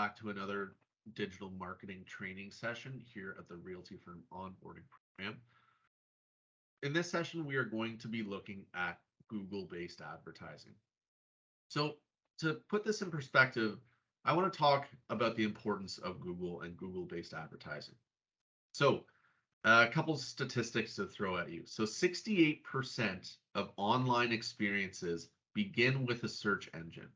back to another digital marketing training session here at the Realty Firm Onboarding Program. In this session, we are going to be looking at Google-based advertising. So to put this in perspective, I want to talk about the importance of Google and Google-based advertising. So a couple statistics to throw at you. So 68% of online experiences begin with a search engine.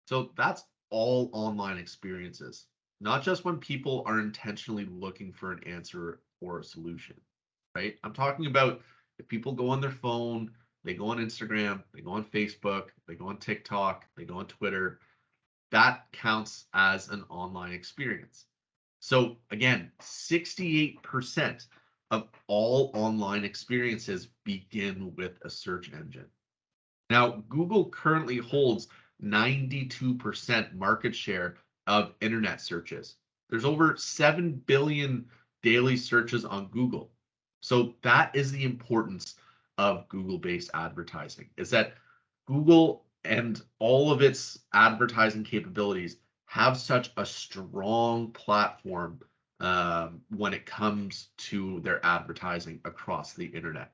So that's all online experiences, not just when people are intentionally looking for an answer or a solution, right? I'm talking about if people go on their phone, they go on Instagram, they go on Facebook, they go on TikTok, they go on Twitter, that counts as an online experience. So again, 68% of all online experiences begin with a search engine. Now, Google currently holds 92% market share of internet searches. There's over 7 billion daily searches on Google. So that is the importance of Google-based advertising, is that Google and all of its advertising capabilities have such a strong platform when it comes to their advertising across the internet.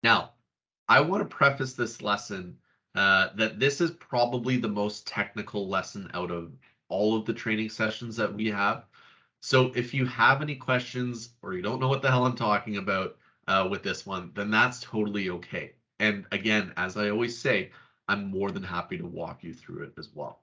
Now, I want to preface this lesson that this is probably the most technical lesson out of all of the training sessions that we have. So if you have any questions or you don't know what the hell I'm talking about with this one, then that's totally okay. And again, as I always say, I'm more than happy to walk you through it as well.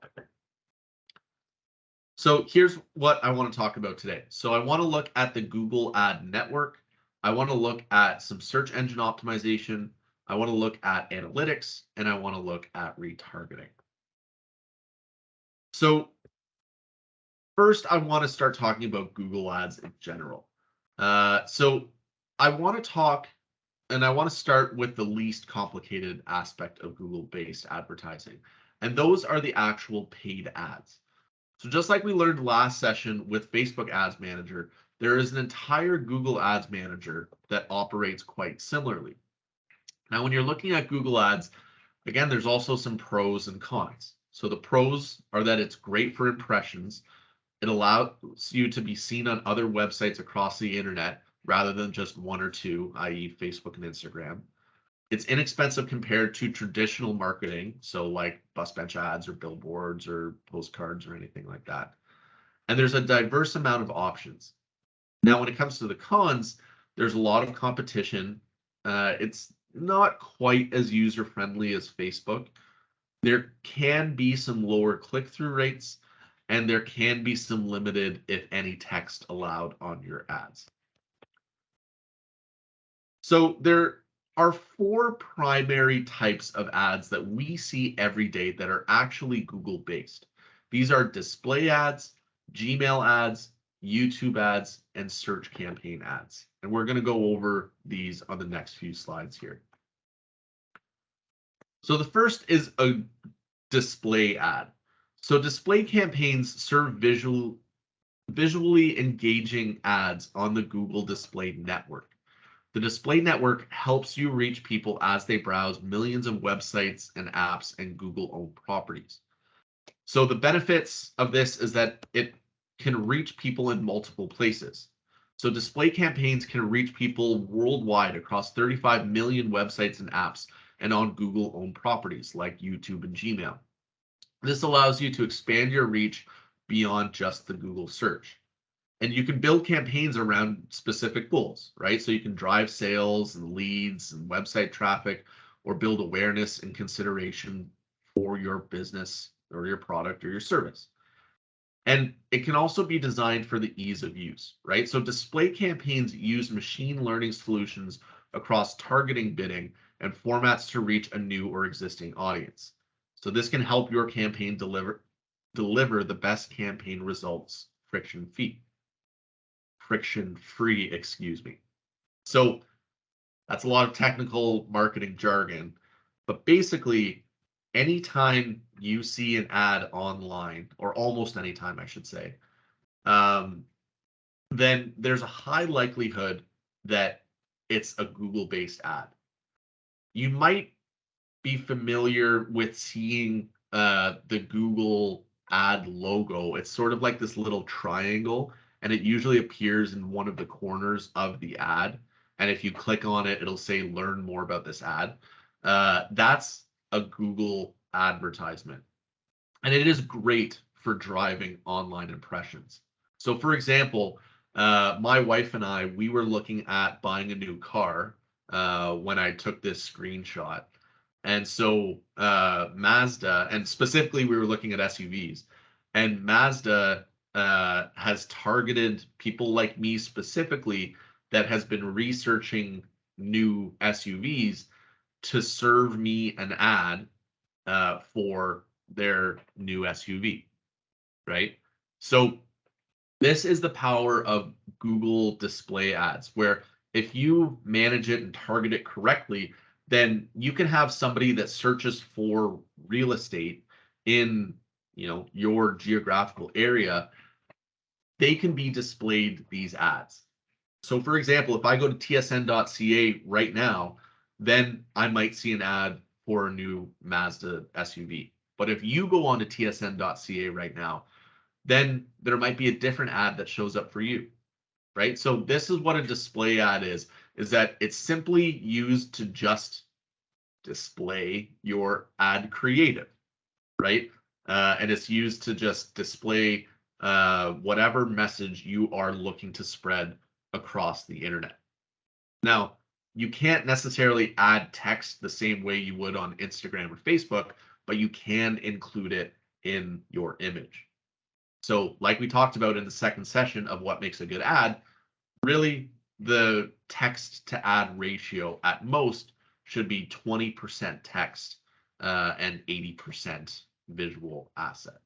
So here's what I want to talk about today. So I want to look at the Google Ad Network. I want to look at some search engine optimization. I want to look at analytics, and I want to look at retargeting. So first, I want to start talking about Google Ads in general. So I want to talk, and I want to start with the least complicated aspect of Google-based advertising, and those are the actual paid ads. So just like we learned last session with Facebook Ads Manager, there is an entire Google Ads Manager that operates quite similarly. Now, when you're looking at Google Ads, again, there's also some pros and cons. So the pros are that it's great for impressions. It allows you to be seen on other websites across the internet rather than just one or two, i.e. Facebook and Instagram. It's inexpensive compared to traditional marketing, so like bus bench ads or billboards or postcards or anything like that. And there's a diverse amount of options. Now, when it comes to the cons, there's a lot of competition. It's not quite as user-friendly as Facebook. There can be some lower click-through rates, and there can be some limited, if any, text allowed on your ads. So there are four primary types of ads that we see every day that are actually Google-based. These are display ads, Gmail ads, YouTube ads, and search campaign ads. And we're going to go over these on the next few slides here. So the first is a display ad. So display campaigns serve visually engaging ads on the Google Display Network. The Display Network helps you reach people as they browse millions of websites and apps and Google-owned properties. So the benefits of this is that it can reach people in multiple places. So display campaigns can reach people worldwide across 35 million websites and apps and on Google-owned properties like YouTube and Gmail. This allows you to expand your reach beyond just the Google search. And you can build campaigns around specific goals, right? So you can drive sales and leads and website traffic, or build awareness and consideration for your business or your product or your service. And it can also be designed for the ease of use, right? So display campaigns use machine learning solutions across targeting, bidding, and formats to reach a new or existing audience. So this can help your campaign deliver the best campaign results friction-free, excuse me. So that's a lot of technical marketing jargon, but basically anytime you see an ad online, or almost anytime I should say, then there's a high likelihood that it's a Google-based ad. You might be familiar with seeing the Google ad logo. It's sort of like this little triangle, and it usually appears in one of the corners of the ad. And if you click on it, it'll say learn more about this ad. That's a Google advertisement. And it is great for driving online impressions. So, for example, my wife and I, we were looking at buying a new car when I took this screenshot. And so Mazda, and specifically we were looking at SUVs, and Mazda has targeted people like me specifically that has been researching new SUVs to serve me an ad for their new SUV, right? So this is the power of Google display ads, where if you manage it and target it correctly, then you can have somebody that searches for real estate in, your geographical area. They can be displayed these ads. So for example, if I go to tsn.ca right now, then I might see an ad for a new Mazda SUV. But if you go on to tsn.ca right now, then there might be a different ad that shows up for you, right? So this is what a display ad is that it's simply used to just display your ad creative, right? And it's used to just display whatever message you are looking to spread across the internet. Now, you can't necessarily add text the same way you would on Instagram or Facebook, but you can include it in your image. So like we talked about in the second session of what makes a good ad, really the text to ad ratio at most should be 20% text and 80% visual asset.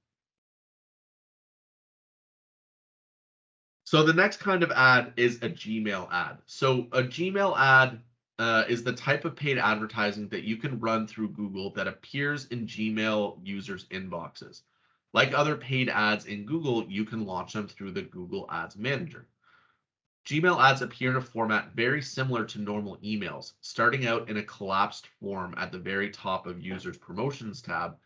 So the next kind of ad is a Gmail ad. So a Gmail ad is the type of paid advertising that you can run through Google that appears in Gmail users' inboxes. Like other paid ads in Google, you can launch them through the Google Ads Manager. Gmail ads appear in a format very similar to normal emails, starting out in a collapsed form at the very top of users' promotions tab.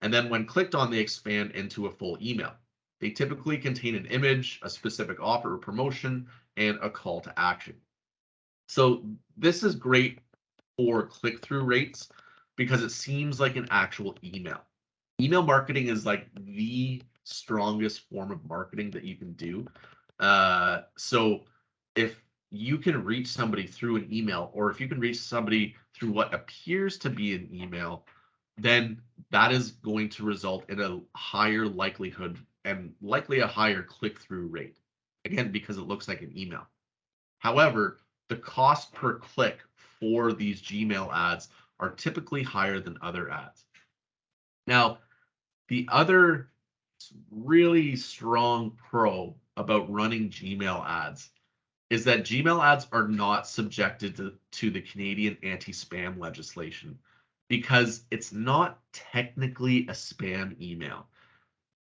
And then when clicked on, they expand into a full email. They typically contain an image, a specific offer or promotion, and a call to action. So this is great for click-through rates because it seems like an actual email. Email marketing is like the strongest form of marketing that you can do. So if you can reach somebody through an email, or if you can reach somebody through what appears to be an email, then that is going to result in a higher likelihood and likely a higher click-through rate. Again, because it looks like an email. However, the cost per click for these Gmail ads are typically higher than other ads. Now, the other really strong pro about running Gmail ads is that Gmail ads are not subjected to the Canadian anti-spam legislation because it's not technically a spam email.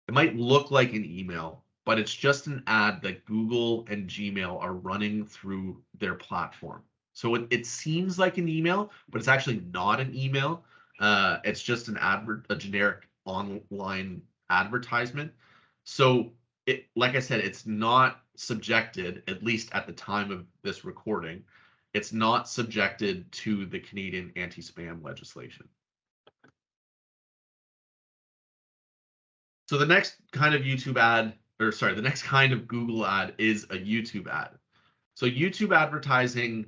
It might look like an email, but it's just an ad that Google and Gmail are running through their platform. So it seems like an email, but it's actually not an email. It's just a generic online advertisement. So like I said, it's not subjected, at least at the time of this recording, it's not subjected to the Canadian anti-spam legislation. So the next kind of YouTube ad, or sorry, the next kind of Google ad is a YouTube ad. So YouTube advertising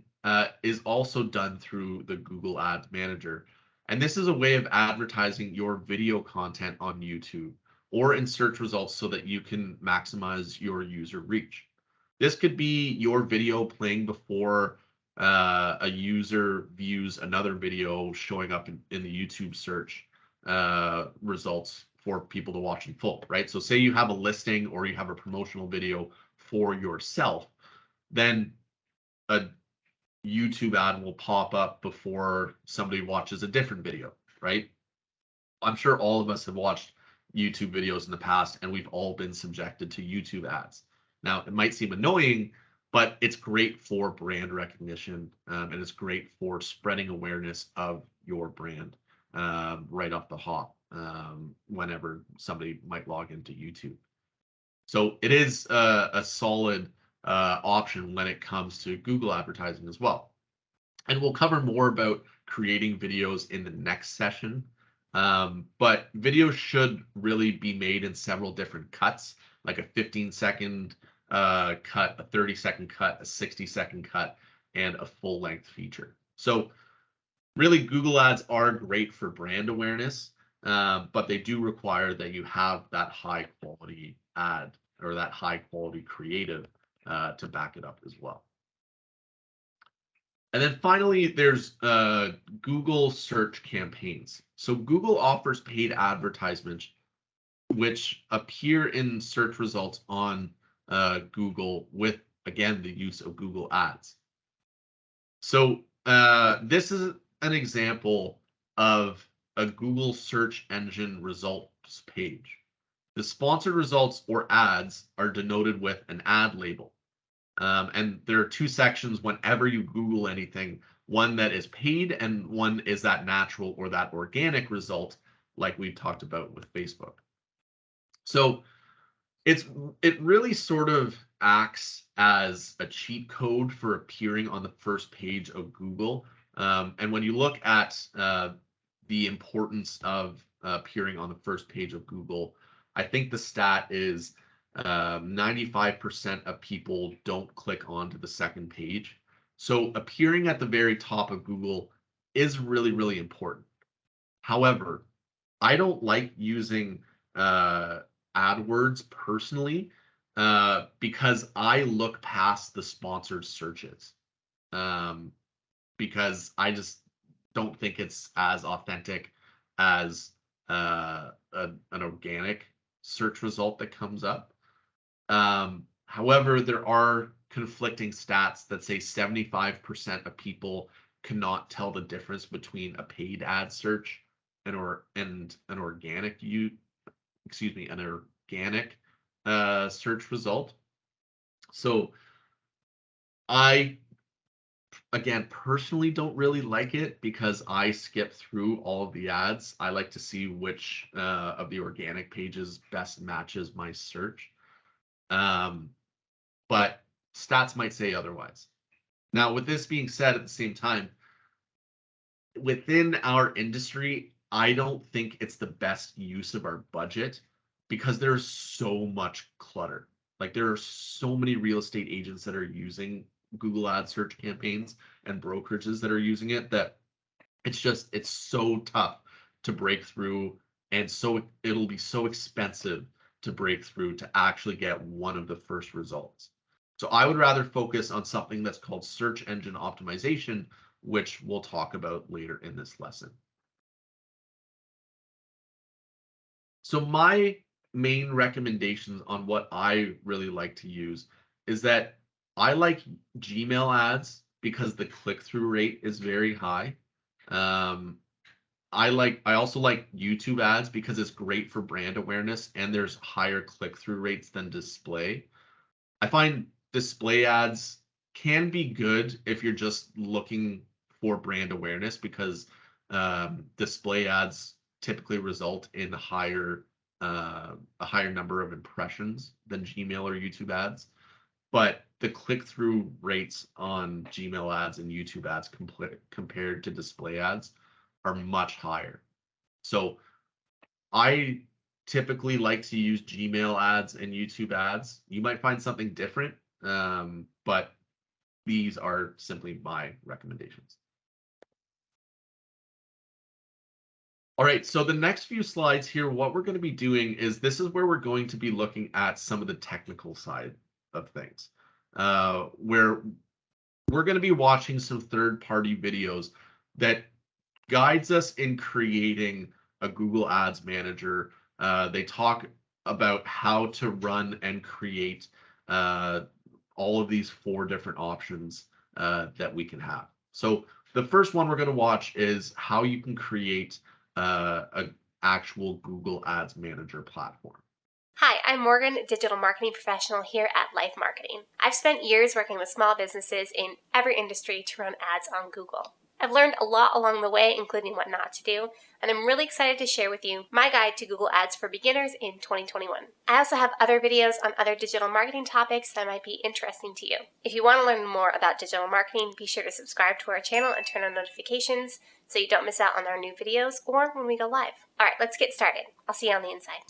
is also done through the Google Ads Manager. And this is a way of advertising your video content on YouTube or in search results so that you can maximize your user reach. This could be your video playing before a user views another video showing up in the YouTube search results for people to watch in full, right? So say you have a listing or you have a promotional video for yourself, then a YouTube ad will pop up before somebody watches a different video, right? I'm sure all of us have watched YouTube videos in the past and we've all been subjected to YouTube ads. Now, it might seem annoying, but it's great for brand recognition and it's great for spreading awareness of your brand right off the hop. whenever somebody might log into YouTube. So it is a solid option when it comes to Google advertising as well. And we'll cover more about creating videos in the next session. But videos should really be made in several different cuts, like a 15-second cut, a 30-second cut, a 60-second cut, and a full-length feature. So really, Google Ads are great for brand awareness, but they do require that you have that high-quality ad or that high-quality creative to back it up as well. And then finally, there's Google search campaigns. So Google offers paid advertisements which appear in search results on Google with, again, the use of Google Ads. So this is an example of a Google search engine results page. The sponsored results or ads are denoted with an ad label. And there are two sections whenever you Google anything, one that is paid and one is that natural or that organic result, like we've talked about with Facebook. So it really sort of acts as a cheat code for appearing on the first page of Google. And when you look at the importance of appearing on the first page of Google, I think the stat is 95% of people don't click onto the second page. So appearing at the very top of Google is really, really important. However, I don't like using AdWords personally because I look past the sponsored searches because I just don't think it's as authentic as an organic search result that comes up. However, there are conflicting stats that say 75% of people cannot tell the difference between a paid ad search and an organic search result. So I, again, personally don't really like it because I skip through all of the ads. I like to see which of the organic pages best matches my search. But stats might say otherwise. Now, with this being said, at the same time, within our industry, I don't think it's the best use of our budget because there's so much clutter. Like there are so many real estate agents that are using Google Ad search campaigns and brokerages that are using it that it's so tough to break through, and so it'll be so expensive to break through to actually get one of the first results. So I would rather focus on something that's called search engine optimization, which we'll talk about later in this lesson. So my main recommendations on what I really like to use is that I like Gmail ads because the click-through rate is very high. I also like YouTube ads because it's great for brand awareness and there's higher click-through rates than display. I find display ads can be good if you're just looking for brand awareness because display ads typically result in a higher number of impressions than Gmail or YouTube ads. But the click-through rates on Gmail ads and YouTube ads compared to display ads are much higher. So I typically like to use Gmail ads and YouTube ads. You might find something different, but these are simply my recommendations. All right, so the next few slides here, what we're going to be doing is this is where we're going to be looking at some of the technical side of things, where we're going to be watching some third-party videos that guides us in creating a Google Ads Manager. They talk about how to run and create all of these 4 different options that we can have. So the first one we're going to watch is how you can create an actual Google Ads Manager platform. Hi, I'm Morgan, digital marketing professional here at Life Marketing. I've spent years working with small businesses in every industry to run ads on Google. I've learned a lot along the way, including what not to do, and I'm really excited to share with you my guide to Google Ads for beginners in 2021. I also have other videos on other digital marketing topics that might be interesting to you. If you want to learn more about digital marketing, be sure to subscribe to our channel and turn on notifications so you don't miss out on our new videos or when we go live. All right, let's get started. I'll see you on the inside.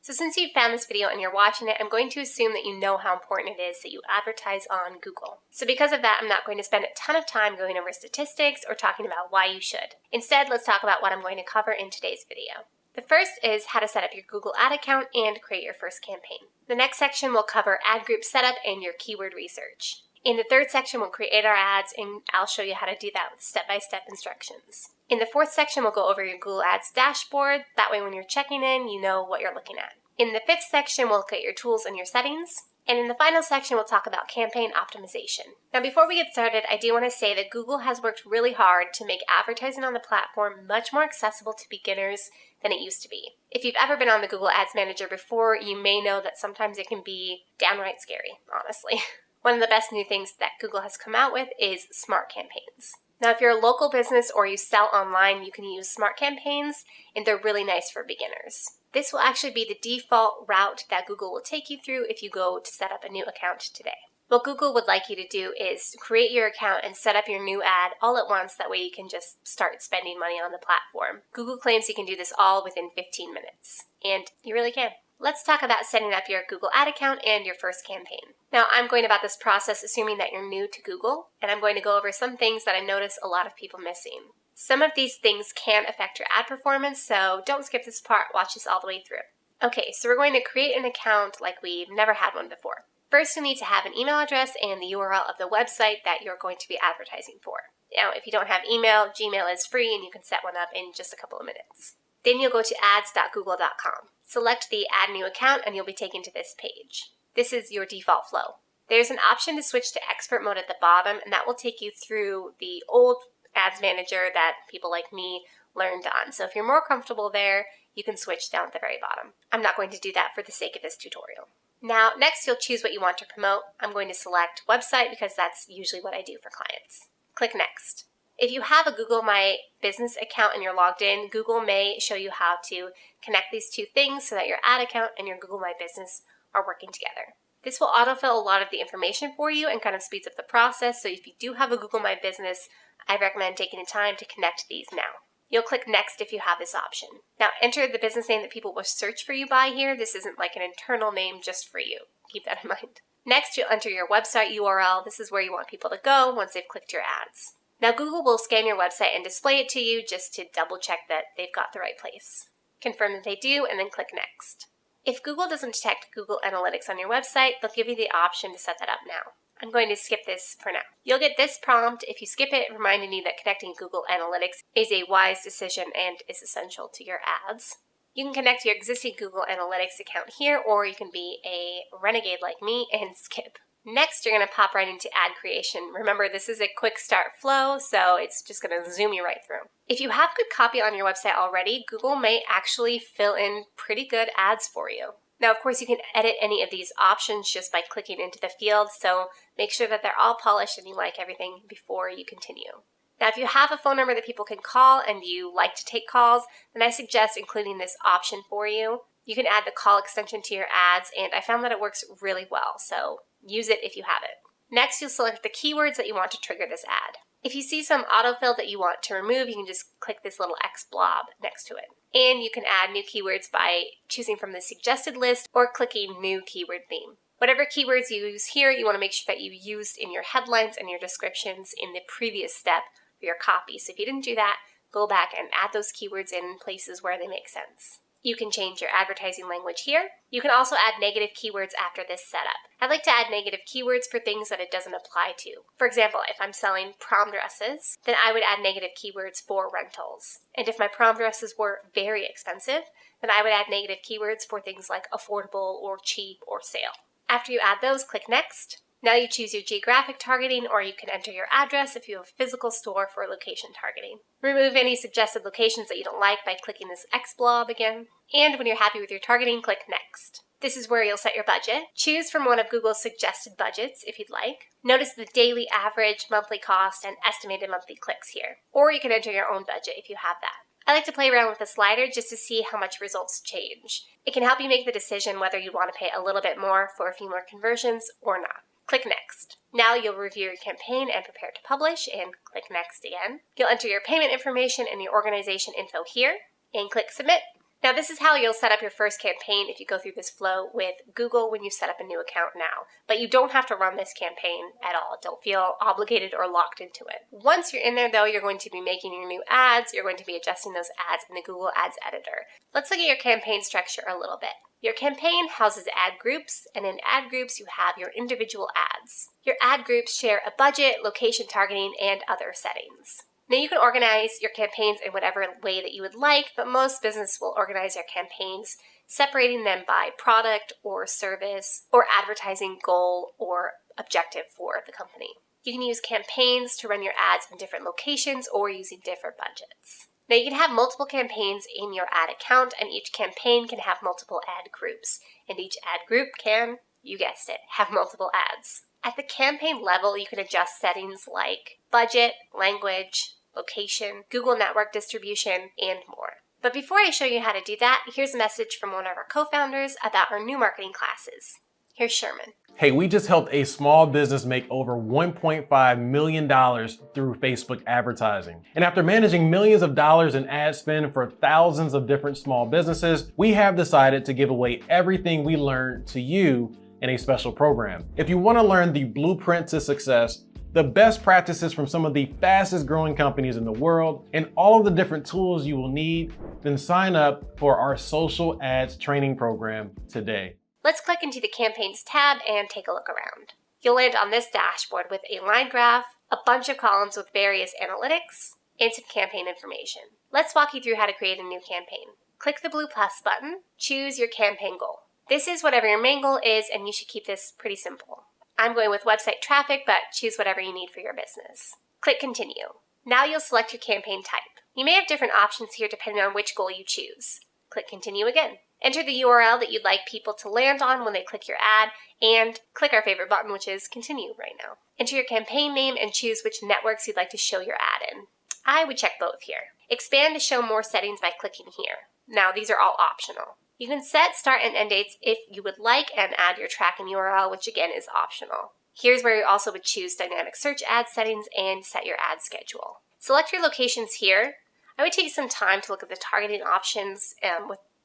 So since you found this video and you're watching it, I'm going to assume that you know how important it is that you advertise on Google. So because of that, I'm not going to spend a ton of time going over statistics or talking about why you should. Instead, let's talk about what I'm going to cover in today's video. The first is how to set up your Google Ad account and create your first campaign. The next section will cover ad group setup and your keyword research. In the third section, we'll create our ads, and I'll show you how to do that with step-by-step instructions. In the fourth section, we'll go over your Google Ads dashboard. That way, when you're checking in, you know what you're looking at. In the fifth section, we'll look at your tools and your settings. And in the final section, we'll talk about campaign optimization. Now, before we get started, I do want to say that Google has worked really hard to make advertising on the platform much more accessible to beginners than it used to be. If you've ever been on the Google Ads Manager before, you may know that sometimes it can be downright scary, honestly. One of the best new things that Google has come out with is Smart Campaigns. Now, if you're a local business or you sell online, you can use Smart Campaigns, and they're really nice for beginners. This will actually be the default route that Google will take you through if you go to set up a new account today. What Google would like you to do is create your account and set up your new ad all at once. That way you can just start spending money on the platform. Google claims you can do this all within 15 minutes, and you really can. Let's talk about setting up your Google Ad account and your first campaign. Now, I'm going about this process assuming that you're new to Google, and I'm going to go over some things that I notice a lot of people missing. Some of these things can affect your ad performance, so don't skip this part, watch this all the way through. Okay, so we're going to create an account like we've never had one before. First, you need to have an email address and the URL of the website that you're going to be advertising for. Now, if you don't have email, Gmail is free and you can set one up in just a couple of minutes. Then you'll go to ads.google.com. Select the Add New Account and you'll be taken to this page. This is your default flow. There's an option to switch to expert mode at the bottom, and that will take you through the old Ads Manager that people like me learned on. So if you're more comfortable there, you can switch down at the very bottom. I'm not going to do that for the sake of this tutorial. Now, next you'll choose what you want to promote. I'm going to select website because that's usually what I do for clients. Click Next. If you have a Google My Business account and you're logged in, Google may show you how to connect these two things so that your ad account and your Google My Business are working together. This will autofill a lot of the information for you and kind of speeds up the process. So if you do have a Google My Business, I recommend taking the time to connect these now. You'll click Next if you have this option. Now, enter the business name that people will search for you by here. This isn't like an internal name just for you. Keep that in mind. Next, you'll enter your website URL. This is where you want people to go once they've clicked your ads. Now, Google will scan your website and display it to you just to double check that they've got the right place. Confirm that they do, and then click Next. If Google doesn't detect Google Analytics on your website, they'll give you the option to set that up now. I'm going to skip this for now. You'll get this prompt if you skip it, reminding you that connecting Google Analytics is a wise decision and is essential to your ads. You can connect your existing Google Analytics account here, or you can be a renegade like me and skip. Next, you're going to pop right into ad creation. Remember, this is a quick start flow, so it's just going to zoom you right through. If you have good copy on your website already, Google may actually fill in pretty good ads for you. Now, of course, you can edit any of these options just by clicking into the field, so make sure that they're all polished and you like everything before you continue. Now, if you have a phone number that people can call and you like to take calls, then I suggest including this option for you. You can add the call extension to your ads, and I found that it works really well, so use it if you have it. Next, you'll select the keywords that you want to trigger this ad. If you see some autofill that you want to remove, you can just click this little X blob next to it. And you can add new keywords by choosing from the suggested list or clicking New Keyword Theme. Whatever keywords you use here, you want to make sure that you used in your headlines and your descriptions in the previous step for your copy. So if you didn't do that, go back and add those keywords in places where they make sense. You can change your advertising language here. You can also add negative keywords after this setup. I like to add negative keywords for things that it doesn't apply to. For example, if I'm selling prom dresses, then I would add negative keywords for rentals. And if my prom dresses were very expensive, then I would add negative keywords for things like affordable or cheap or sale. After you add those, click Next. Now you choose your geographic targeting, or you can enter your address if you have a physical store for location targeting. Remove any suggested locations that you don't like by clicking this X blob again. And when you're happy with your targeting, click Next. This is where you'll set your budget. Choose from one of Google's suggested budgets if you'd like. Notice the daily average, monthly cost, and estimated monthly clicks here. Or you can enter your own budget if you have that. I like to play around with the slider just to see how much results change. It can help you make the decision whether you want to pay a little bit more for a few more conversions or not. Click Next. Now you'll review your campaign and prepare to publish, and click Next again. You'll enter your payment information and your organization info here, and click Submit. Now this is how you'll set up your first campaign if you go through this flow with Google when you set up a new account now. But you don't have to run this campaign at all. Don't feel obligated or locked into it. Once you're in there though, you're going to be making your new ads. You're going to be adjusting those ads in the Google Ads Editor. Let's look at your campaign structure a little bit. Your campaign houses ad groups, and in ad groups you have your individual ads. Your ad groups share a budget, location targeting, and other settings. Now you can organize your campaigns in whatever way that you would like, but most businesses will organize their campaigns separating them by product or service or advertising goal or objective for the company. You can use campaigns to run your ads in different locations or using different budgets. Now you can have multiple campaigns in your ad account, and each campaign can have multiple ad groups, and each ad group can, you guessed it, have multiple ads. At the campaign level, you can adjust settings like budget, language, location, Google network distribution, and more. But before I show you how to do that, here's a message from one of our co-founders about our new marketing classes. Here's Sherman. Hey, we just helped a small business make over $1.5 million through Facebook advertising. And after managing millions of dollars in ad spend for thousands of different small businesses, we have decided to give away everything we learned to you in a special program. If you want to learn the blueprint to success, the best practices from some of the fastest growing companies in the world, and all of the different tools you will need, then sign up for our social ads training program today. Let's click into the Campaigns tab and take a look around. You'll land on this dashboard with a line graph, a bunch of columns with various analytics, and some campaign information. Let's walk you through how to create a new campaign. Click the blue plus button, choose your campaign goal. This is whatever your main goal is, and you should keep this pretty simple. I'm going with website traffic, but choose whatever you need for your business. Click Continue. Now you'll select your campaign type. You may have different options here depending on which goal you choose. Click Continue again. Enter the URL that you'd like people to land on when they click your ad, and click our favorite button, which is Continue right now. Enter your campaign name and choose which networks you'd like to show your ad in. I would check both here. Expand to show more settings by clicking here. Now these are all optional. You can set start and end dates if you would like and add your tracking URL, which again is optional. Here's where you also would choose dynamic search ad settings and set your ad schedule. Select your locations here. I would take some time to look at the targeting options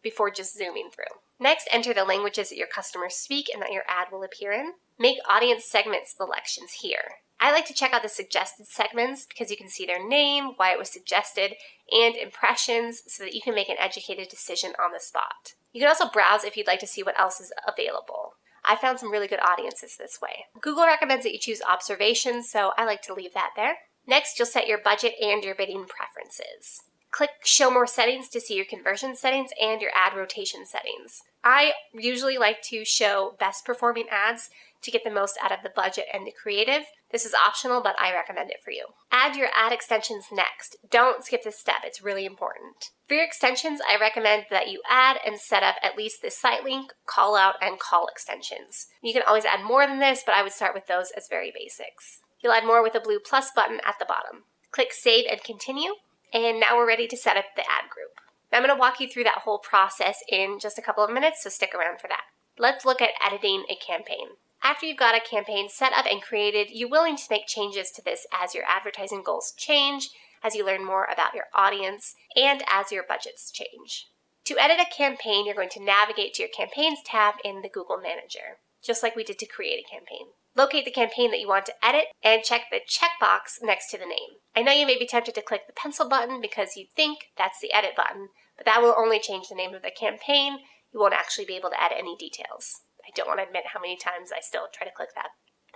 before just zooming through. Next, enter the languages that your customers speak and that your ad will appear in. Make audience segment selections here. I like to check out the suggested segments because you can see their name, why it was suggested, and impressions so that you can make an educated decision on the spot. You can also browse if you'd like to see what else is available. I found some really good audiences this way. Google recommends that you choose observations, so I like to leave that there. Next, you'll set your budget and your bidding preferences. Click Show More Settings to see your conversion settings and your ad rotation settings. I usually like to show best performing ads to get the most out of the budget and the creative. This is optional, but I recommend it for you. Add your ad extensions next. Don't skip this step, it's really important. For your extensions, I recommend that you add and set up at least the site link, call out, and call extensions. You can always add more than this, but I would start with those as very basics. You'll add more with the blue plus button at the bottom. Click Save and Continue. And now we're ready to set up the ad group. I'm going to walk you through that whole process in just a couple of minutes, so stick around for that. Let's look at editing a campaign. After you've got a campaign set up and created, you will need to make changes to this as your advertising goals change, as you learn more about your audience, and as your budgets change. To edit a campaign, you're going to navigate to your Campaigns tab in the Google Manager, just like we did to create a campaign. Locate the campaign that you want to edit and check the checkbox next to the name. I know you may be tempted to click the pencil button because you think that's the edit button, but that will only change the name of the campaign. You won't actually be able to add any details. I don't want to admit how many times I still try to click that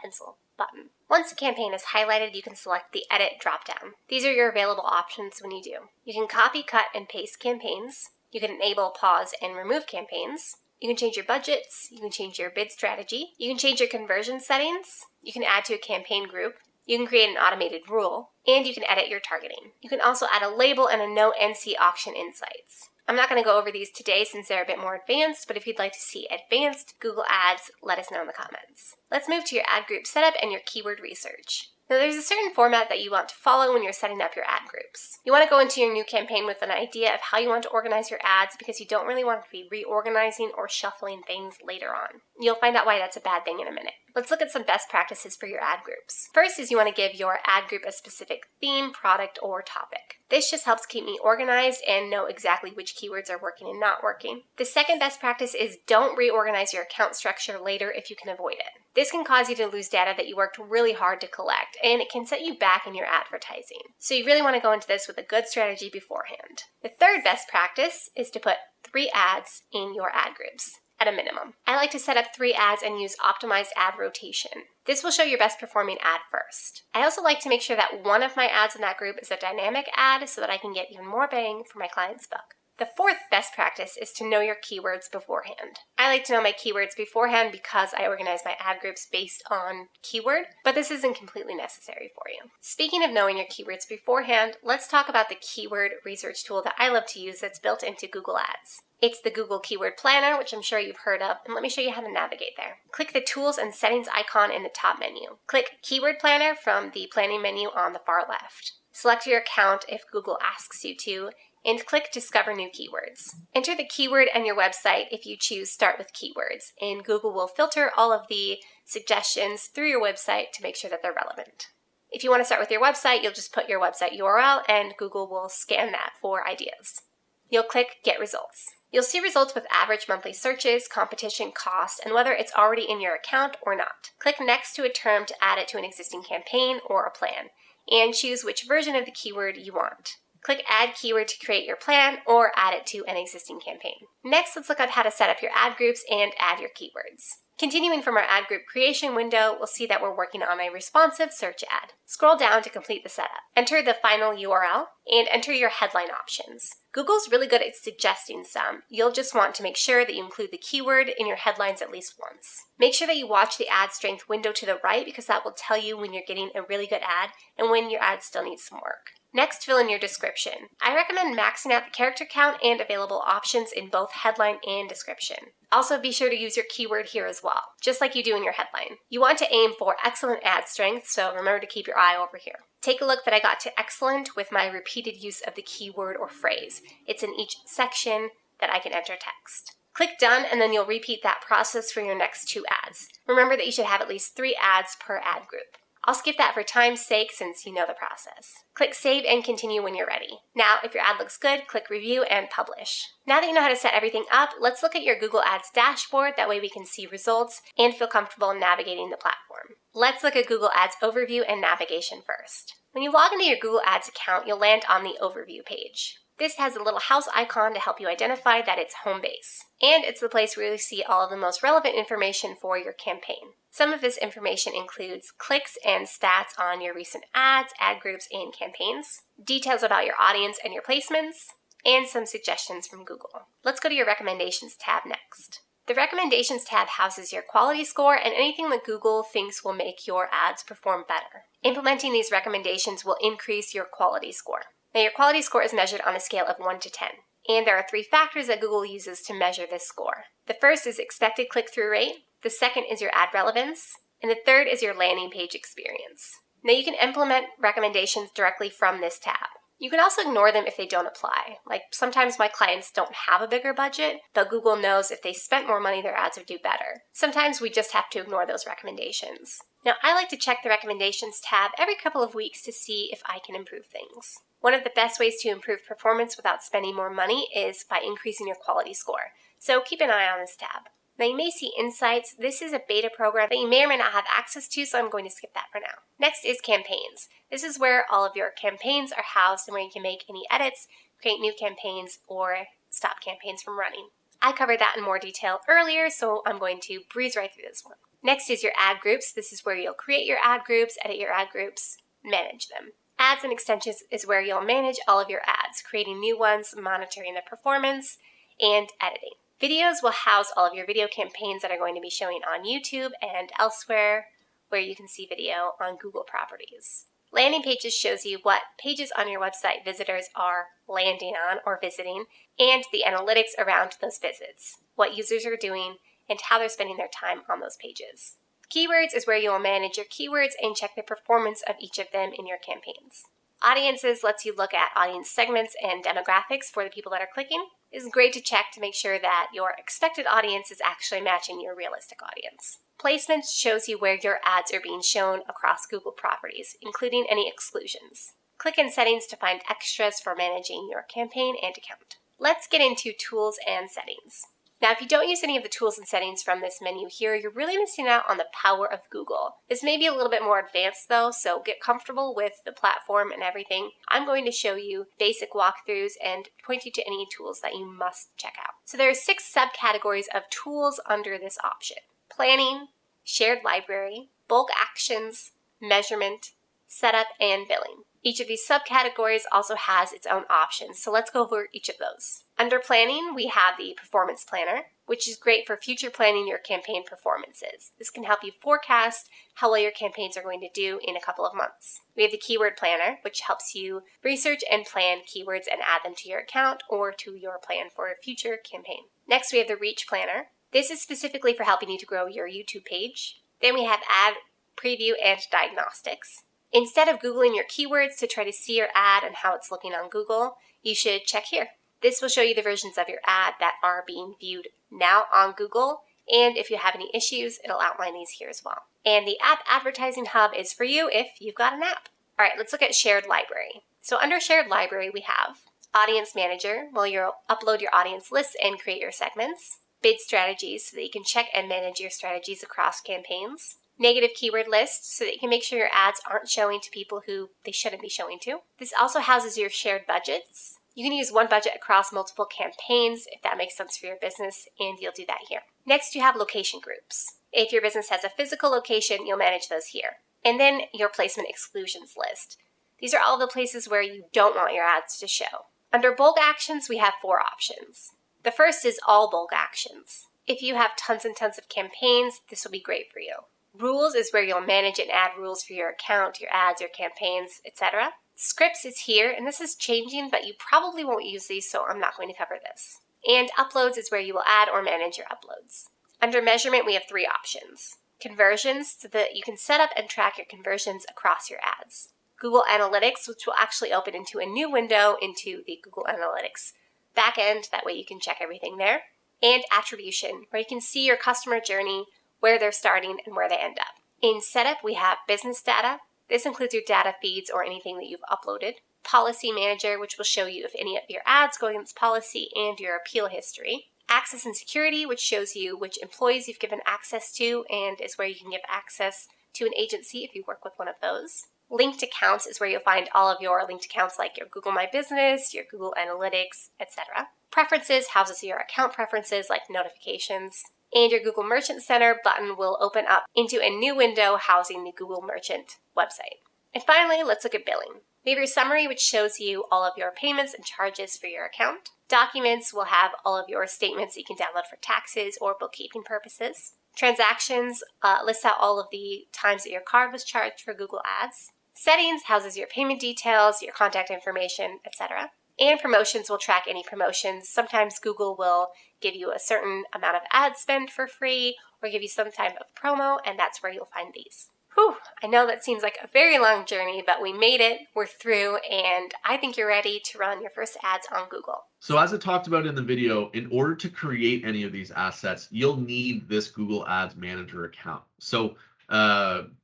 pencil button. Once the campaign is highlighted, you can select the Edit dropdown. These are your available options when you do. You can copy, cut, and paste campaigns. You can enable, pause, and remove campaigns. You can change your budgets, you can change your bid strategy, you can change your conversion settings, you can add to a campaign group, you can create an automated rule, and you can edit your targeting. You can also add a label and a no NC auction insights. I'm not going to go over these today since they're a bit more advanced, but if you'd like to see advanced Google Ads, let us know in the comments. Let's move to your ad group setup and your keyword research. Now, there's a certain format that you want to follow when you're setting up your ad groups. You want to go into your new campaign with an idea of how you want to organize your ads because you don't really want to be reorganizing or shuffling things later on. You'll find out why that's a bad thing in a minute. Let's look at some best practices for your ad groups. First is you want to give your ad group a specific theme, product, or topic. This just helps keep me organized and know exactly which keywords are working and not working. The second best practice is don't reorganize your account structure later if you can avoid it. This can cause you to lose data that you worked really hard to collect, and it can set you back in your advertising. So you really want to go into this with a good strategy beforehand. The third best practice is to put 3 ads in your ad groups at a minimum. I like to set up 3 ads and use optimized ad rotation. This will show your best performing ad first. I also like to make sure that one of my ads in that group is a dynamic ad so that I can get even more bang for my client's buck. The fourth best practice is to know your keywords beforehand. I like to know my keywords beforehand because I organize my ad groups based on keyword, but this isn't completely necessary for you. Speaking of knowing your keywords beforehand, let's talk about the keyword research tool that I love to use that's built into Google Ads. It's the Google Keyword Planner, which I'm sure you've heard of, and let me show you how to navigate there. Click the Tools and Settings icon in the top menu. Click Keyword Planner from the planning menu on the far left. Select your account if Google asks you to, and click Discover New Keywords. Enter the keyword and your website if you choose Start with Keywords, and Google will filter all of the suggestions through your website to make sure that they're relevant. If you want to start with your website, you'll just put your website URL and Google will scan that for ideas. You'll click Get Results. You'll see results with average monthly searches, competition cost, and whether it's already in your account or not. Click Next to a term to add it to an existing campaign or a plan, and choose which version of the keyword you want. Click Add Keyword to create your plan or add it to an existing campaign. Next, let's look at how to set up your ad groups and add your keywords. Continuing from our ad group creation window, we'll see that we're working on a responsive search ad. Scroll down to complete the setup. Enter the final URL and enter your headline options. Google's really good at suggesting some. You'll just want to make sure that you include the keyword in your headlines at least once. Make sure that you watch the ad strength window to the right because that will tell you when you're getting a really good ad and when your ad still needs some work. Next, fill in your description. I recommend maxing out the character count and available options in both headline and description. Also, be sure to use your keyword here as well, just like you do in your headline. You want to aim for excellent ad strength, so remember to keep your eye over here. Take a look that I got to excellent with my repeated use of the keyword or phrase. It's in each section that I can enter text. Click Done, and then you'll repeat that process for your next 2 ads. Remember that you should have at least 3 ads per ad group. I'll skip that for time's sake since you know the process. Click Save and Continue when you're ready. Now, if your ad looks good, click Review and Publish. Now that you know how to set everything up, let's look at your Google Ads dashboard. That way we can see results and feel comfortable navigating the platform. Let's look at Google Ads Overview and Navigation first. When you log into your Google Ads account, you'll land on the Overview page. This has a little house icon to help you identify that it's home base. And it's the place where you see all of the most relevant information for your campaign. Some of this information includes clicks and stats on your recent ads, ad groups, and campaigns, details about your audience and your placements, and some suggestions from Google. Let's go to your Recommendations tab next. The Recommendations tab houses your quality score and anything that Google thinks will make your ads perform better. Implementing these recommendations will increase your quality score. Now, your quality score is measured on a scale of 1 to 10, and there are 3 factors that Google uses to measure this score. The first is expected click-through rate, the second is your ad relevance, and the third is your landing page experience. Now, you can implement recommendations directly from this tab. You can also ignore them if they don't apply. Like, sometimes my clients don't have a bigger budget, but Google knows if they spent more money, their ads would do better. Sometimes we just have to ignore those recommendations. Now, I like to check the Recommendations tab every couple of weeks to see if I can improve things. One of the best ways to improve performance without spending more money is by increasing your quality score. So keep an eye on this tab. Now, you may see Insights. This is a beta program that you may or may not have access to, so I'm going to skip that for now. Next is Campaigns. This is where all of your campaigns are housed and where you can make any edits, create new campaigns, or stop campaigns from running. I covered that in more detail earlier, so I'm going to breeze right through this one. Next is your ad groups. This is where you'll create your ad groups, edit your ad groups, manage them. Ads and extensions is where you'll manage all of your ads, creating new ones, monitoring the performance, and editing. Videos will house all of your video campaigns that are going to be showing on YouTube and elsewhere where you can see video on Google properties. Landing pages shows you what pages on your website visitors are landing on or visiting, and the analytics around those visits, what users are doing, and how they're spending their time on those pages. Keywords is where you will manage your keywords and check the performance of each of them in your campaigns. Audiences lets you look at audience segments and demographics for the people that are clicking. It's great to check to make sure that your expected audience is actually matching your realistic audience. Placements shows you where your ads are being shown across Google properties, including any exclusions. Click in Settings to find extras for managing your campaign and account. Let's get into tools and settings. Now, if you don't use any of the tools and settings from this menu here, you're really missing out on the power of Google. This may be a little bit more advanced though, so get comfortable with the platform and everything. I'm going to show you basic walkthroughs and point you to any tools that you must check out. So there are 6 subcategories of tools under this option: planning, shared library, bulk actions, measurement, setup, and billing. Each of these subcategories also has its own options, so let's go over each of those. Under planning, we have the performance planner, which is great for future planning your campaign performances. This can help you forecast how well your campaigns are going to do in a couple of months. We have the keyword planner, which helps you research and plan keywords and add them to your account or to your plan for a future campaign. Next, we have the reach planner. This is specifically for helping you to grow your YouTube page. Then we have ad preview and diagnostics. Instead of Googling your keywords to try to see your ad and how it's looking on Google, you should check here. This will show you the versions of your ad that are being viewed now on Google, and if you have any issues, it'll outline these here as well. And the App Advertising Hub is for you if you've got an app. All right, let's look at Shared Library. So under Shared Library, we have Audience Manager, where you'll upload your audience lists and create your segments. Bid Strategies, so that you can check and manage your strategies across campaigns. Negative keyword list, so that you can make sure your ads aren't showing to people who they shouldn't be showing to. This also houses your shared budgets. You can use one budget across multiple campaigns if that makes sense for your business, and you'll do that here. Next, you have location groups. If your business has a physical location, you'll manage those here. And then your placement exclusions list. These are all the places where you don't want your ads to show. Under bulk actions, we have 4 options. The first is all bulk actions. If you have tons and tons of campaigns, this will be great for you. Rules is where you'll manage and add rules for your account, your ads, your campaigns, etc. Scripts is here, and this is changing, but you probably won't use these, so I'm not going to cover this. And uploads is where you will add or manage your uploads. Under measurement, we have 3 options. Conversions, so that you can set up and track your conversions across your ads. Google Analytics, which will actually open into a new window into the Google Analytics backend, that way you can check everything there. And attribution, where you can see your customer journey, where they're starting and where they end up. In setup, we have business data. This includes your data feeds or anything that you've uploaded. Policy manager, which will show you if any of your ads go against policy and your appeal history. Access and security, which shows you which employees you've given access to and is where you can give access to an agency if you work with one of those. Linked accounts is where you'll find all of your linked accounts like your Google My Business, your Google Analytics, etc. Preferences houses your account preferences like notifications. And your Google Merchant Center button will open up into a new window housing the Google Merchant website. And finally, let's look at billing. We have your summary, which shows you all of your payments and charges for your account. Documents will have all of your statements that you can download for taxes or bookkeeping purposes. Transactions lists out all of the times that your card was charged for Google Ads. Settings houses your payment details, your contact information, etc. And promotions will track any promotions. Sometimes Google will give you a certain amount of ad spend for free or give you some type of promo, and that's where you'll find these. Whew, I know that seems like a very long journey, but we made it, we're through, and I think you're ready to run your first ads on Google. So as I talked about in the video, in order to create any of these assets, you'll need this Google Ads Manager account. So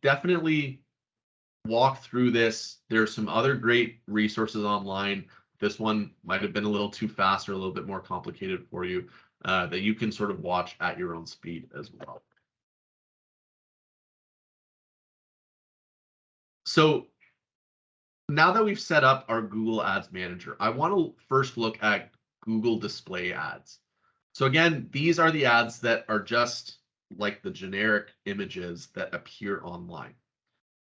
definitely walk through this. There's some other great resources online. This one might have been a little too fast or a little bit more complicated for you, that you can sort of watch at your own speed as well. So now that we've set up our Google Ads Manager, I want to first look at Google Display Ads. So again, these are the ads that are just like the generic images that appear online.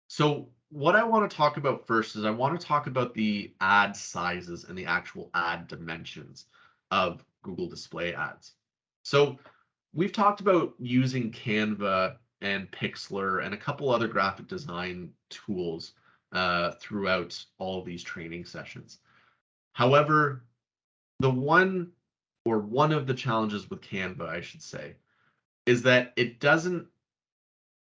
So what I want to talk about first is I want to talk about the ad sizes and the actual ad dimensions of Google Display Ads. So we've talked about using Canva and Pixlr and a couple other graphic design tools throughout all of these training sessions. However, one of the challenges with Canva, I should say, is that it doesn't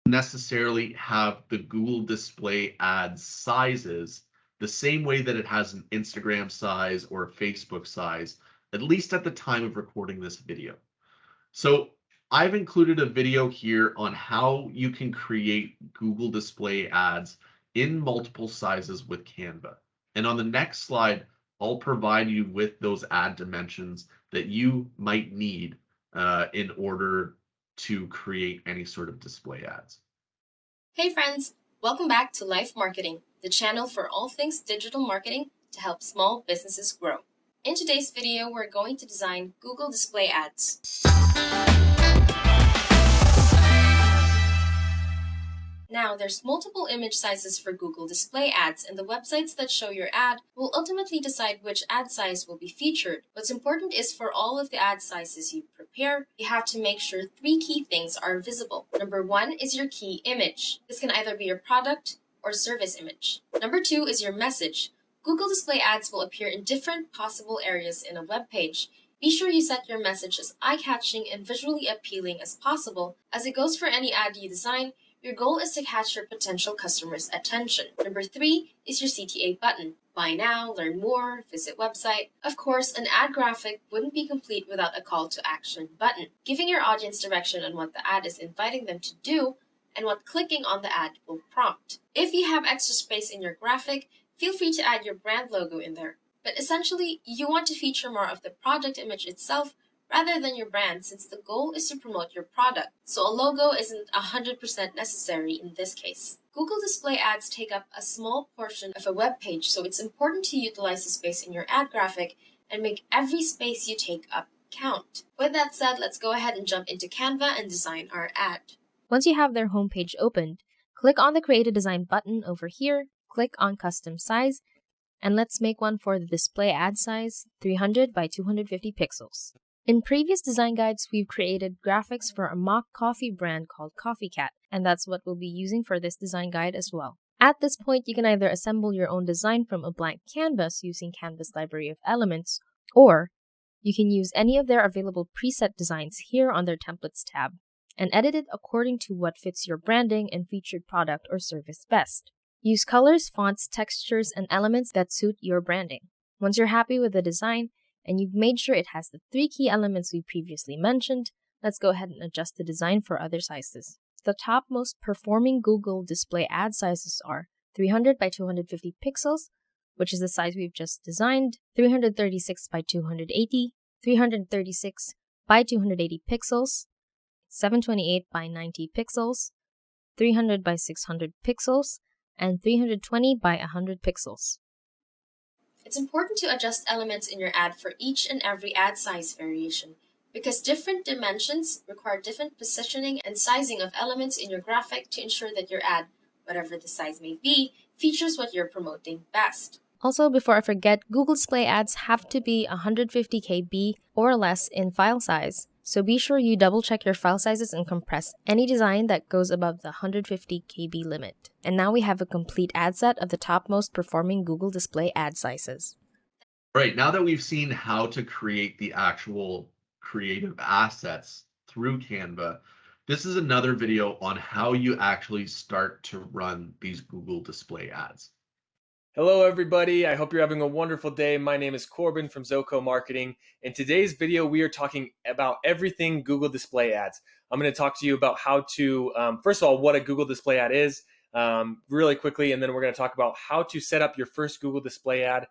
necessarily have the Google Display Ads sizes the same way that it has an Instagram size or a Facebook size, at least at the time of recording this video. So I've included a video here on how you can create Google Display Ads in multiple sizes with Canva. And on the next slide, I'll provide you with those ad dimensions that you might need in order to create any sort of display ads. Hey friends, welcome back to Life Marketing, the channel for all things digital marketing to help small businesses grow. In today's video, we're going to design Google Display Ads. Now, there's multiple image sizes for Google Display Ads, and the websites that show your ad will ultimately decide which ad size will be featured. What's important is for all of the ad sizes you prepare, you have to make sure 3 key things are visible. Number 1 is your key image. This can either be your product or service image. Number 2 is your message. Google Display Ads will appear in different possible areas in a web page. Be sure you set your message as eye-catching and visually appealing as possible. As it goes for any ad you design, your goal is to catch your potential customers' attention. Number 3 is your CTA button. Buy now, learn more, visit website. Of course, an ad graphic wouldn't be complete without a call to action button, giving your audience direction on what the ad is inviting them to do and what clicking on the ad will prompt. If you have extra space in your graphic, feel free to add your brand logo in there. But essentially, you want to feature more of the product image itself rather than your brand, since the goal is to promote your product. So a logo isn't 100% necessary in this case. Google Display Ads take up a small portion of a web page, so it's important to utilize the space in your ad graphic and make every space you take up count. With that said, let's go ahead and jump into Canva and design our ad. Once you have their homepage opened, click on the Create a Design button over here, click on Custom Size, and let's make one for the display ad size, 300 by 250 pixels. In previous design guides, we've created graphics for a mock coffee brand called Coffee Cat, and that's what we'll be using for this design guide as well. At this point, you can either assemble your own design from a blank canvas using Canva's library of elements, or you can use any of their available preset designs here on their Templates tab, and edit it according to what fits your branding and featured product or service best. Use colors, fonts, textures, and elements that suit your branding. Once you're happy with the design, and you've made sure it has the 3 key elements we previously mentioned, let's go ahead and adjust the design for other sizes. The top most performing Google Display Ad sizes are 300 by 250 pixels, which is the size we've just designed, 336 by 280, 336 by 280 pixels, 728 by 90 pixels, 300 by 600 pixels, and 320 by 100 pixels. It's important to adjust elements in your ad for each and every ad size variation, because different dimensions require different positioning and sizing of elements in your graphic to ensure that your ad, whatever the size may be, features what you're promoting best. Also, before I forget, Google Display Ads have to be 150 KB or less in file size, so be sure you double check your file sizes and compress any design that goes above the 150 KB limit. And now we have a complete ad set of the top most performing Google Display Ad sizes. Right, now that we've seen how to create the actual creative assets through Canva, this is another video on how you actually start to run these Google Display Ads. Hello everybody, I hope you're having a wonderful day. My name is Corbin from Zoco Marketing. In today's video, we are talking about everything Google Display Ads. I'm going to talk to you about how to, first of all, what a Google Display Ad is, really quickly, and then we're going to talk about how to set up your first Google Display Ad,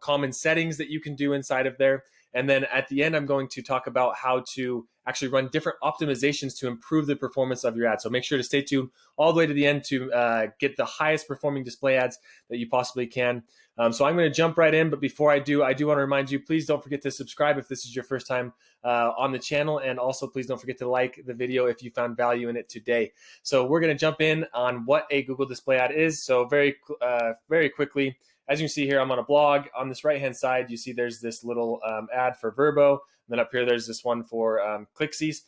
common settings that you can do inside of there. And then at the end, I'm going to talk about how to actually run different optimizations to improve the performance of your ad. So make sure to stay tuned all the way to the end to get the highest performing display ads that you possibly can. So I'm going to jump right in. But before I do want to remind you, please don't forget to subscribe if this is your first time on the channel. And also, please don't forget to like the video if you found value in it today. So we're going to jump in on what a Google Display Ad is. So very quickly, as you can see here, I'm on a blog. On this right-hand side, you see there's this little ad for Vrbo. And then up here, there's this one for Clixies.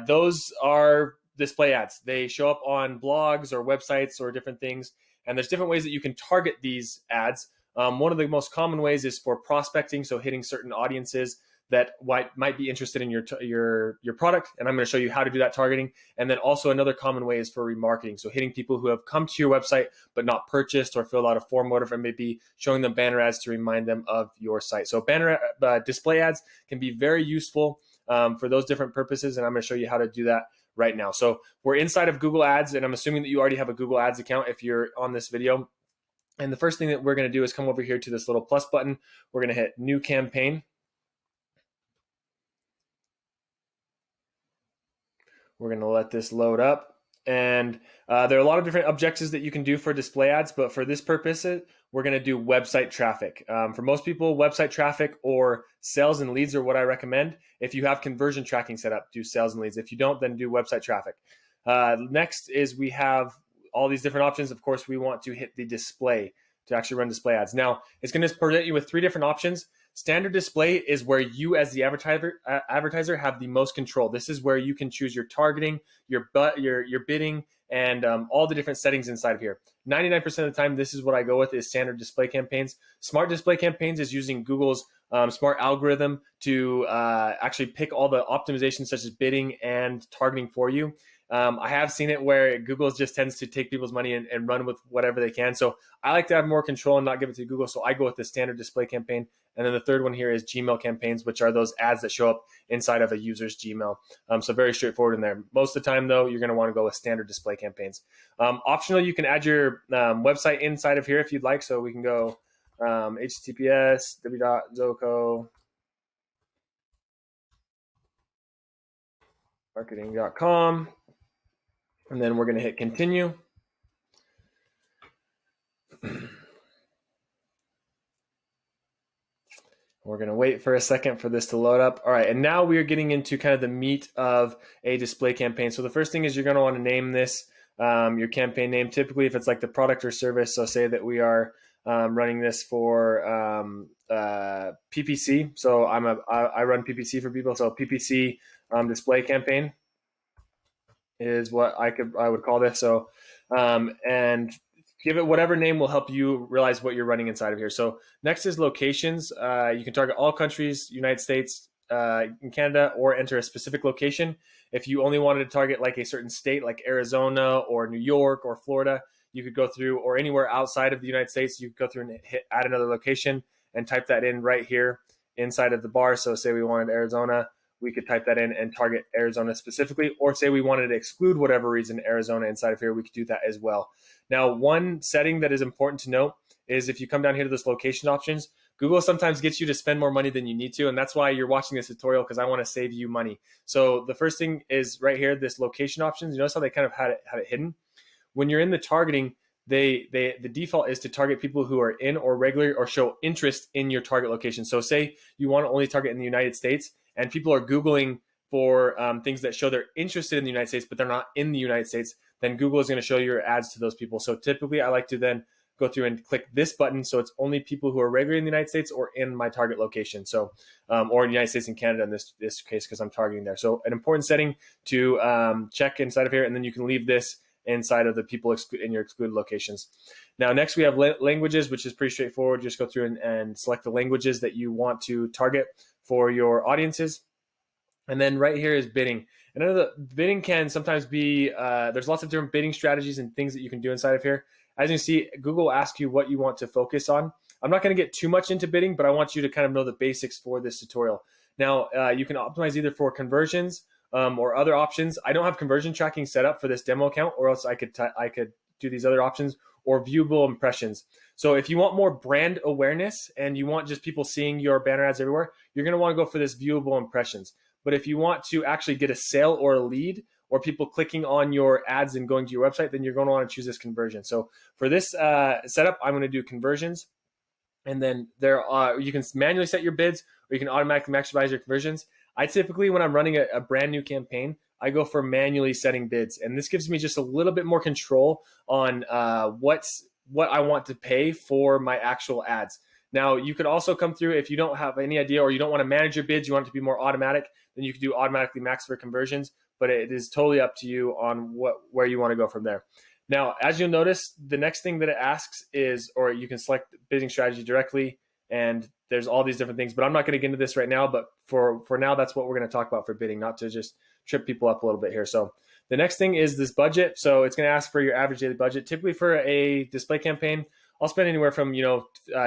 Those are display ads. They show up on blogs or websites or different things. And there's different ways that you can target these ads. One of the most common ways is for prospecting, so hitting certain audiences that might be interested in your product, and I'm going to show you how to do that targeting. And then also another common way is for remarketing, so hitting people who have come to your website but not purchased or filled out a form, whatever it may be, showing them banner ads to remind them of your site. So banner display ads can be very useful for those different purposes, and I'm going to show you how to do that right now. So we're inside of Google Ads, and I'm assuming that you already have a Google Ads account if you're on this video. And the first thing that we're going to do is come over here to this little plus button. We're going to hit New Campaign. We're going to let this load up. And there are a lot of different objectives that you can do for display ads, but for this purpose, we're going to do website traffic. For most people, website traffic or sales and leads are what I recommend. If you have conversion tracking set up, do sales and leads. If you don't, then do website traffic. Next is we have all these different options. Of course, we want to hit the display to actually run display ads. Now, it's going to present you with 3 different options. Standard display is where you as the advertiser have the most control. This is where you can choose your targeting, your bidding, and all the different settings inside of here. 99% of the time, this is what I go with is standard display campaigns. Smart display campaigns is using Google's smart algorithm to actually pick all the optimizations such as bidding and targeting for you. I have seen it where Google just tends to take people's money and run with whatever they can. So I like to have more control and not give it to Google. So I go with the standard display campaign. And then the third one here is Gmail campaigns, which are those ads that show up inside of a user's Gmail. So very straightforward in there. Most of the time, though, you're going to want to go with standard display campaigns. Optional, you can add your website inside of here if you'd like. So we can go https www.zocomarketing.com. And then we're going to hit continue. We're going to wait for a second for this to load up. All right, and now we are getting into kind of the meat of a display campaign. So the first thing is you're going to want to name this your campaign name. Typically, if it's like the product or service, so say that we are running this for PPC. So I run PPC for people. So PPC display campaign is what I would call this. So and give it whatever name will help you realize what you're running inside of here. So next is locations. You can target all countries, United States, in Canada, or enter a specific location. If you only wanted to target like a certain state, like Arizona or New York or Florida, you could go through, or anywhere outside of the United States, you could go through and hit add another location and type that in right here inside of the bar. So say we wanted Arizona, we could type that in and target Arizona specifically, or say we wanted to exclude whatever reason Arizona inside of here, we could do that as well. Now, one setting that is important to note is if you come down here to this location options, Google sometimes gets you to spend more money than you need to, and that's why you're watching this tutorial, because I want to save you money. So the first thing is right here, this location options. You notice how they kind of have it hidden? When you're in the targeting, the default is to target people who are in or regular or show interest in your target location. So say you want to only target in the United States, and people are Googling for things that show they're interested in the United States, but they're not in the United States, then Google is going to show your ads to those people. So typically I like to then go through and click this button. So it's only people who are regularly in the United States or in my target location. So, or in the United States and Canada in this case, because I'm targeting there. So an important setting to check inside of here, and then you can leave this inside of the people in your excluded locations. Now, next we have languages, which is pretty straightforward. Just go through and select the languages that you want to target for your audiences. And then right here is bidding. And I know that bidding can sometimes be, there's lots of different bidding strategies and things that you can do inside of here. As you see, Google will ask you what you want to focus on. I'm not going to get too much into bidding, but I want you to kind of know the basics for this tutorial. Now, you can optimize either for conversions or other options. I don't have conversion tracking set up for this demo account, or else I could do these other options, or viewable impressions. So if you want more brand awareness and you want just people seeing your banner ads everywhere, you're going to want to go for this viewable impressions. But if you want to actually get a sale or a lead, or people clicking on your ads and going to your website, then you're going to want to choose this conversion. So for this setup, I'm going to do conversions. And then you can manually set your bids, or you can automatically maximize your conversions. I typically, when I'm running a brand new campaign, I go for manually setting bids. And this gives me just a little bit more control on what I want to pay for my actual ads. Now, you could also come through if you don't have any idea, or you don't want to manage your bids, you want it to be more automatic, then you can do automatically max for conversions. but it is totally up to you on where you want to go from there. Now, as you'll notice, the next thing that it asks is, or you can select bidding strategy directly, and there's all these different things, but I'm not going to get into this right now, but for now, that's what we're going to talk about for bidding, not to just trip people up a little bit here. So the next thing is this budget. So it's going to ask for your average daily budget. Typically for a display campaign, I'll spend anywhere from, $10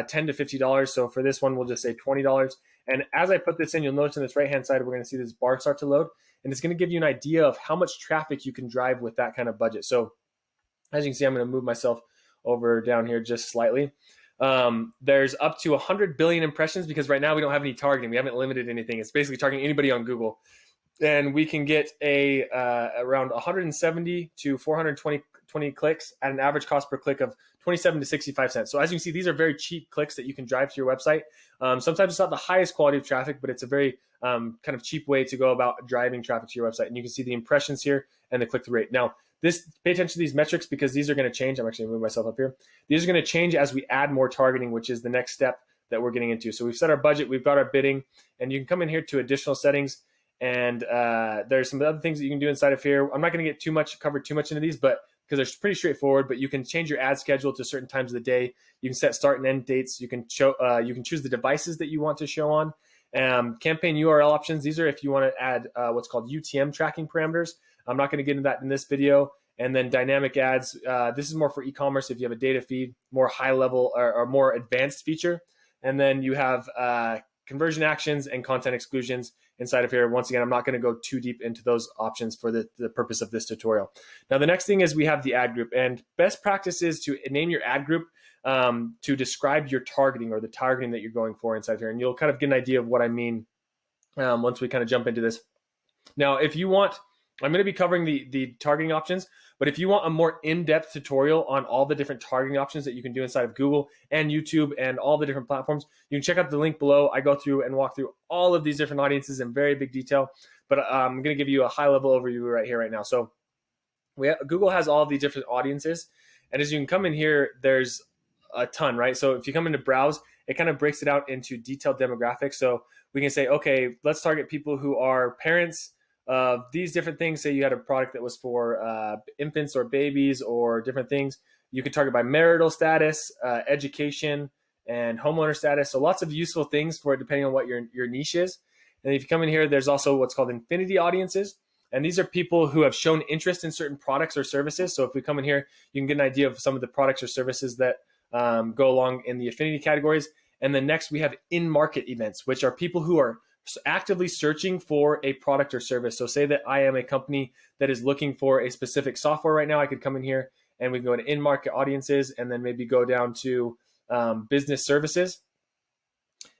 to $50. So for this one, we'll just say $20. And as I put this in, you'll notice on this right-hand side, we're going to see this bar start to load, and it's going to give you an idea of how much traffic you can drive with that kind of budget. So as you can see, I'm going to move myself over down here just slightly. There's up to 100 billion impressions, because right now we don't have any targeting. We haven't limited anything. It's basically targeting anybody on Google. And we can get around 170 to 420 clicks at an average cost per click of 27 to 65 cents. So as you can see, these are very cheap clicks that you can drive to your website. Sometimes it's not the highest quality of traffic, but it's a very kind of cheap way to go about driving traffic to your website. And you can see the impressions here and the click-through rate. Now, pay attention to these metrics, because these are going to change. I'm actually moving myself up here. These are going to change as we add more targeting, which is the next step that we're getting into. So we've set our budget, we've got our bidding, and you can come in here to additional settings. And there's some other things that you can do inside of here. I'm not going to cover too much into these, but because they're pretty straightforward. But you can change your ad schedule to certain times of the day. You can set start and end dates. You can choose the devices that you want to show on. Campaign URL options. These are if you want to add what's called UTM tracking parameters. I'm not going to get into that in this video. And then dynamic ads. This is more for e-commerce. If you have a data feed, more high level or more advanced feature. And then you have conversion actions and content exclusions inside of here. Once again, I'm not going to go too deep into those options for the purpose of this tutorial. Now, the next thing is we have the ad group, and best practice is to name your ad group to describe your targeting or the targeting that you're going for inside of here. And you'll kind of get an idea of what I mean once we kind of jump into this. Now, if you want, I'm going to be covering the targeting options, but if you want a more in-depth tutorial on all the different targeting options that you can do inside of Google and YouTube and all the different platforms, you can check out the link below. I go through and walk through all of these different audiences in very big detail, but I'm going to give you a high-level overview right here, right now. So Google has all of these different audiences, and as you can come in here, there's a ton, right? So if you come into Browse, it kind of breaks it out into detailed demographics. So we can say, okay, let's target people who are parents of these different things. Say you had a product that was for infants or babies or different things. You could target by marital status, education, and homeowner status. So lots of useful things for it depending on what your niche is. And if you come in here, there's also what's called infinity audiences. And these are people who have shown interest in certain products or services. So if we come in here, you can get an idea of some of the products or services that go along in the affinity categories. And then next we have in-market events, which are people who are actively searching for a product or service. So say that I am a company that is looking for a specific software right now. I could come in here and we can go to in-market audiences and then maybe go down to business services.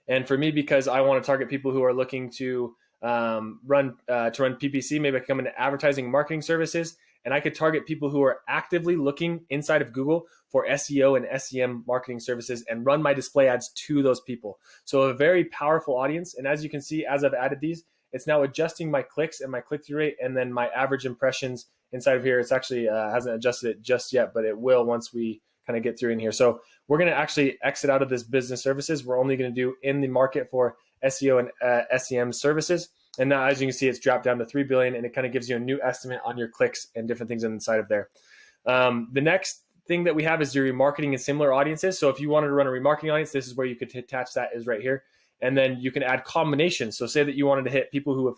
And for me, because I want to target people who are looking to run PPC, maybe I can come into advertising and marketing services, and I could target people who are actively looking inside of Google for SEO and SEM marketing services and run my display ads to those people. So a very powerful audience. And as you can see, as I've added these, it's now adjusting my clicks and my click-through rate and then my average impressions inside of here. It's actually hasn't adjusted it just yet, but it will once we kind of get through in here. So we're going to actually exit out of this business services. We're only going to do in the market for SEO and SEM services. And now, as you can see, it's dropped down to 3 billion, and it kind of gives you a new estimate on your clicks and different things inside of there. The next thing that we have is your remarketing and similar audiences. So if you wanted to run a remarketing audience, this is where you could attach that, is right here. And then you can add combinations. So say that you wanted to hit people who have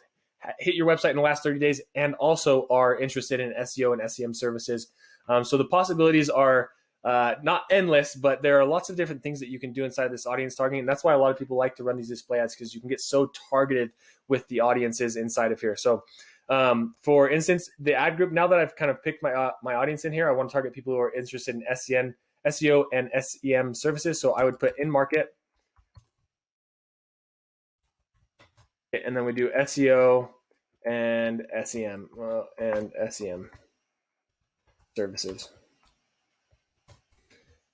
hit your website in the last 30 days and also are interested in SEO and SEM services. So the possibilities are not endless, but there are lots of different things that you can do inside this audience targeting. And that's why a lot of people like to run these display ads, because you can get so targeted with the audiences inside of here. So for instance, the ad group, now that I've kind of picked my audience in here, I want to target people who are interested in SEO and SEM services. So I would put in market, and then we do SEO and SEM services.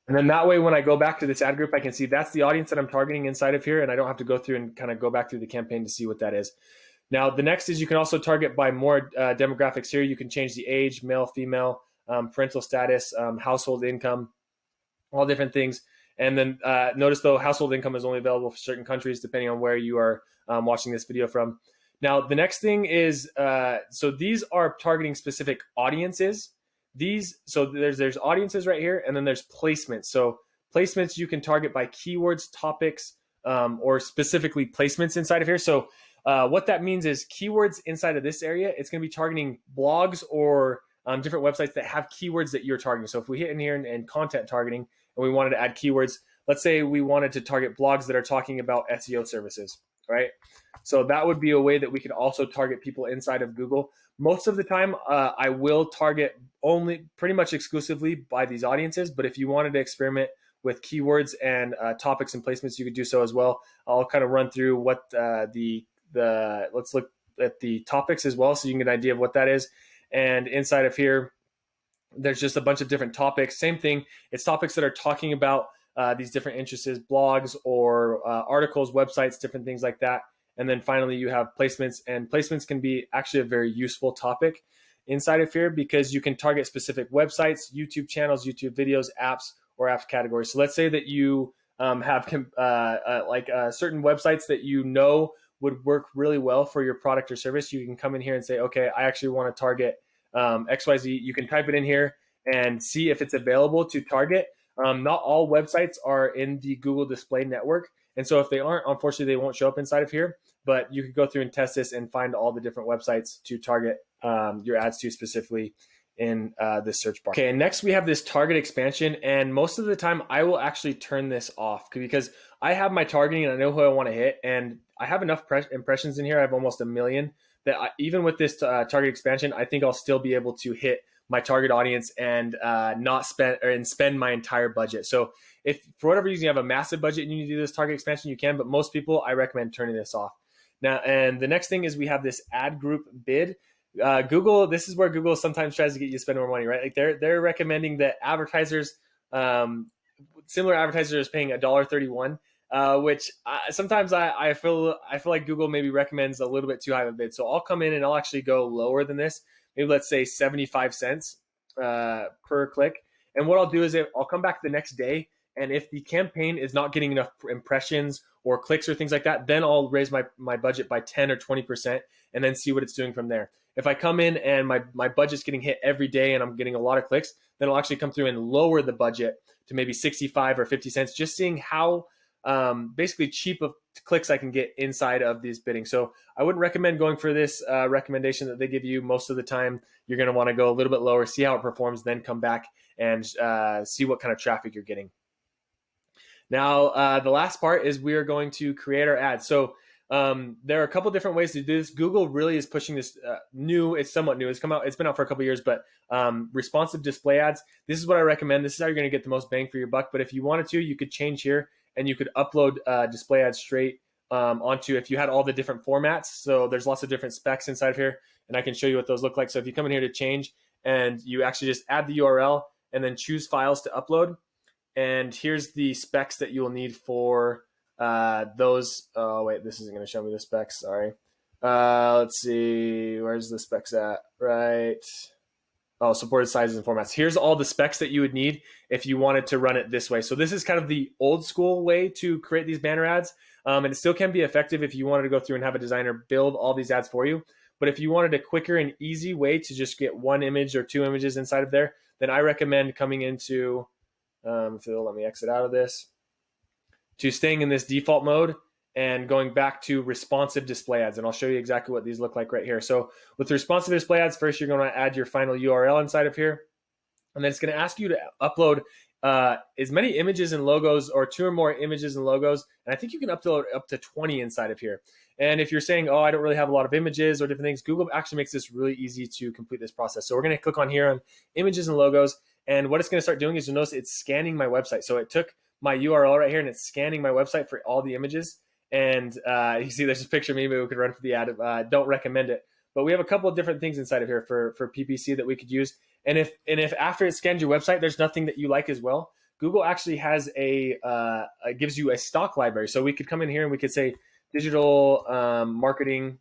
And then that way, when I go back to this ad group, I can see that's the audience that I'm targeting inside of here, and I don't have to go through and kind of go back through the campaign to see what that is. Now, the next is you can also target by more demographics here. You can change the age, male, female, parental status, household income, all different things. And then notice, though, household income is only available for certain countries, depending on where you are watching this video from. Now, the next thing is, so these are targeting specific audiences. So there's audiences right here, and then there's placements. So placements you can target by keywords, topics, or specifically placements inside of here. So what that means is keywords inside of this area, it's going to be targeting blogs or different websites that have keywords that you're targeting. So if we hit in here and content targeting, and we wanted to add keywords, let's say we wanted to target blogs that are talking about SEO services, right? So that would be a way that we could also target people inside of Google. Most of the time, I will target only pretty much exclusively by these audiences. But if you wanted to experiment with keywords and topics and placements, you could do so as well. I'll kind of run through what let's look at the topics as well, so you can get an idea of what that is. And inside of here, there's just a bunch of different topics. Same thing. It's topics that are talking about these different interests, blogs or articles, websites, different things like that. And then finally, you have placements, and placements can be actually a very useful topic inside of here because you can target specific websites, YouTube channels, YouTube videos, apps, or apps categories. So let's say that you have certain websites that you know would work really well for your product or service. You can come in here and say, okay, I actually want to target XYZ. You can type it in here and see if it's available to target. Not all websites are in the Google Display Network. And so if they aren't, unfortunately, they won't show up inside of here. But you could go through and test this and find all the different websites to target your ads to specifically in this search bar. Okay, and next we have this target expansion. And most of the time, I will actually turn this off because I have my targeting and I know who I want to hit. And I have enough impressions in here. I have almost 1 million that even with this target expansion, I think I'll still be able to hit my target audience and not spend my entire budget. So if for whatever reason you have a massive budget and you need to do this target expansion, you can, but most people, I recommend turning this off. Now, and the next thing is we have this ad group bid. Google, this is where Google sometimes tries to get you to spend more money, right? Like they're recommending that advertisers, similar advertisers paying $1.31, which sometimes I feel like Google maybe recommends a little bit too high of a bid. So I'll come in and I'll actually go lower than this. Maybe let's say 75 cents per click. And what I'll do is I'll come back the next day, and if the campaign is not getting enough impressions or clicks or things like that, then I'll raise my budget by 10 or 20% and then see what it's doing from there. If I come in and my budget's getting hit every day and I'm getting a lot of clicks, then I'll actually come through and lower the budget to maybe 65 or 50 cents, just seeing how basically cheap of clicks I can get inside of these bidding. So I wouldn't recommend going for this recommendation that they give you. Most of the time, you're going to want to go a little bit lower, see how it performs, then come back and see what kind of traffic you're getting. Now, the last part is we are going to create our ads. So there are a couple different ways to do this. Google really is pushing this new. It's somewhat new. It's been out for a couple years, but responsive display ads. This is what I recommend. This is how you're going to get the most bang for your buck. But if you wanted to, you could change here and you could upload display ads straight onto if you had all the different formats. So there's lots of different specs inside of here, and I can show you what those look like. So if you come in here to change and you actually just add the URL and then choose files to upload. And here's the specs that you will need for those. Oh, wait, this isn't going to show me the specs. Sorry. Let's see. Where's the specs at? Right. Oh, supported sizes and formats. Here's all the specs that you would need if you wanted to run it this way. So this is kind of the old school way to create these banner ads. And it still can be effective if you wanted to go through and have a designer build all these ads for you. But if you wanted a quicker and easy way to just get one image or two images inside of there, then I recommend coming into, if it'll let me exit out of this, to staying in this default mode and going back to responsive display ads. And I'll show you exactly what these look like right here. So with responsive display ads, first you're going to add your final URL inside of here. And then it's going to ask you to upload as many images and logos or 2 or more images and logos. And I think you can upload up to 20 inside of here. And if you're saying, oh, I don't really have a lot of images or different things, Google actually makes this really easy to complete this process. So we're going to click on here on images and logos. And what it's going to start doing is you'll notice it's scanning my website. So it took my URL right here and it's scanning my website for all the images. And you see there's a picture of me, maybe we could run for the ad. Don't recommend it. But we have a couple of different things inside of here for PPC that we could use. And if after it scans your website, there's nothing that you like as well, Google actually has gives you a stock library. So we could come in here and we could say digital marketing,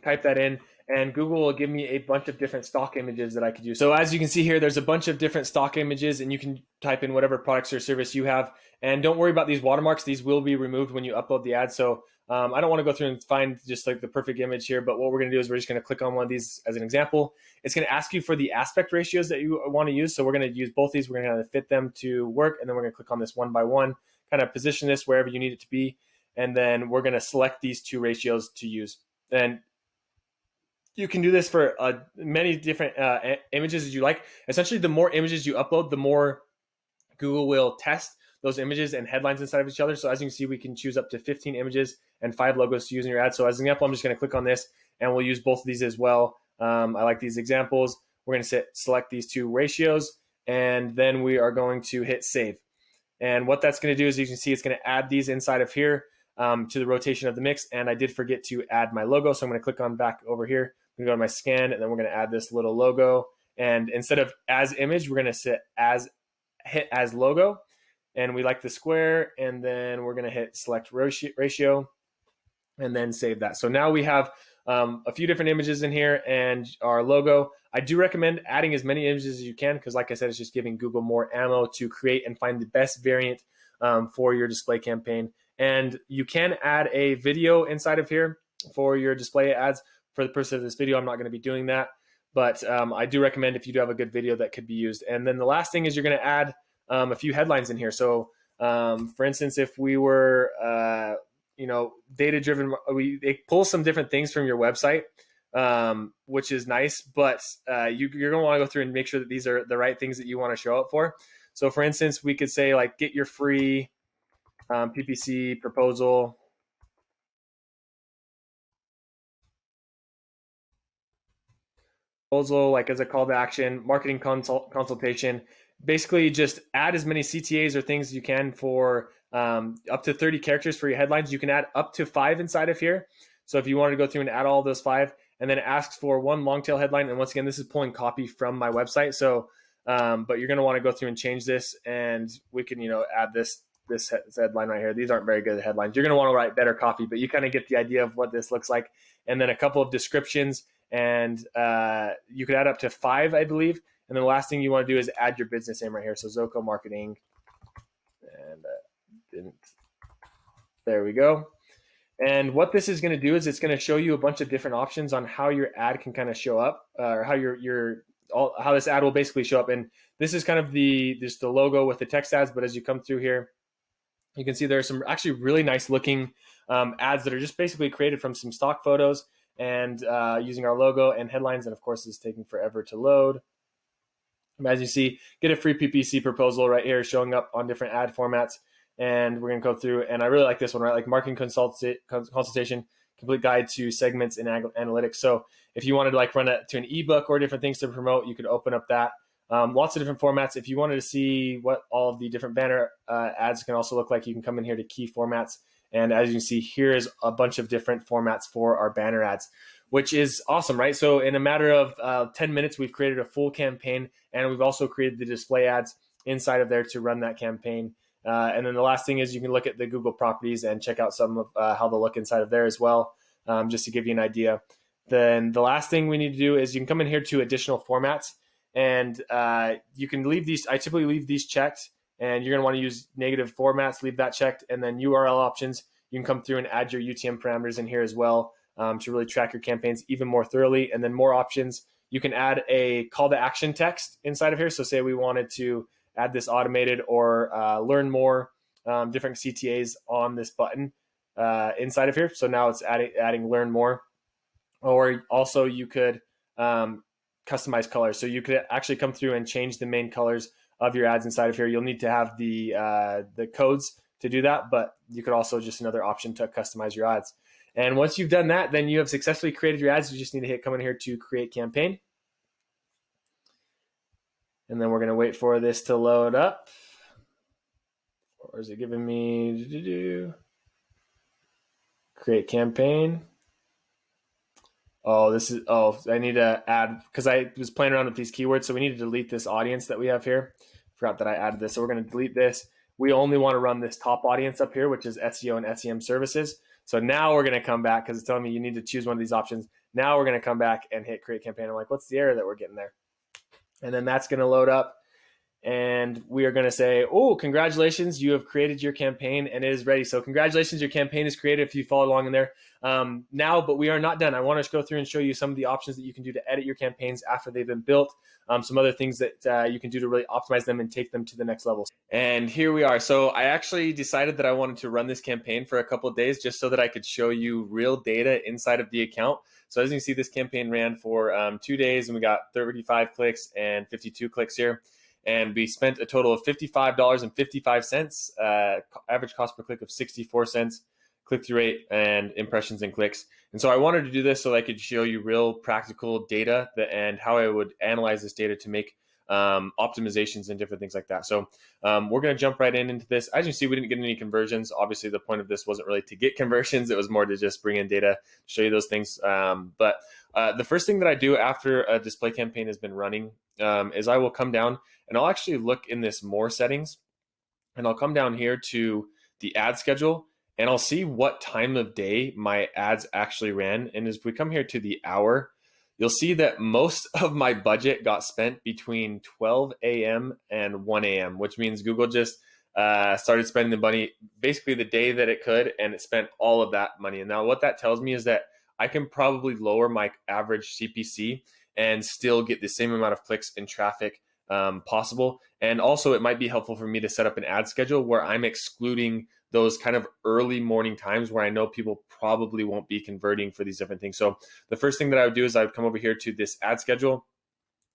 type that in, and Google will give me a bunch of different stock images that I could use. So as you can see here, there's a bunch of different stock images, and you can type in whatever products or service you have. And don't worry about these watermarks. These will be removed when you upload the ad. So I don't want to go through and find just like the perfect image here, but what we're going to do is we're just going to click on one of these as an example. It's going to ask you for the aspect ratios that you want to use. So we're going to use both these. We're going to fit them to work, and then we're going to click on this one by one, kind of position this wherever you need it to be. And then we're going to select these two ratios to use. And you can do this for many different images as you like. Essentially, the more images you upload, the more Google will test those images and headlines inside of each other. So as you can see, we can choose up to 15 images and 5 logos to use in your ad. So as an example, I'm just going to click on this, and we'll use both of these as well. I like these examples. We're going to select these two ratios, and then we are going to hit save. And what that's going to do is, you can see, it's going to add these inside of here to the rotation of the mix. And I did forget to add my logo, so I'm going to click on back over here. I'm going to go to my scan, and then we're going to add this little logo. And instead of as image, we're going to hit as logo. And we like the square, and then we're going to hit select ratio and then save that. So now we have a few different images in here and our logo. I do recommend adding as many images as you can, because like I said, it's just giving Google more ammo to create and find the best variant for your display campaign. And you can add a video inside of here for your display ads. For the purpose of this video, I'm not going to be doing that, but I do recommend if you do have a good video that could be used. And then the last thing is, you're going to add a few headlines in here. So for instance, if we were, data-driven, they pull some different things from your website, which is nice, but you're going to want to go through and make sure that these are the right things that you want to show up for. So for instance, we could say like, get your free PPC proposal. Like as a call to action, marketing consultation. Basically, just add as many CTAs or things as you can for up to 30 characters for your headlines. You can add up to 5 inside of here. So if you want to go through and add all those 5, and then it asks for one long tail headline. And once again, this is pulling copy from my website. So, but you're going to want to go through and change this, and we can, add this headline right here. These aren't very good headlines. You're going to want to write better copy, but you kind of get the idea of what this looks like. And then a couple of descriptions, and you could add up to 5, I believe. And then the last thing you want to do is add your business name right here. So Zoco Marketing, and there we go. And what this is going to do is, it's going to show you a bunch of different options on how your ad can kind of show up, or how how this ad will basically show up. And this is kind of just the logo with the text ads. But as you come through here, you can see there are some actually really nice looking ads that are just basically created from some stock photos and using our logo and headlines. And of course, it's taking forever to load. As you see, get a free PPC proposal right here, showing up on different ad formats. And we're going to go through, and I really like this one, right? Like marketing consultation, complete guide to segments in analytics. So if you wanted to like run it to an ebook or different things to promote, you could open up that. Lots of different formats. If you wanted to see what all of the different banner ads can also look like, you can come in here to key formats. And as you can see, here is a bunch of different formats for our banner ads, which is awesome, right? So in a matter of 10 minutes, we've created a full campaign, and we've also created the display ads inside of there to run that campaign. And then the last thing is, you can look at the Google properties and check out some of how they look inside of there as well, just to give you an idea. Then the last thing we need to do is, you can come in here to additional formats, and you can leave these. I typically leave these checked, and you're going to want to use negative formats, leave that checked. And then URL options, you can come through and add your UTM parameters in here as well, to really track your campaigns even more thoroughly. And then more options, you can add a call to action text inside of here. So say we wanted to add this automated or learn more, different CTAs on this button inside of here. So now it's adding learn more. Or also you could customize colors. So you could actually come through and change the main colors of your ads inside of here. You'll need to have the codes to do that, but you could also just another option to customize your ads. And once you've done that, then you have successfully created your ads. You just need to come in here to create campaign. And then we're going to wait for this to load up. Or is it giving me create campaign? I need to add, because I was playing around with these keywords. So we need to delete this audience that we have here. Forgot that I added this. So we're going to delete this. We only want to run this top audience up here, which is SEO and SEM services. So now we're going to come back, because it's telling me you need to choose one of these options. Now we're going to come back and hit create campaign. I'm like, what's the error that we're getting there? And then that's going to load up. and we are going to say, oh, congratulations, you have created your campaign and it is ready. So congratulations, your campaign is created if you follow along in there now, but we are not done. I want to go through and show you some of the options that you can do to edit your campaigns after they've been built, some other things that you can do to really optimize them and take them to the next level. And here we are. So I actually decided that I wanted to run this campaign for a couple of days just so that I could show you real data inside of the account. So as you can see, this campaign ran for 2 days and we got 35 clicks and 52 clicks here. And we spent a total of $55.55, average cost per click of 64 cents, click-through rate, and impressions and clicks. And so I wanted to do this so that I could show you real practical data and how I would analyze this data to make optimizations and different things like that. So we're going to jump right into this. As you see, we didn't get any conversions. Obviously, the point of this wasn't really to get conversions. It was more to just bring in data, show you those things. But the first thing that I do after a display campaign has been running is I will come down and I'll actually look in this more settings, and I'll come down here to the ad schedule, and I'll see what time of day my ads actually ran. And as we come here to the hour, you'll see that most of my budget got spent between 12 a.m. and 1 a.m., which means Google just started spending the money basically the day that it could, and it spent all of that money. And now what that tells me is that I can probably lower my average CPC and still get the same amount of clicks and traffic possible. And also it might be helpful for me to set up an ad schedule where I'm excluding those kind of early morning times where I know people probably won't be converting for these different things. So the first thing that I would do is I would come over here to this ad schedule,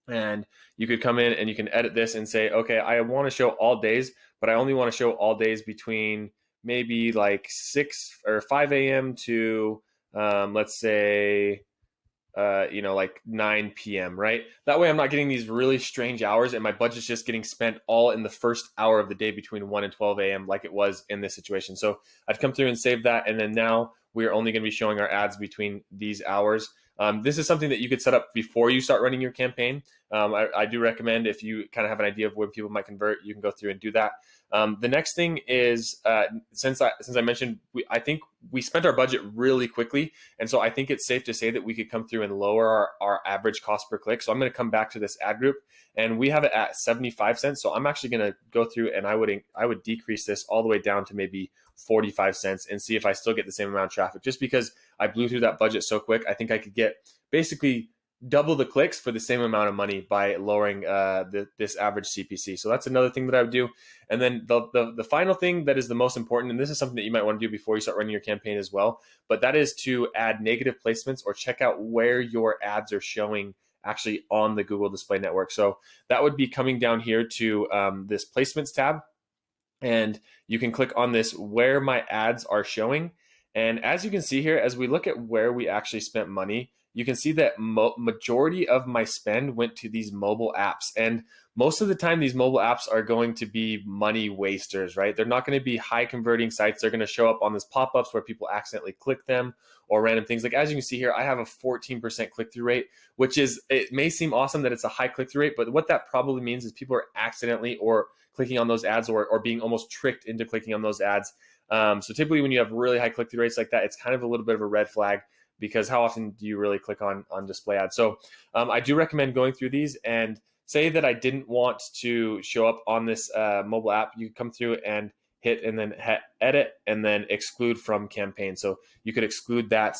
and you could come in and you can edit this and say, okay, I want to show all days, but I only want to show all days between maybe like 6 or 5 a.m. to let's say like 9 p.m., right? That way I'm not getting these really strange hours and my budget's just getting spent all in the first hour of the day between 1 and 12 a.m. like it was in this situation. So I'd come through and save that, and then now we're only going to be showing our ads between these hours. This is something that you could set up before you start running your campaign. I do recommend, if you kind of have an idea of when people might convert, you can go through and do that. The next thing is, since I mentioned, I think we spent our budget really quickly. And so I think it's safe to say that we could come through and lower our average cost per click. So I'm going to come back to this ad group, and we have it at 75 cents. So I'm actually going to go through and I would decrease this all the way down to maybe 45 cents and see if I still get the same amount of traffic. Just because I blew through that budget so quick, I think I could get basically double the clicks for the same amount of money by lowering this average CPC. So that's another thing that I would do. And then the final thing that is the most important, and this is something that you might want to do before you start running your campaign as well, but that is to add negative placements or check out where your ads are showing actually on the Google Display Network. So that would be coming down here to this placements tab, and you can click on this where my ads are showing. And as you can see here, as we look at where we actually spent money, you can see that majority of my spend went to these mobile apps. And most of the time, these mobile apps are going to be money wasters, right? They're not going to be high converting sites. They're going to show up on this pop-ups where people accidentally click them or random things. Like as you can see here, I have a 14% click-through rate, which is, it may seem awesome that it's a high click-through rate, but what that probably means is people are accidentally or clicking on those ads or being almost tricked into clicking on those ads. So typically when you have really high click-through rates like that, it's kind of a little bit of a red flag, because how often do you really click on display ads? So I do recommend going through these, and say that I didn't want to show up on this mobile app, you come through and hit and then edit and then exclude from campaign. So you could exclude that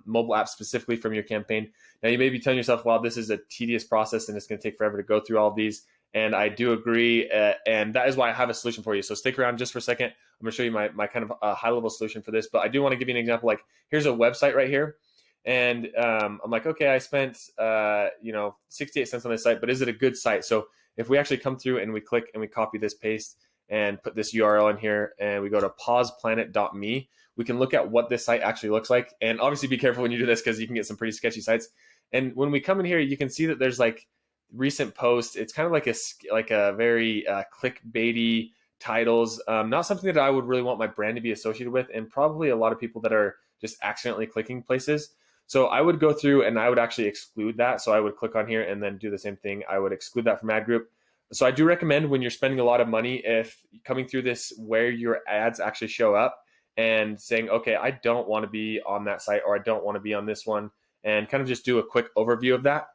mobile app specifically from your campaign. Now you may be telling yourself, well, this is a tedious process and it's going to take forever to go through all of these. And I do agree. And that is why I have a solution for you. So stick around just for a second. I'm going to show you my kind of high level solution for this, but I do want to give you an example. Like here's a website right here. And I'm like, okay, I spent 68 cents on this site, but is it a good site? So if we actually come through and we click and we copy this, paste, and put this URL in here, and we go to pauseplanet.me, we can look at what this site actually looks like. And obviously be careful when you do this, because you can get some pretty sketchy sites. And when we come in here, you can see that there's like recent posts. It's kind of like a very clickbaity titles, not something that I would really want my brand to be associated with, and probably a lot of people that are just accidentally clicking places. So I would go through and I would actually exclude that. So I would click on here and then do the same thing. I would exclude that from ad group. So I do recommend, when you're spending a lot of money, if coming through this where your ads actually show up and saying, okay, I don't want to be on that site, or I don't want to be on this one, and kind of just do a quick overview of that.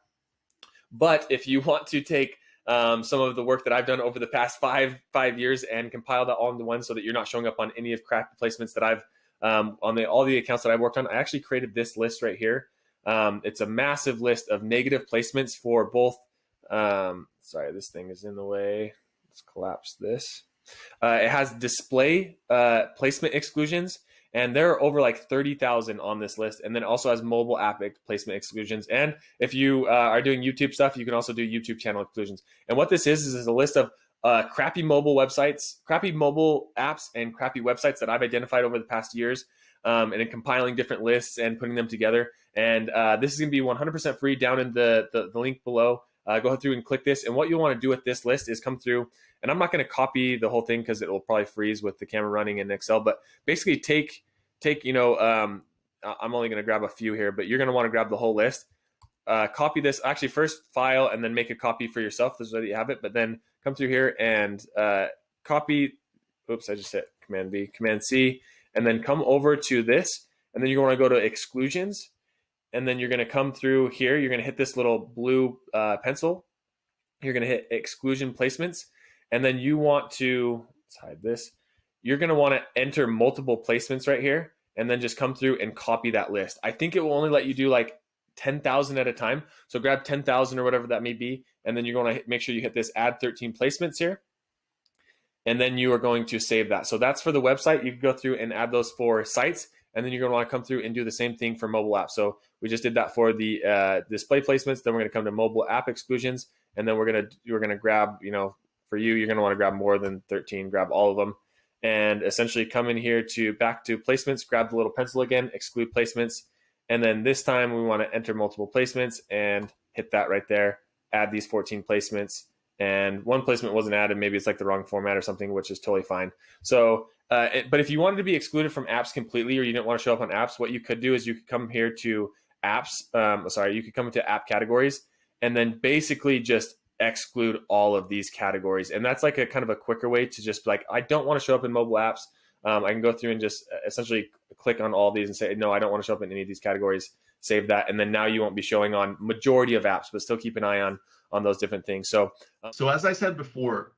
But if you want to take some of the work that I've done over the past five years and compile that all into one so that you're not showing up on any of crappy placements that I've on all the accounts that I've worked on. I actually created this list right here. It's a massive list of negative placements for both. Sorry, this thing is in the way. Let's collapse this. It has display placement exclusions, and there are over like 30,000 on this list. And then it also has mobile app placement exclusions. And if you are doing YouTube stuff, you can also do YouTube channel exclusions. And what this is a list of crappy mobile websites, crappy mobile apps, and crappy websites that I've identified over the past years, and in compiling different lists and putting them together. And this is going to be 100% free down in the link below. Go through and click this. And what you'll want to do with this list is come through, and I'm not going to copy the whole thing because it will probably freeze with the camera running in Excel, but basically take I'm only going to grab a few here, but you're going to want to grab the whole list. Copy this, actually first file and then make a copy for yourself. This is where you have it, but then come through here and copy. Oops, I just hit Command V, Command C, and then come over to this, and then you're going to go to exclusions, and then you're going to come through here. You're going to hit this little blue pencil. You're going to hit exclusion placements, and then you want to, let's hide this. You're going to want to enter multiple placements right here, and then just come through and copy that list. I think it will only let you do like 10,000 at a time. So grab 10,000 or whatever that may be, and then you're going to make sure you hit this add 13 placements here. And then you are going to save that. So that's for the website. You can go through and add those for sites, and then you're going to want to come through and do the same thing for mobile apps. So we just did that for the display placements. Then we're going to come to mobile app exclusions, and then we're going to grab, for you, you're going to want to grab more than 13, grab all of them. And essentially come in here back to placements, grab the little pencil again, exclude placements. And then this time we want to enter multiple placements and hit that right there, add these 14 placements. And one placement wasn't added. Maybe it's like the wrong format or something, which is totally fine. So, but if you wanted to be excluded from apps completely, or you didn't want to show up on apps, what you could do is you could come here to apps. You could come into app categories and then basically just exclude all of these categories. And that's like a kind of a quicker way to just like, I don't want to show up in mobile apps. I can go through and just essentially click on all these and say, no, I don't want to show up in any of these categories, save that. And then now you won't be showing on majority of apps, but still keep an eye on those different things. So as I said before,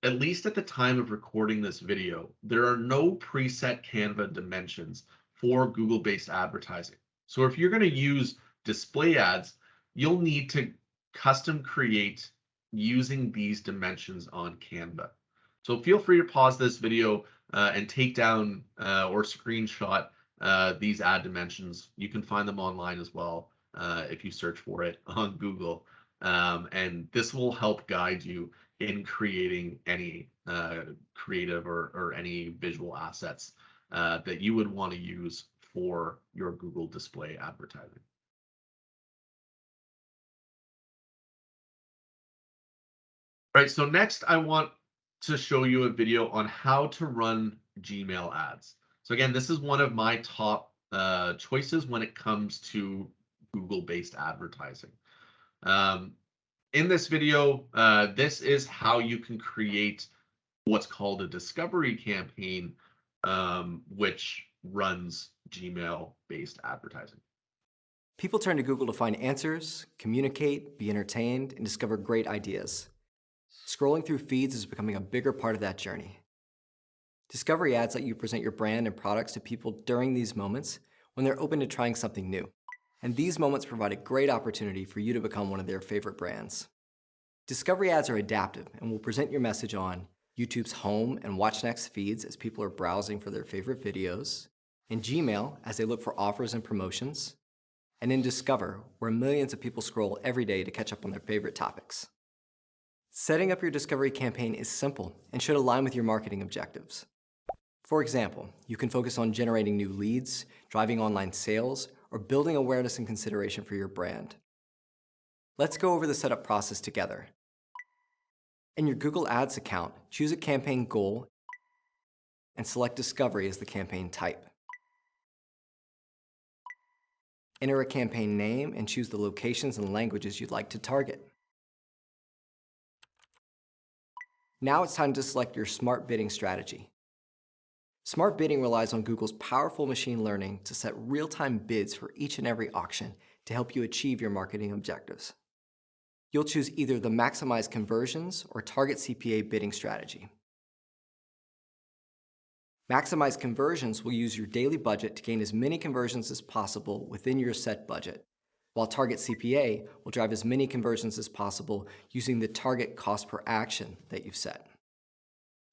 at least at the time of recording this video, there are no preset Canva dimensions for Google-based advertising. So if you're going to use display ads, you'll need to custom create using these dimensions on Canva. So feel free to pause this video and take down or screenshot these ad dimensions. You can find them online as well if you search for it on Google. And this will help guide you in creating any creative or any visual assets that you would want to use for your Google display advertising. All right, so next I want to show you a video on how to run Gmail ads. So again, this is one of my top choices when it comes to Google-based advertising. In this video, this is how you can create what's called a discovery campaign, which runs Gmail-based advertising. People turn to Google to find answers, communicate, be entertained, and discover great ideas. Scrolling through feeds is becoming a bigger part of that journey. Discovery ads let you present your brand and products to people during these moments when they're open to trying something new. And these moments provide a great opportunity for you to become one of their favorite brands. Discovery ads are adaptive and will present your message on YouTube's Home and Watch Next feeds as people are browsing for their favorite videos, in Gmail as they look for offers and promotions, and in Discover, where millions of people scroll every day to catch up on their favorite topics. Setting up your discovery campaign is simple and should align with your marketing objectives. For example, you can focus on generating new leads, driving online sales, or building awareness and consideration for your brand. Let's go over the setup process together. In your Google Ads account, choose a campaign goal and select Discovery as the campaign type. Enter a campaign name and choose the locations and languages you'd like to target. Now it's time to select your smart bidding strategy. Smart bidding relies on Google's powerful machine learning to set real-time bids for each and every auction to help you achieve your marketing objectives. you'll choose either the Maximize Conversions or Target CPA bidding strategy. Maximize Conversions will use your daily budget to gain as many conversions as possible within your set budget, while Target CPA will drive as many conversions as possible using the target cost per action that you've set.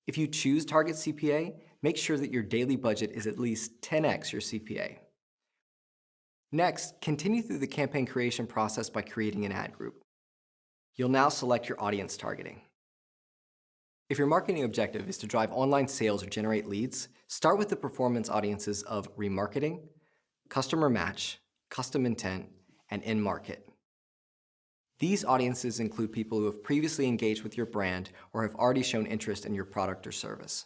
If you choose Target CPA, make sure that your daily budget is at least 10x your CPA. Next, continue through the campaign creation process by creating an ad group. You'll now select your audience targeting. If your marketing objective is to drive online sales or generate leads, start with the performance audiences of remarketing, customer match, custom intent, and in-market. These audiences include people who have previously engaged with your brand or have already shown interest in your product or service.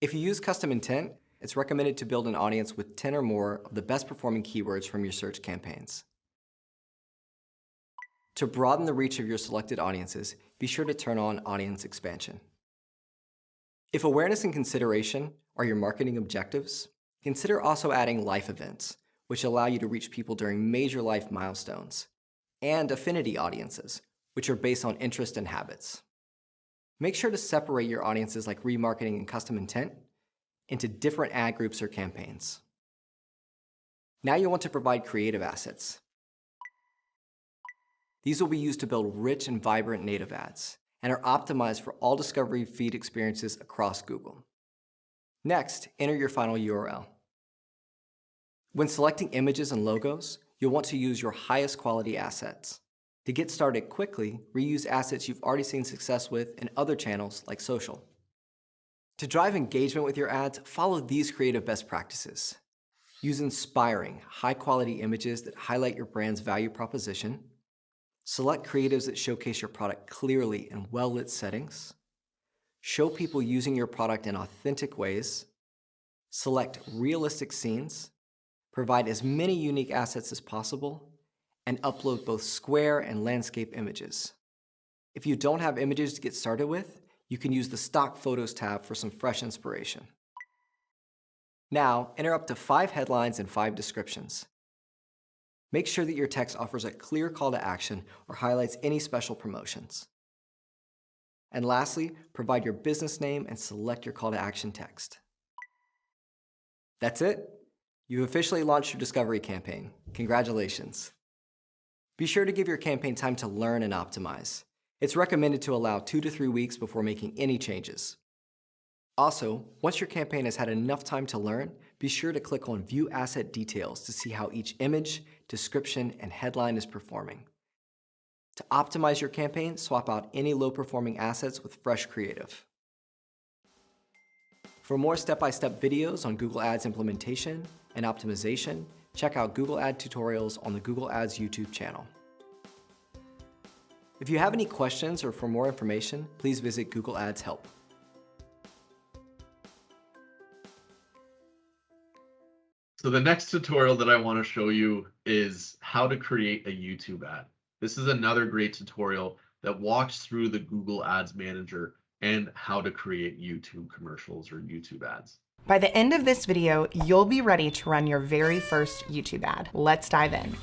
If you use custom intent, it's recommended to build an audience with 10 or more of the best performing keywords from your search campaigns. To broaden the reach of your selected audiences, be sure to turn on audience expansion. If awareness and consideration are your marketing objectives, consider also adding life events, which allow you to reach people during major life milestones, and affinity audiences, which are based on interest and habits. Make sure to separate your audiences like remarketing and custom intent into different ad groups or campaigns. Now you'll want to provide creative assets. These will be used to build rich and vibrant native ads and are optimized for all discovery feed experiences across Google. Next, enter your final URL. When selecting images and logos, you'll want to use your highest quality assets. To get started quickly, reuse assets you've already seen success with in other channels like social. To drive engagement with your ads, follow these creative best practices. Use inspiring, high-quality images that highlight your brand's value proposition. Select creatives that showcase your product clearly in well-lit settings. Show people using your product in authentic ways. Select realistic scenes. Provide as many unique assets as possible. And upload both square and landscape images. If you don't have images to get started with, you can use the Stock Photos tab for some fresh inspiration. Now, enter up to 5 headlines and 5 descriptions. Make sure that your text offers a clear call to action or highlights any special promotions. And lastly, provide your business name and select your call to action text. That's it. You've officially launched your discovery campaign. Congratulations. Be sure to give your campaign time to learn and optimize. It's recommended to allow 2 to 3 weeks before making any changes. Also, once your campaign has had enough time to learn, be sure to click on View Asset Details to see how each image, description, and headline is performing. To optimize your campaign, swap out any low-performing assets with fresh creative. For more step-by-step videos on Google Ads implementation and optimization, check out Google Ad tutorials on the Google Ads YouTube channel. If you have any questions or for more information, please visit Google Ads Help. So the next tutorial that I want to show you is how to create a YouTube ad. This is another great tutorial that walks through the Google Ads Manager and how to create YouTube commercials or YouTube ads. By the end of this video, you'll be ready to run your very first YouTube ad. Let's dive in.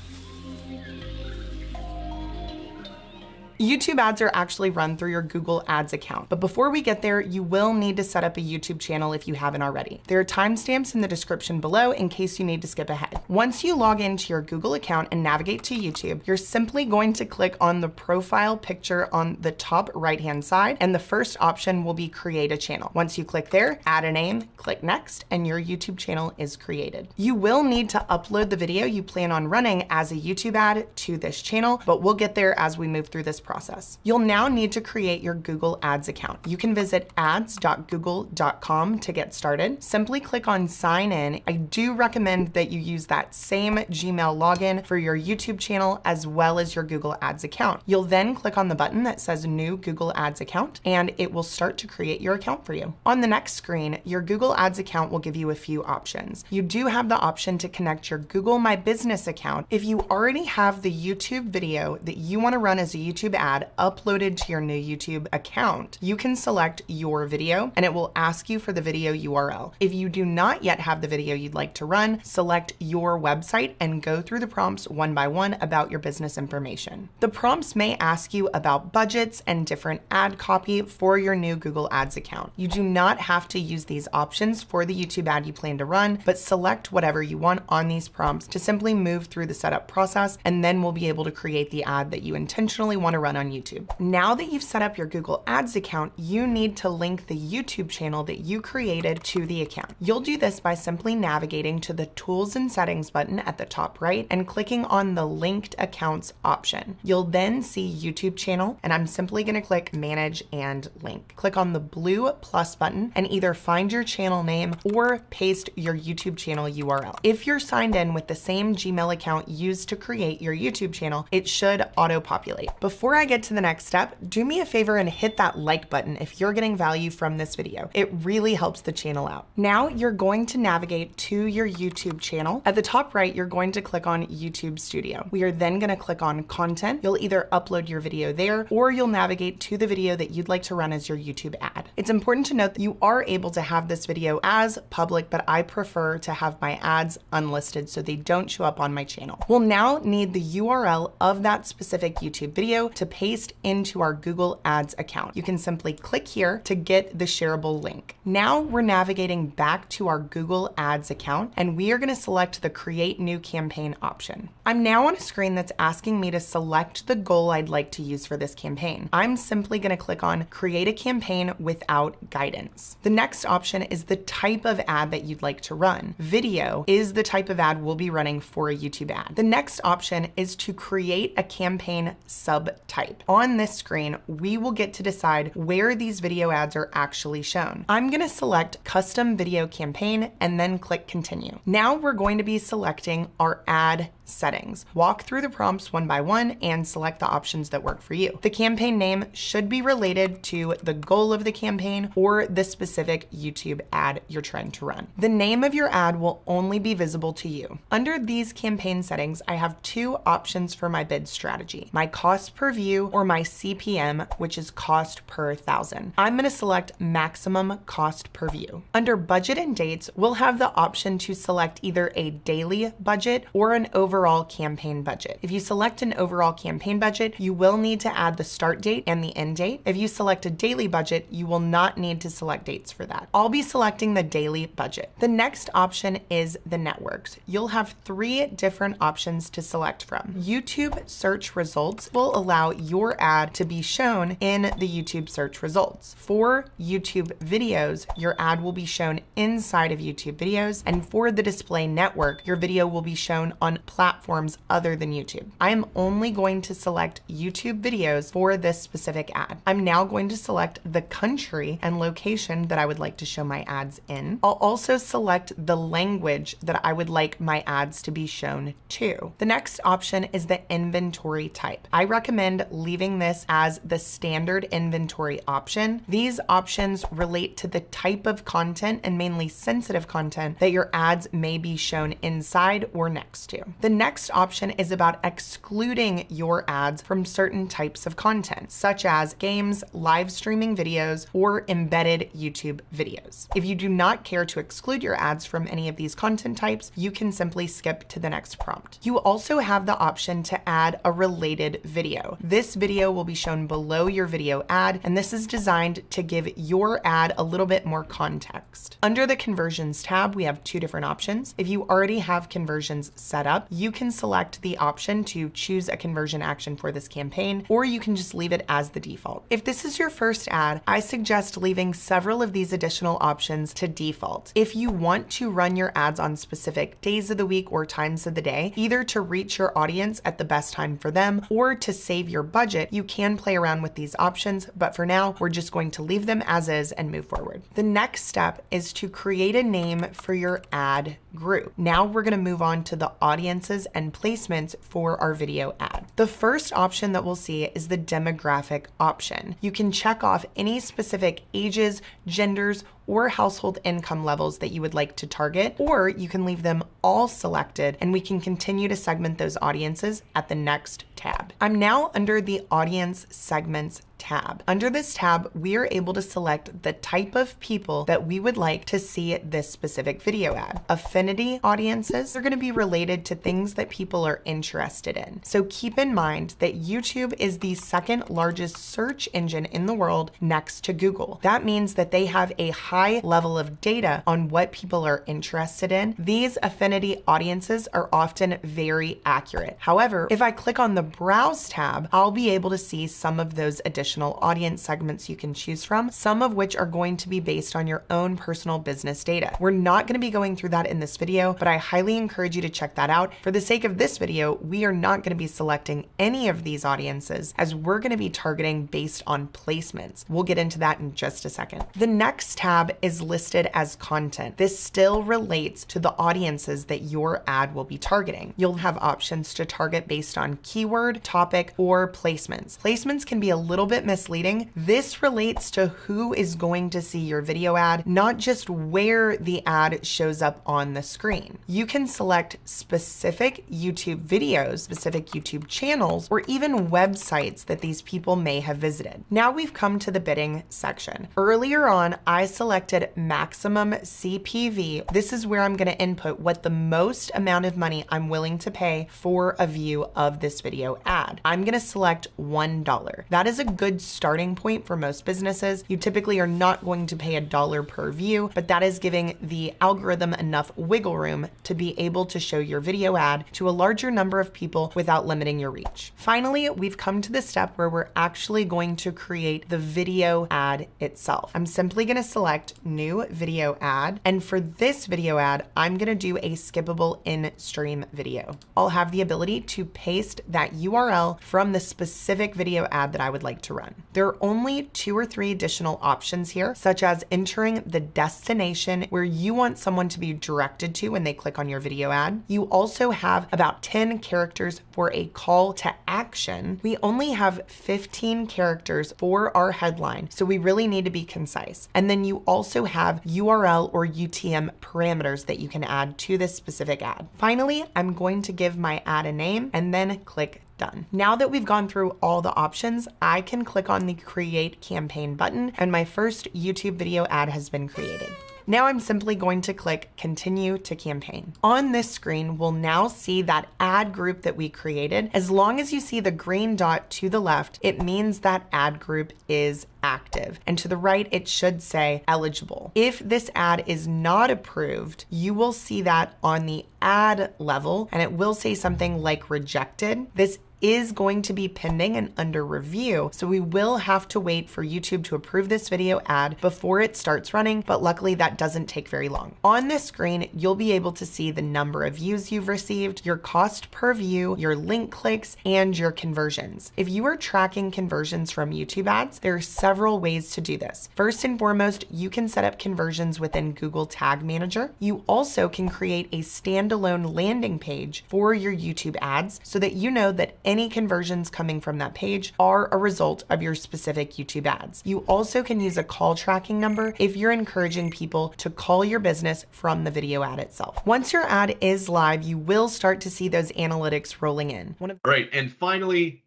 YouTube ads are actually run through your Google Ads account. But before we get there, you will need to set up a YouTube channel if you haven't already. There are timestamps in the description below in case you need to skip ahead. Once you log into your Google account and navigate to YouTube, you're simply going to click on the profile picture on the top right-hand side, and the first option will be create a channel. Once you click there, add a name, click next, and your YouTube channel is created. You will need to upload the video you plan on running as a YouTube ad to this channel, but we'll get there as we move through this process. You'll now need to create your Google Ads account. You can visit ads.google.com to get started. Simply click on sign in. I do recommend that you use that same Gmail login for your YouTube channel as well as your Google Ads account. You'll then click on the button that says new Google Ads account, and it will start to create your account for you. On the next screen, your Google Ads account will give you a few options. You do have the option to connect your Google My Business account if you already have the YouTube video that you want to run as a YouTube ad uploaded to your new YouTube account, you can select your video and it will ask you for the video URL. If you do not yet have the video you'd like to run, select your website and go through the prompts one by one about your business information. The prompts may ask you about budgets and different ad copy for your new Google Ads account. You do not have to use these options for the YouTube ad you plan to run, but select whatever you want on these prompts to simply move through the setup process, and then we'll be able to create the ad that you intentionally want to run on YouTube. Now that you've set up your Google Ads account, you need to link the YouTube channel that you created to the account. You'll do this by simply navigating to the Tools and Settings button at the top right and clicking on the Linked Accounts option. You'll then see YouTube channel, and I'm simply going to click Manage and Link. Click on the blue plus button and either find your channel name or paste your YouTube channel URL. If you're signed in with the same Gmail account used to create your YouTube channel, it should auto-populate. Before I get to the next step, do me a favor and hit that like button if you're getting value from this video. It really helps the channel out. Now you're going to navigate to your YouTube channel. At the top right, you're going to click on YouTube Studio. We are then going to click on Content. You'll either upload your video there or you'll navigate to the video that you'd like to run as your YouTube ad. It's important to note that you are able to have this video as public, but I prefer to have my ads unlisted so they don't show up on my channel. We'll now need the URL of that specific YouTube video to paste into our Google Ads account. You can simply click here to get the shareable link. Now we're navigating back to our Google Ads account and we are going to select the Create New Campaign option. I'm now on a screen that's asking me to select the goal I'd like to use for this campaign. I'm simply going to click on Create a Campaign without guidance. The next option is the type of ad that you'd like to run. Video is the type of ad we'll be running for a YouTube ad. The next option is to create a campaign subtype. On this screen, we will get to decide where these video ads are actually shown. I'm going to select Custom Video Campaign and then click Continue. Now we're going to be selecting our ad settings. Walk through the prompts one by one and select the options that work for you. The campaign name should be related to the goal of the campaign or the specific YouTube ad you're trying to run. The name of your ad will only be visible to you. Under these campaign settings, I have two options for my bid strategy: my cost per view or my CPM, which is cost per 1,000. I'm going to select maximum cost per view. Under budget and dates, we'll have the option to select either a daily budget or an overall campaign budget. If you select an overall campaign budget, you will need to add the start date and the end date. If you select a daily budget, you will not need to select dates for that. I'll be selecting the daily budget. The next option is the networks. You'll have 3 different options to select from. YouTube search results will allow your ad to be shown in the YouTube search results. For YouTube videos, your ad will be shown inside of YouTube videos, and for the display network, your video will be shown on platforms other than YouTube. I am only going to select YouTube videos for this specific ad. I'm now going to select the country and location that I would like to show my ads in. I'll also select the language that I would like my ads to be shown to. The next option is the inventory type. I recommend leaving this as the standard inventory option. These options relate to the type of content and mainly sensitive content that your ads may be shown inside or next to. The next option is about excluding your ads from certain types of content, such as games, live streaming videos, or embedded YouTube videos. If you do not care to exclude your ads from any of these content types, you can simply skip to the next prompt. You also have the option to add a related video. This video will be shown below your video ad, and this is designed to give your ad a little bit more context. Under the Conversions tab, we have 2 different options. If you already have conversions set up, you can select the option to choose a conversion action for this campaign, or you can just leave it as the default. If this is your first ad, I suggest leaving several of these additional options to default. If you want to run your ads on specific days of the week or times of the day, either to reach your audience at the best time for them or to save your budget, you can play around with these options, but for now, we're just going to leave them as is and move forward. The next step is to create a name for your ad group. Now we're going to move on to the audiences and placements for our video ad. The first option that we'll see is the demographic option. You can check off any specific ages, genders, or household income levels that you would like to target, or you can leave them all selected and we can continue to segment those audiences at the next tab. I'm now under the Audience Segments tab. Under this tab, we are able to select the type of people that we would like to see this specific video ad. Affinity audiences are going to be related to things that people are interested in. So keep in mind that YouTube is the second largest search engine in the world next to Google. That means that they have a high level of data on what people are interested in. These affinity audiences are often very accurate. However, if I click on the Browse tab, I'll be able to see some of those additional audience segments you can choose from, some of which are going to be based on your own personal business data. We're not going to be going through that in this video, but I highly encourage you to check that out. For the sake of this video, we are not going to be selecting any of these audiences as we're going to be targeting based on placements. We'll get into that in just a second. The next tab is listed as content. This still relates to the audiences that your ad will be targeting. You'll have options to target based on keyword, topic, or placements. Placements can be a little bit misleading. This relates to who is going to see your video ad, not just where the ad shows up on the screen. You can select specific YouTube videos, specific YouTube channels, or even websites that these people may have visited. Now we've come to the bidding section. Earlier on, I selected maximum CPV. This is where I'm going to input what the most amount of money I'm willing to pay for a view of this video ad. I'm going to select $1. That is a good starting point for most businesses. You typically are not going to pay $1 per view, but that is giving the algorithm enough wiggle room to be able to show your video ad to a larger number of people without limiting your reach. Finally, we've come to the step where we're actually going to create the video ad itself. I'm simply going to select new video ad, and for this video ad, I'm going to do a skippable in-stream video. I'll have the ability to paste that URL from the specific video ad that I would like to run. There are only 2 or 3 additional options here, such as entering the destination where you want someone to be directed to when they click on your video ad. You also have about 10 characters for a call to action. We only have 15 characters for our headline, so we really need to be concise. And then you also have URL or UTM parameters that you can add to this specific ad. Finally, I'm going to give my ad a name and then click done. Now that we've gone through all the options, I can click on the Create Campaign button and my first YouTube video ad has been created. Now I'm simply going to click Continue to Campaign. On this screen, we'll now see that ad group that we created. As long as you see the green dot to the left, it means that ad group is active. And to the right, it should say eligible. If this ad is not approved, you will see that on the ad level and it will say something like rejected. This is going to be pending and under review, so we will have to wait for YouTube to approve this video ad before it starts running, but luckily that doesn't take very long. On this screen, you'll be able to see the number of views you've received, your cost per view, your link clicks, and your conversions. If you are tracking conversions from YouTube ads, there are several ways to do this. First and foremost, you can set up conversions within Google Tag Manager. You also can create a standalone landing page for your YouTube ads so that you know that any conversions coming from that page are a result of your specific YouTube ads. You also can use a call tracking number if you're encouraging people to call your business from the video ad itself. Once your ad is live, you will start to see those analytics rolling in. All right, and finally,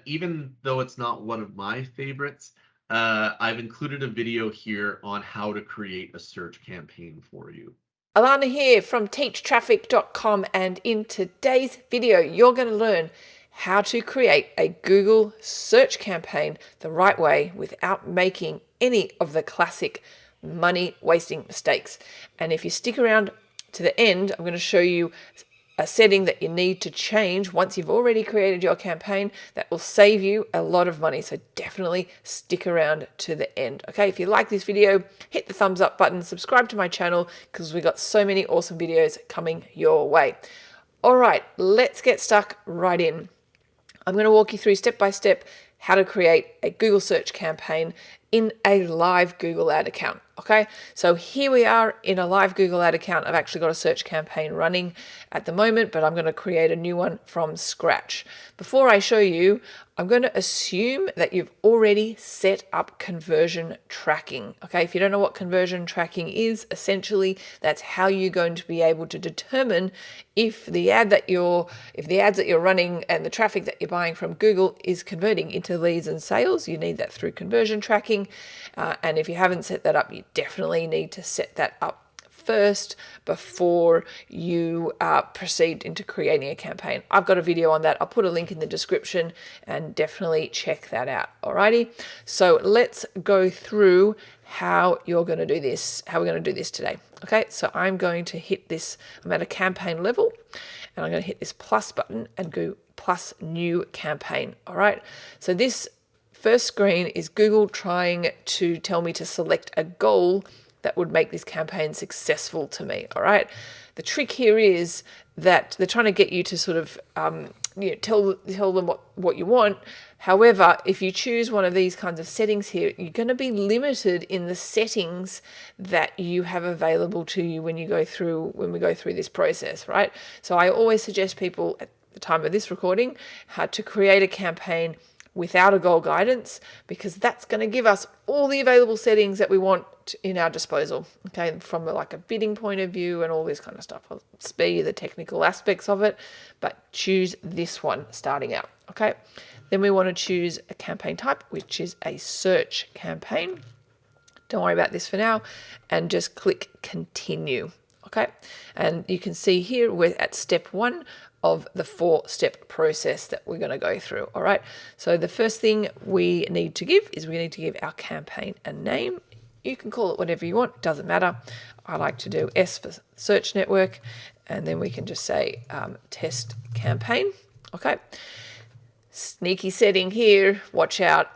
even though it's not one of my favorites, I've included a video here on how to create a search campaign for you. Alana here from teachtraffic.com, and in today's video, you're going to learn how to create a Google search campaign the right way without making any of the classic money wasting mistakes. And if you stick around to the end, I'm going to show you a setting that you need to change once you've already created your campaign that will save you a lot of money. So definitely stick around to the end. Okay, if you like this video, hit the thumbs up button, subscribe to my channel because we've got so many awesome videos coming your way. All right, let's get stuck right in. I'm going to walk you through step by step how to create a Google search campaign in a live Google ad account. Okay, so here we are in a live Google ad account. I've actually got a search campaign running at the moment, but I'm going to create a new one from scratch. Before I show you, I'm going to assume that you've already set up conversion tracking. Okay, if you don't know what conversion tracking is, essentially that's how you're going to be able to determine if the ads that you're running and the traffic that you're buying from Google is converting into leads and sales. You need that through conversion tracking, and if you haven't set that up, you definitely need to set that up first before you proceed into creating a campaign. I've got a video on that. I'll put a link in the description and definitely check that out. Alrighty, so let's go through how you're going to do this, how we're going to do this today. Okay, so I'm going to hit this, I'm at a campaign level, and I'm going to hit this plus button and go plus new campaign. All right, so this first screen is Google trying to tell me to select a goal that would make this campaign successful to me. All right, the trick here is that they're trying to get you to sort of tell them what you want. However, if you choose one of these kinds of settings here, you're going to be limited in the settings that you have available to you when we go through this process, right? So I always suggest people at the time of this recording how to create a campaign without a goal guidance, because that's going to give us all the available settings that we want in our disposal, okay, from like a bidding point of view and all this kind of stuff. I'll spare you the technical aspects of it, but choose this one starting out, okay? Then we want to choose a campaign type, which is a search campaign. Don't worry about this for now, and just click continue, okay? And you can see here we're at step 1 of the 4-step process that we're going to go through. All right, so the first thing we need to give is we need to give our campaign a name. You can call it whatever you want, it doesn't matter. I like to do S for search network, and then we can just say test campaign. Okay, sneaky setting here, watch out.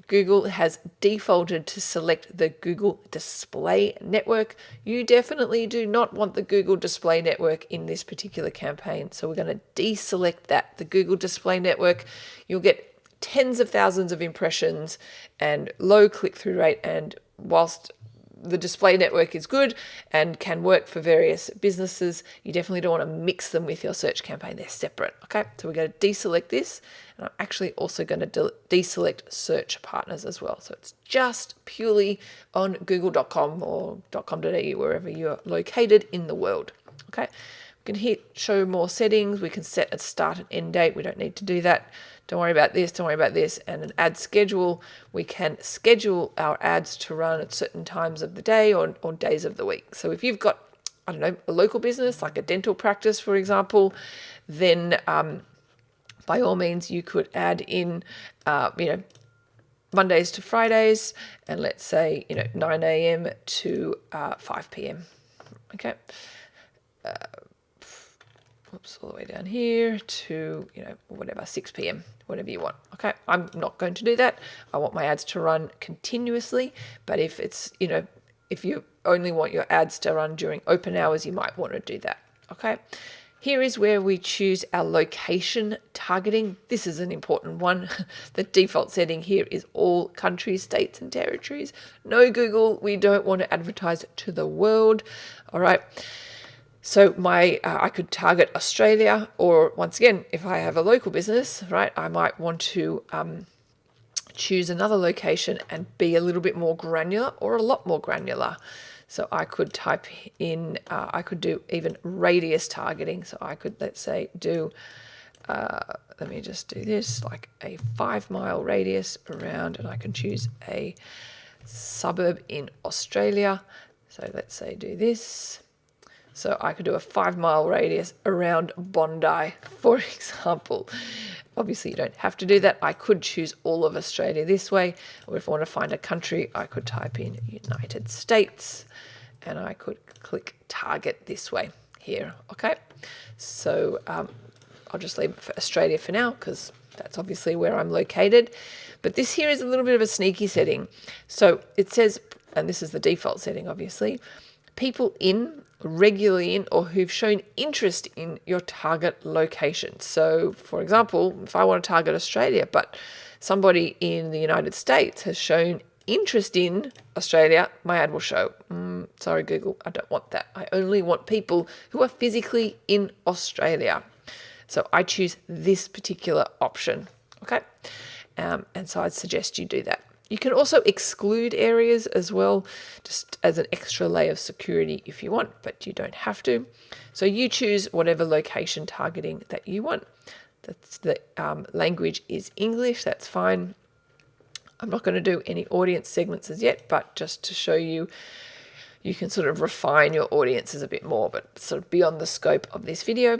Google has defaulted to select the Google Display Network. You definitely do not want the Google Display Network in this particular campaign. So we're going to deselect that. The Google Display Network, you'll get tens of thousands of impressions and low click-through rate. And whilst the display network is good and can work for various businesses, you definitely don't want to mix them with your search campaign. They're separate. Okay, so we're going to deselect this, and I'm actually also going to deselect search partners as well. So it's just purely on google.com or .com.au, wherever you're located in the world. Okay, we can hit show more settings. We can set a start and end date. We don't need to do that. Don't worry about this, don't worry about this. And an ad schedule, we can schedule our ads to run at certain times of the day or days of the week. So if you've got, I don't know, a local business, like a dental practice, for example, then by all means, you could add in, Mondays to Fridays, and let's say, 9 a.m. to 5 p.m. Okay. All the way down here to, whatever, 6 p.m., whatever you want. Okay, I'm not going to do that. I want my ads to run continuously, but if it's, if you only want your ads to run during open hours, you might want to do that. Okay, here is where we choose our location targeting. This is an important one. The default setting here is all countries, states, and territories. No Google, we don't want to advertise to the world. All right. So I could target Australia, or once again, if I have a local business, right, I might want to choose another location and be a little bit more granular or a lot more granular. So I could type in, I could do even radius targeting. So I could, let's say, do, let me just do this, like a 5-mile radius around, and I can choose a suburb in Australia. So let's say do this. So I could do a 5-mile radius around Bondi, for example. Obviously, you don't have to do that. I could choose all of Australia this way. Or if I want to find a country, I could type in United States, and I could click target this way here. Okay, so I'll just leave it for Australia for now, because that's obviously where I'm located. But this here is a little bit of a sneaky setting. So it says, and this is the default setting, obviously, people regularly in or who've shown interest in your target location. So for example, if I want to target Australia, but somebody in the United States has shown interest in Australia, my ad will show. Sorry, Google, I don't want that. I only want people who are physically in Australia. So I choose this particular option, okay? And so I'd suggest you do that. You can also exclude areas as well, just as an extra layer of security if you want, but you don't have to. So you choose whatever location targeting that you want. That's the language is English, that's fine. I'm not going to do any audience segments as yet, but just to show you, you can sort of refine your audiences a bit more, but sort of beyond the scope of this video.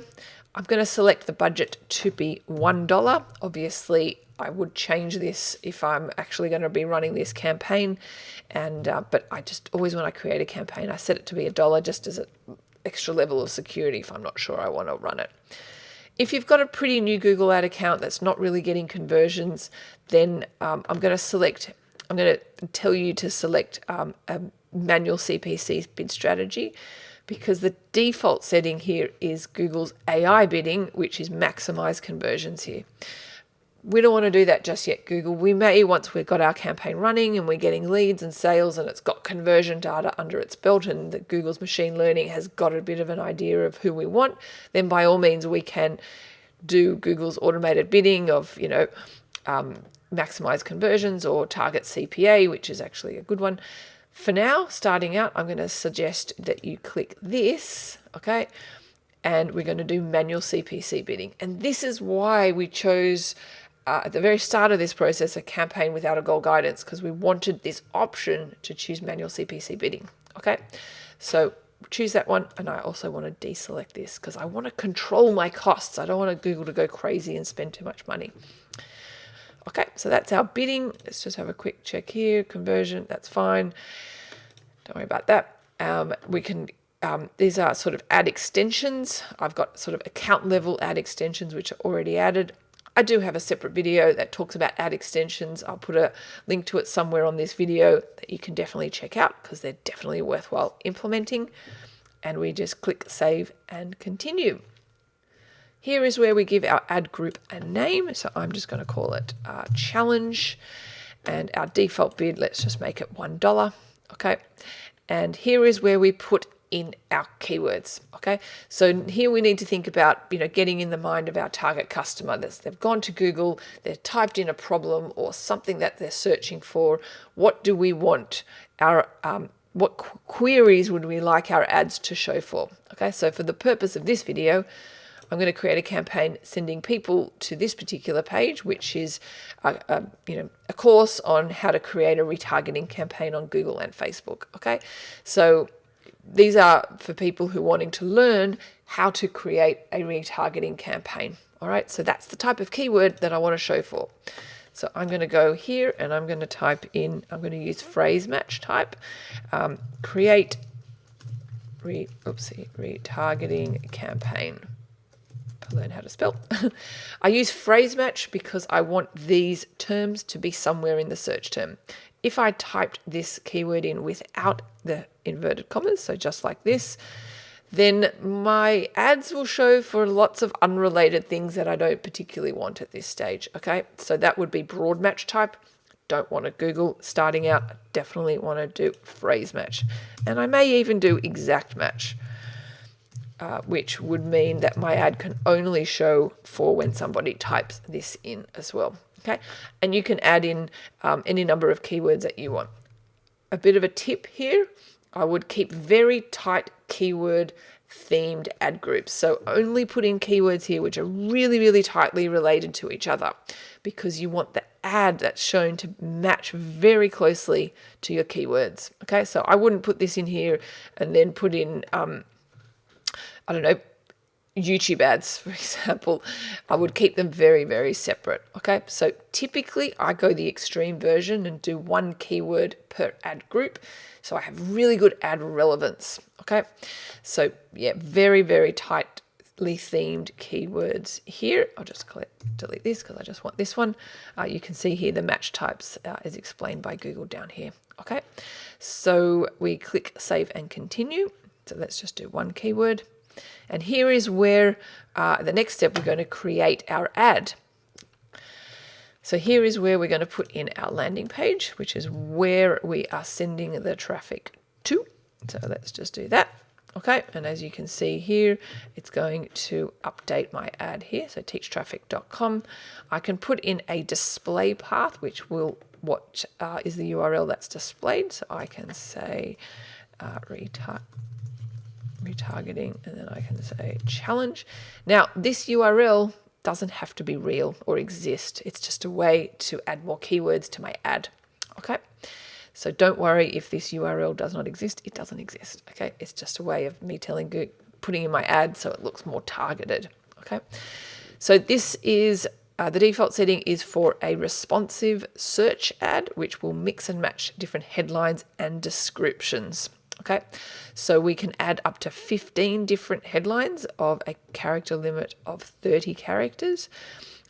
I'm going to select the budget to be $1. Obviously, I would change this if I'm actually going to be running this campaign, and but I just always, when I create a campaign, I set it to be $1 just as an extra level of security if I'm not sure I want to run it. If you've got a pretty new Google ad account that's not really getting conversions, then I'm going to tell you to select a manual CPC bid strategy, because the default setting here is Google's AI bidding, which is maximize conversions here. We don't want to do that just yet, Google. We may, once we've got our campaign running and we're getting leads and sales and it's got conversion data under its belt and that Google's machine learning has got a bit of an idea of who we want, then by all means we can do Google's automated bidding of, maximize conversions or target CPA, which is actually a good one. For now, starting out, I'm going to suggest that you click this, okay? And we're going to do manual CPC bidding. And this is why we chose at the very start of this process a campaign without a goal guidance, because we wanted this option to choose manual CPC bidding. Okay, so choose that one, and I also want to deselect this because I want to control my costs. I don't want Google to go crazy and spend too much money. Okay, so that's our bidding. Let's just have a quick check here. Conversion, that's fine. Don't worry about that. We can. These are sort of ad extensions. I've got sort of account level ad extensions which are already added. I do have a separate video that talks about ad extensions. I'll put a link to it somewhere on this video that you can definitely check out because they're definitely worthwhile implementing. And we just click save and continue. Here is where we give our ad group a name. So I'm just going to call it challenge, and our default bid, let's just make it $1. Okay. And here is where we put in our keywords. Okay, so here we need to think about, getting in the mind of our target customer. They've gone to Google, they've typed in a problem or something that they're searching for. What do we want our what queries would we like our ads to show for? Okay, so for the purpose of this video, I'm going to create a campaign sending people to this particular page, which is a course on how to create a retargeting campaign on Google and Facebook. Okay, so these are for people who are wanting to learn how to create a retargeting campaign. All right, so that's the type of keyword that I want to show for. So I'm going to go here and I'm going to type in, I'm going to use phrase match type, create retargeting campaign. I learn how to spell. I use phrase match because I want these terms to be somewhere in the search term. If I typed this keyword in without the inverted commas, so just like this, then my ads will show for lots of unrelated things that I don't particularly want at this stage. Okay, so that would be broad match type. Don't want to Google starting out. I definitely want to do phrase match. And I may even do exact match, which would mean that my ad can only show for when somebody types this in as well. Okay, and you can add in any number of keywords that you want. A bit of a tip here, I would keep very tight keyword themed ad groups. So only put in keywords here which are really, really tightly related to each other, because you want the ad that's shown to match very closely to your keywords. Okay, so I wouldn't put this in here and then put in, I don't know, YouTube ads, for example. I would keep them very, very separate. Okay, so typically I go the extreme version and do one keyword per ad group, so I have really good ad relevance. Okay, so yeah, very, very tightly themed keywords here. I'll just delete this because I just want this one. You can see here the match types is explained by Google down here. Okay, so we click save and continue. So let's just do one keyword. And here is where the next step, we're going to create our ad. So here is where we're going to put in our landing page, which is where we are sending the traffic to. So let's just do that. Okay, and as you can see here, it's going to update my ad here. So teachtraffic.com. I can put in a display path, which will what is the URL that's displayed. So I can say retargeting, and then I can say challenge. Now this URL doesn't have to be real or exist. It's just a way to add more keywords to my ad. Okay. So don't worry if this URL does not exist. It doesn't exist. Okay. It's just a way of me telling Google, putting in my ad so it looks more targeted. Okay. So this is the default setting is for a responsive search ad, which will mix and match different headlines and descriptions. Okay, so we can add up to 15 different headlines of a character limit of 30 characters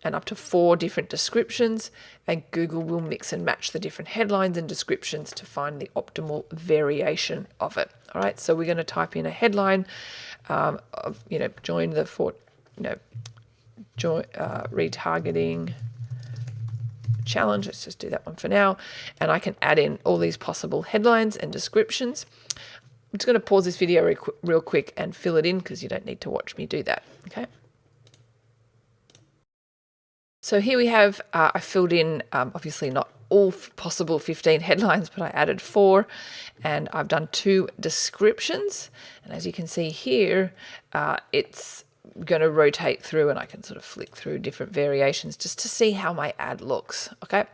and up to 4 different descriptions, and Google will mix and match the different headlines and descriptions to find the optimal variation of it. All right, so we're going to type in a headline of, join the retargeting challenge. Let's just do that one for now. And I can add in all these possible headlines and descriptions. I'm just going to pause this video real quick and fill it in because you don't need to watch me do that. Okay. So here we have, I filled in, obviously not all possible 15 headlines, but I added 4, and I've done 2 descriptions. And as you can see here, it's going to rotate through, and I can sort of flick through different variations just to see how my ad looks. Okay,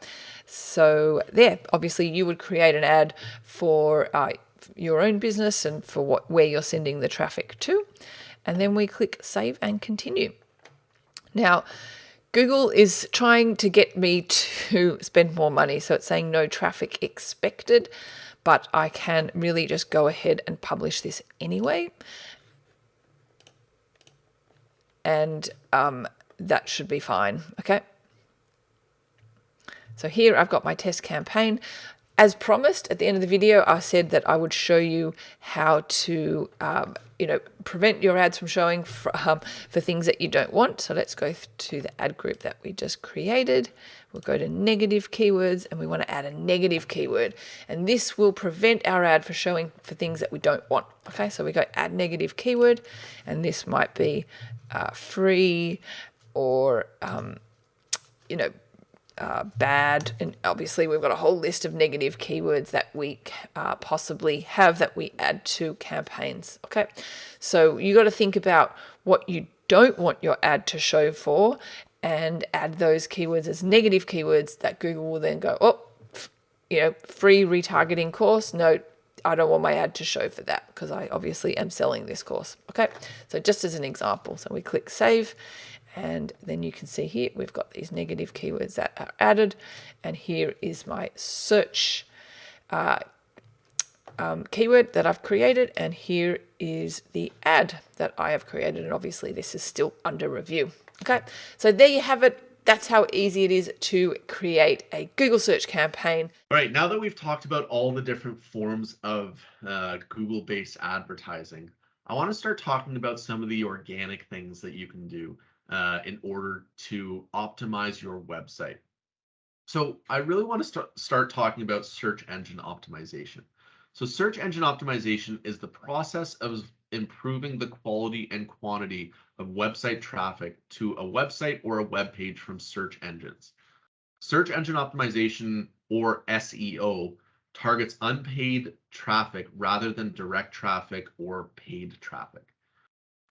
so there, obviously you would create an ad for your own business and for where you're sending the traffic to, and then we click save and continue. Now Google is trying to get me to spend more money, so it's saying no traffic expected, but I can really just go ahead and publish this anyway. And that should be fine. Okay. So here I've got my test campaign. As promised, at the end of the video, I said that I would show you how to, prevent your ads from showing for things that you don't want. So let's go to the ad group that we just created. We'll go to negative keywords, and we want to add a negative keyword. And this will prevent our ad for showing for things that we don't want. Okay, so we go add negative keyword, and this might be free or, bad. And obviously we've got a whole list of negative keywords that we possibly have that we add to campaigns. Okay, so you got to think about what you don't want your ad to show for and add those keywords as negative keywords that Google will then go, oh, free retargeting course. No, I don't want my ad to show for that because I obviously am selling this course. Okay, so just as an example, so we click save, and then you can see here we've got these negative keywords that are added, and here is my search keyword that I've created, and here is the ad that I have created, and obviously this is still under review. Okay, so there you have it. That's how easy it is to create a Google search campaign. All right, now that we've talked about all the different forms of Google-based advertising, I want to start talking about some of the organic things that you can do in order to optimize your website. So I really want to start talking about search engine optimization. So search engine optimization is the process of improving the quality and quantity of website traffic to a website or a web page from search engines. Search engine optimization, or SEO, targets unpaid traffic rather than direct traffic or paid traffic.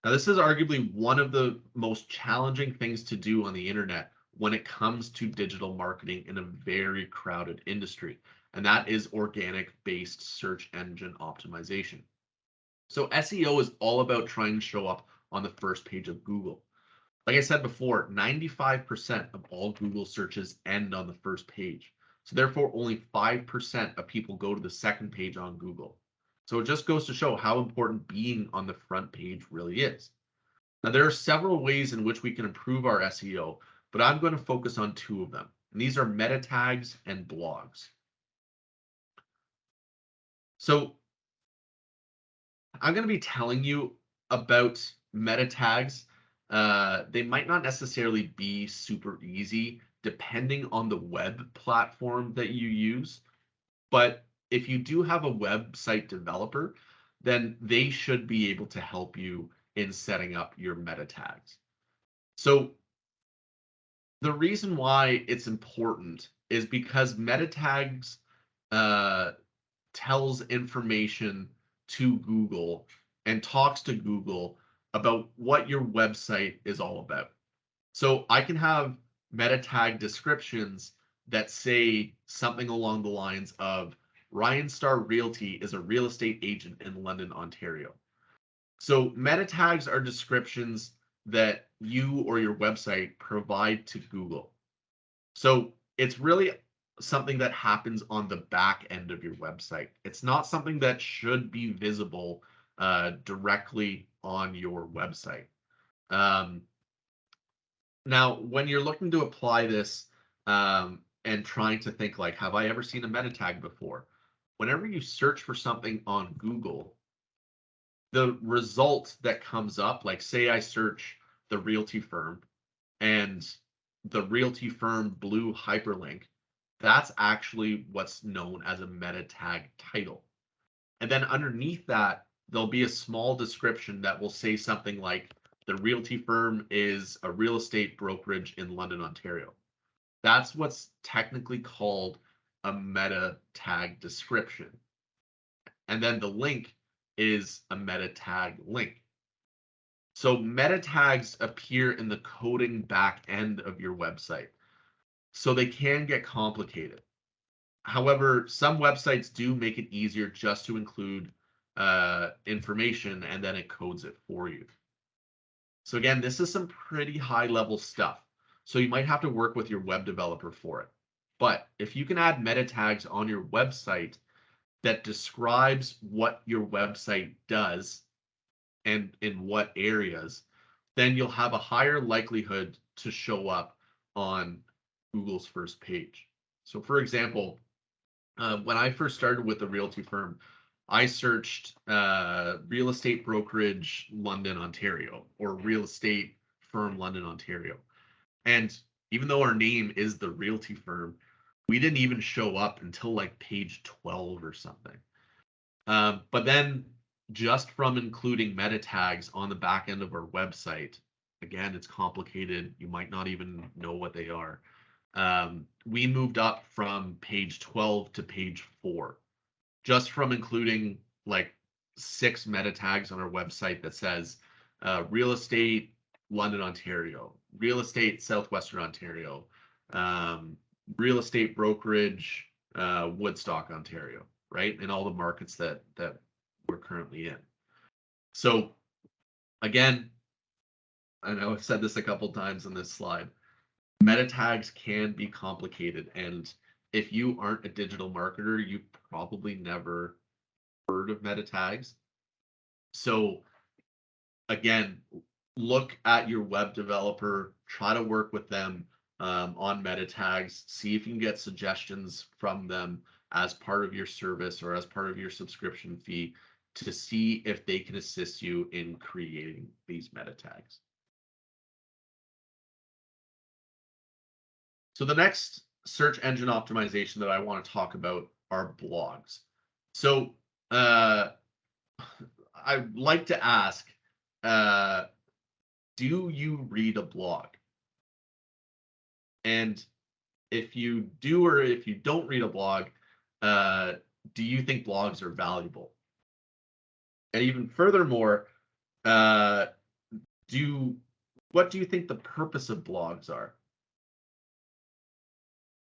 Now, this is arguably one of the most challenging things to do on the internet when it comes to digital marketing in a very crowded industry, and that is organic-based search engine optimization. So SEO is all about trying to show up on the first page of Google. Like I said before, 95% of all Google searches end on the first page. So therefore, only 5% of people go to the second page on Google. So it just goes to show how important being on the front page really is. Now, there are several ways in which we can improve our SEO, but I'm going to focus on 2 of them. And these are meta tags and blogs. So I'm going to be telling you about meta tags. They might not necessarily be super easy depending on the web platform that you use. But if you do have a website developer, then they should be able to help you in setting up your meta tags. So the reason why it's important is because meta tags tells information to Google and talks to Google about what your website is all about. So I can have meta tag descriptions that say something along the lines of Ryan Star Realty is a real estate agent in London, Ontario. So meta tags are descriptions that you or your website provide to Google. So it's really something that happens on the back end of your website. It's not something that should be visible directly on your website. Now, when you're looking to apply this and trying to think like, have I ever seen a meta tag before? Whenever you search for something on Google, the result that comes up, like say I search the realty firm and the realty firm blue hyperlink, that's actually what's known as a meta tag title. And then underneath that, there'll be a small description that will say something like, the realty firm is a real estate brokerage in London, Ontario. That's what's technically called a meta tag description. And then the link is a meta tag link. So meta tags appear in the coding back end of your website. So they can get complicated. However, some websites do make it easier just to include information and then it codes it for you. So again, this is some pretty high level stuff. So you might have to work with your web developer for it. But if you can add meta tags on your website that describes what your website does and in what areas, then you'll have a higher likelihood to show up on Google's first page. So for example, when I first started with the realty firm, I searched real estate brokerage London, Ontario, or real estate firm London, Ontario. And even though our name is the realty firm, we didn't even show up until like page 12 or something. But then just from including meta tags on the back end of our website, again, it's complicated. You might not even know what they are. We moved up from page 12 to page 4, just from including like 6 meta tags on our website that says real estate London, Ontario, real estate Southwestern Ontario, real estate brokerage Woodstock, Ontario, right? In all the markets that we're currently in. So again, I know I've said this a couple times in this slide, meta tags can be complicated, and if you aren't a digital marketer, you probably never heard of meta tags. So again, look at your web developer, try to work with them on meta tags, see if you can get suggestions from them as part of your service or as part of your subscription fee to see if they can assist you in creating these meta tags. So the next search engine optimization that I want to talk about are blogs. So I'd like to ask, do you read a blog? And if you do or if you don't read a blog, do you think blogs are valuable? And even furthermore, what do you think the purpose of blogs are?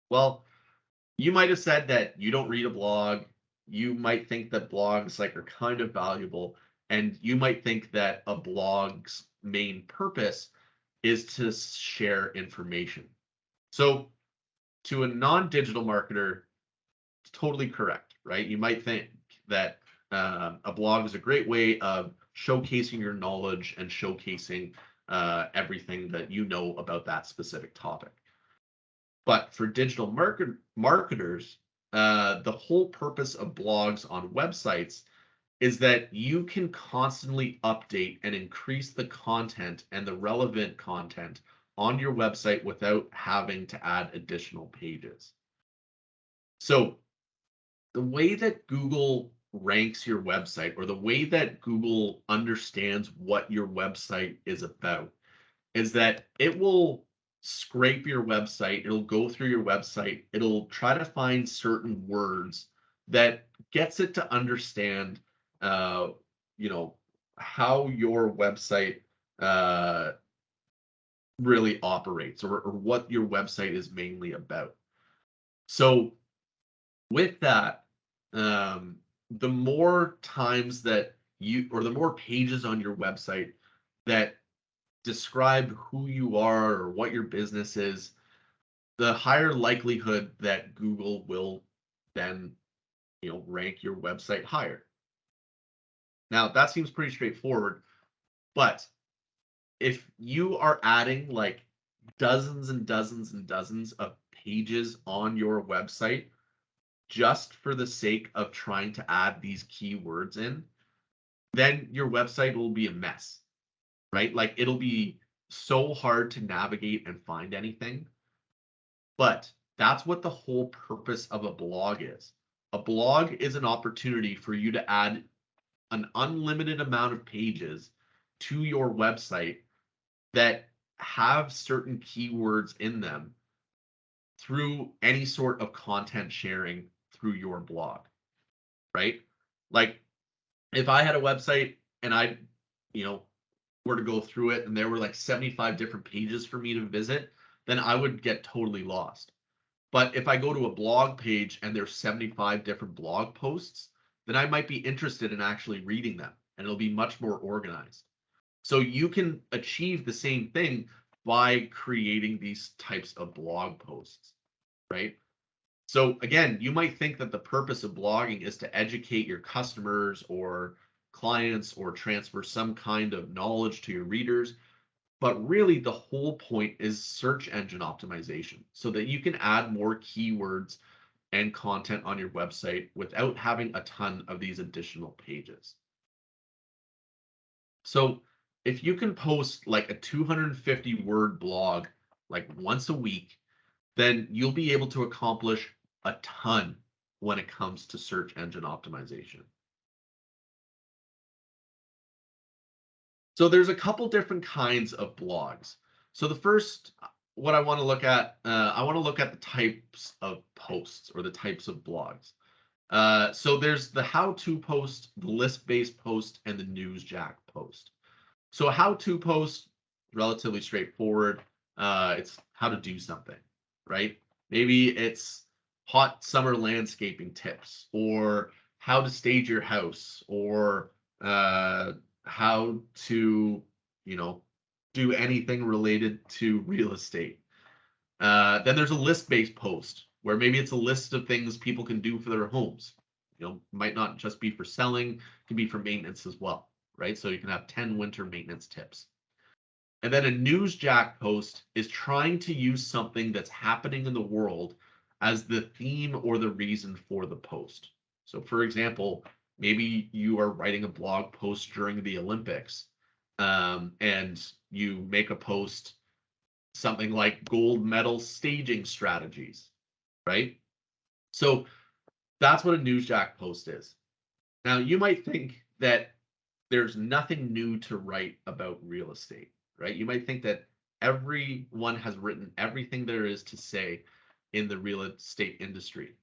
Well, you might have said that you don't read a blog. You might think that blogs are kind of valuable, and you might think that a blog's main purpose is to share information. So to a non-digital marketer, it's totally correct, right? You might think that a blog is a great way of showcasing your knowledge and showcasing everything that you know about that specific topic. But for digital marketers, the whole purpose of blogs on websites is that you can constantly update and increase the content and the relevant content on your website without having to add additional pages. So the way that Google ranks your website, or the way that Google understands what your website is about, is that it will scrape your website, it'll go through your website, it'll try to find certain words that gets it to understand, you know, how your website really operates, or what your website is mainly about. So with that, the more times that or the more pages on your website that describe who you are or what your business is, the higher likelihood that Google will then, rank your website higher. Now, that seems pretty straightforward, but if you are adding like dozens and dozens and dozens of pages on your website just for the sake of trying to add these keywords in, then your website will be a mess, right? Like, it'll be so hard to navigate and find anything. But that's what the whole purpose of a blog is. A blog is an opportunity for you to add an unlimited amount of pages to your website that have certain keywords in them through any sort of content sharing through your blog, right? Like, if I had a website and I, were to go through it and there were like 75 different pages for me to visit, then I would get totally lost. But if I go to a blog page and there's 75 different blog posts, then I might be interested in actually reading them, and it'll be much more organized. So you can achieve the same thing by creating these types of blog posts, right? So again, you might think that the purpose of blogging is to educate your customers or clients or transfer some kind of knowledge to your readers. But really, the whole point is search engine optimization, so that you can add more keywords and content on your website without having a ton of these additional pages. So if you can post like a 250 word blog like once a week, then you'll be able to accomplish a ton when it comes to search engine optimization. So there's a couple different kinds of blogs. So the first, what I want to look at, I want to look at the types of posts, or the types of blogs. So there's the how-to post, the list-based post, and the newsjack post. So a how-to post, relatively straightforward. It's how to do something, right? Maybe it's hot summer landscaping tips, or how to stage your house, or how to, do anything related to real estate. Then there's a list-based post, where maybe it's a list of things people can do for their homes. Might not just be for selling, it can be for maintenance as well, right? So you can have 10 winter maintenance tips. And then a newsjack post is trying to use something that's happening in the world as the theme or the reason for the post. So for example, maybe you are writing a blog post during the Olympics, and you make a post something like gold medal staging strategies, right? So that's what a newsjack post is. Now, you might think that there's nothing new to write about real estate, right? You might think that everyone has written everything there is to say in the real estate industry.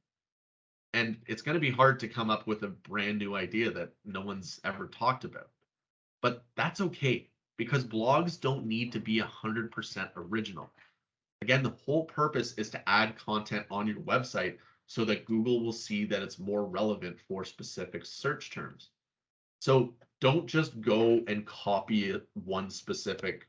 And it's going to be hard to come up with a brand new idea that no one's ever talked about. But that's okay, because blogs don't need to be 100% original. Again, the whole purpose is to add content on your website so that Google will see that it's more relevant for specific search terms. So don't just go and copy one specific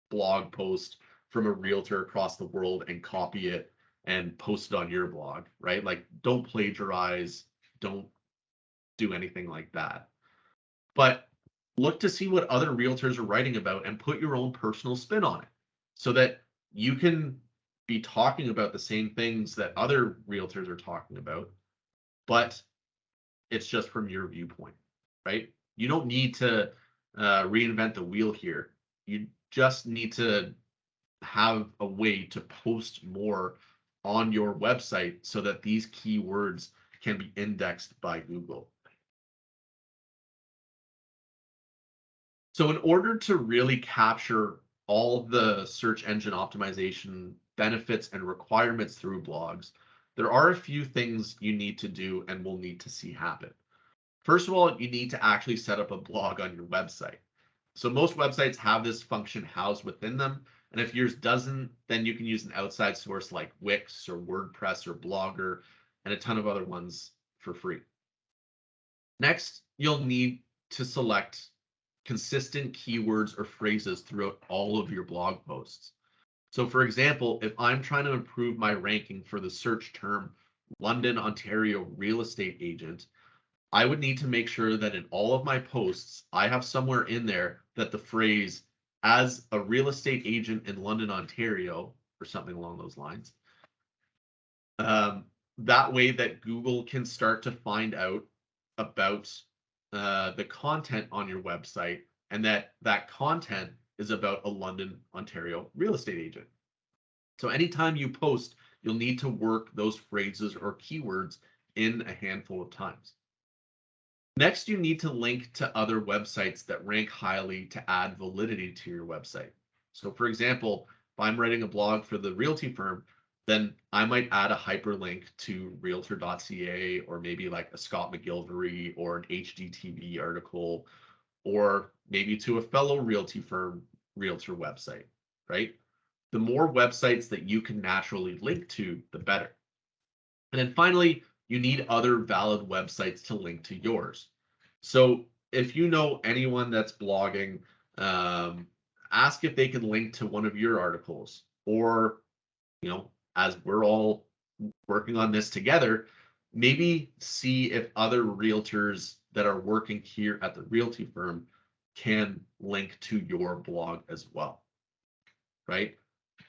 blog post from a realtor across the world and copy it and post it on your blog, right? Like, don't plagiarize, don't do anything like that. But look to see what other realtors are writing about and put your own personal spin on it, so that you can be talking about the same things that other realtors are talking about, but it's just from your viewpoint, right? You don't need to reinvent the wheel here. You just need to have a way to post more on your website so that these keywords can be indexed by Google. So in order to really capture all the search engine optimization benefits and requirements through blogs, there are a few things you need to do and will need to see happen. First of all, you need to actually set up a blog on your website. So most websites have this function housed within them. And if yours doesn't, then you can use an outside source like Wix or WordPress or Blogger and a ton of other ones for free. Next, you'll need to select consistent keywords or phrases throughout all of your blog posts. So for example, if I'm trying to improve my ranking for the search term London, Ontario real estate agent, I would need to make sure that in all of my posts, I have somewhere in there that the phrase as a real estate agent in London, Ontario, or something along those lines. That way that Google can start to find out about the content on your website, and that content is about a London, Ontario real estate agent. So anytime you post, you'll need to work those phrases or keywords in a handful of times. Next, you need to link to other websites that rank highly to add validity to your website. So for example, if I'm writing a blog for the realty firm, then I might add a hyperlink to realtor.ca, or maybe like a Scott McGilvery or an HGTV article, or maybe to a fellow realty firm realtor website, right? The more websites that you can naturally link to, the better. And then finally, you need other valid websites to link to yours. So if you know anyone that's blogging, ask if they can link to one of your articles, or, as we're all working on this together, maybe see if other realtors that are working here at the realty firm can link to your blog as well, right?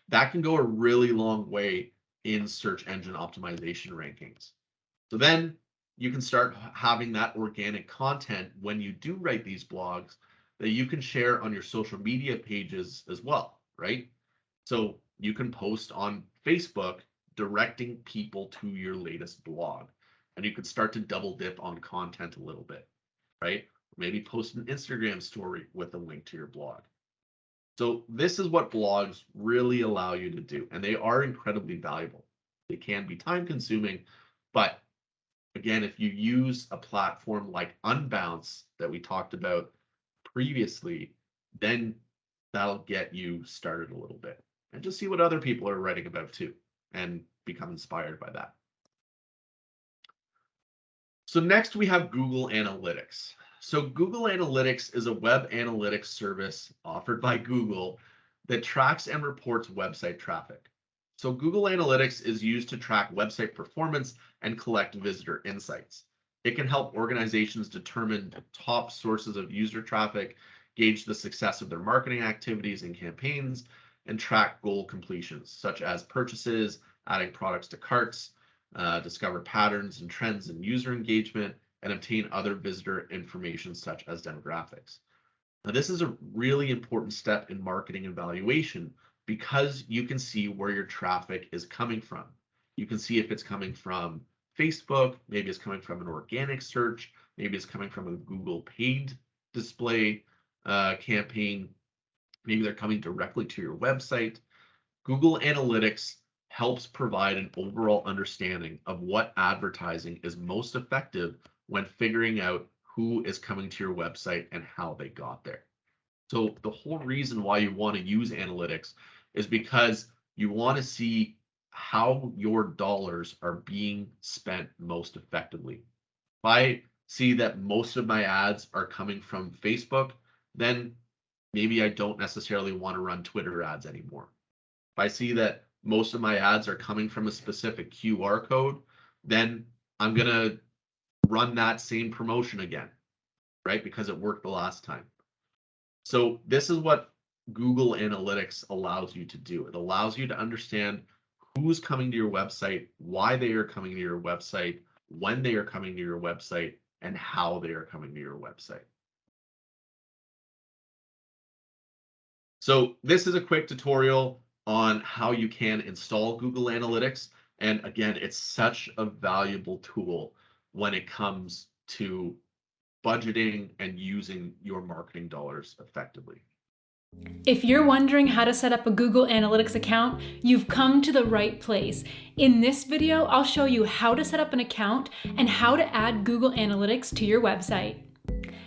That can go a really long way in search engine optimization rankings. So then you can start having that organic content when you do write these blogs that you can share on your social media pages as well, right? So you can post on Facebook directing people to your latest blog, and you could start to double dip on content a little bit, right? Maybe post an Instagram story with a link to your blog. So this is what blogs really allow you to do, and they are incredibly valuable. They can be time consuming, but again, if you use a platform like Unbounce that we talked about previously, then that'll get you started a little bit, and just see what other people are writing about too, and become inspired by that. So next we have Google Analytics. So Google Analytics is a web analytics service offered by Google that tracks and reports website traffic. So Google Analytics is used to track website performance and collect visitor insights. It can help organizations determine top sources of user traffic, gauge the success of their marketing activities and campaigns, and track goal completions, such as purchases, adding products to carts, discover patterns and trends in user engagement, and obtain other visitor information such as demographics. Now, this is a really important step in marketing evaluation because you can see where your traffic is coming from. You can see if it's coming from Facebook, maybe it's coming from an organic search, maybe it's coming from a Google paid display campaign, maybe they're coming directly to your website. Google Analytics helps provide an overall understanding of what advertising is most effective when figuring out who is coming to your website and how they got there. So the whole reason why you want to use analytics is because you want to see how your dollars are being spent most effectively. If I see that most of my ads are coming from Facebook, then maybe I don't necessarily want to run Twitter ads anymore. If I see that most of my ads are coming from a specific QR code, then I'm going to run that same promotion again, right? Because it worked the last time. So this is what Google Analytics allows you to do. It allows you to understand who's coming to your website, why they are coming to your website, when they are coming to your website, and how they are coming to your website. So this is a quick tutorial on how you can install Google Analytics. And again, it's such a valuable tool when it comes to budgeting and using your marketing dollars effectively. If you're wondering how to set up a Google Analytics account, you've come to the right place. In this video, I'll show you how to set up an account and how to add Google Analytics to your website.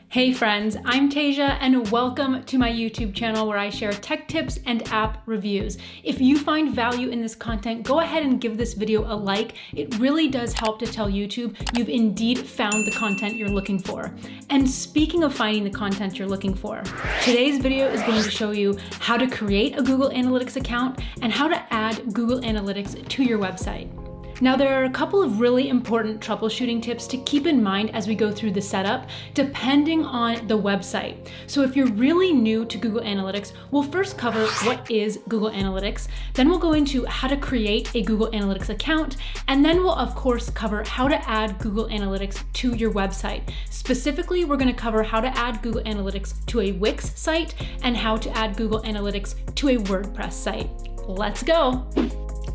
Hey friends, I'm Tasia and welcome to my YouTube channel where I share tech tips and app reviews. If you find value in this content, go ahead and give this video a like. It really does help to tell YouTube you've indeed found the content you're looking for. And speaking of finding the content you're looking for, today's video is going to show you how to create a Google Analytics account and how to add Google Analytics to your website. Now, there are a couple of really important troubleshooting tips to keep in mind as we go through the setup, depending on the website. So if you're really new to Google Analytics, we'll first cover what is Google Analytics, then we'll go into how to create a Google Analytics account, and then we'll of course cover how to add Google Analytics to your website. Specifically, we're going to cover how to add Google Analytics to a Wix site and how to add Google Analytics to a WordPress site. Let's go.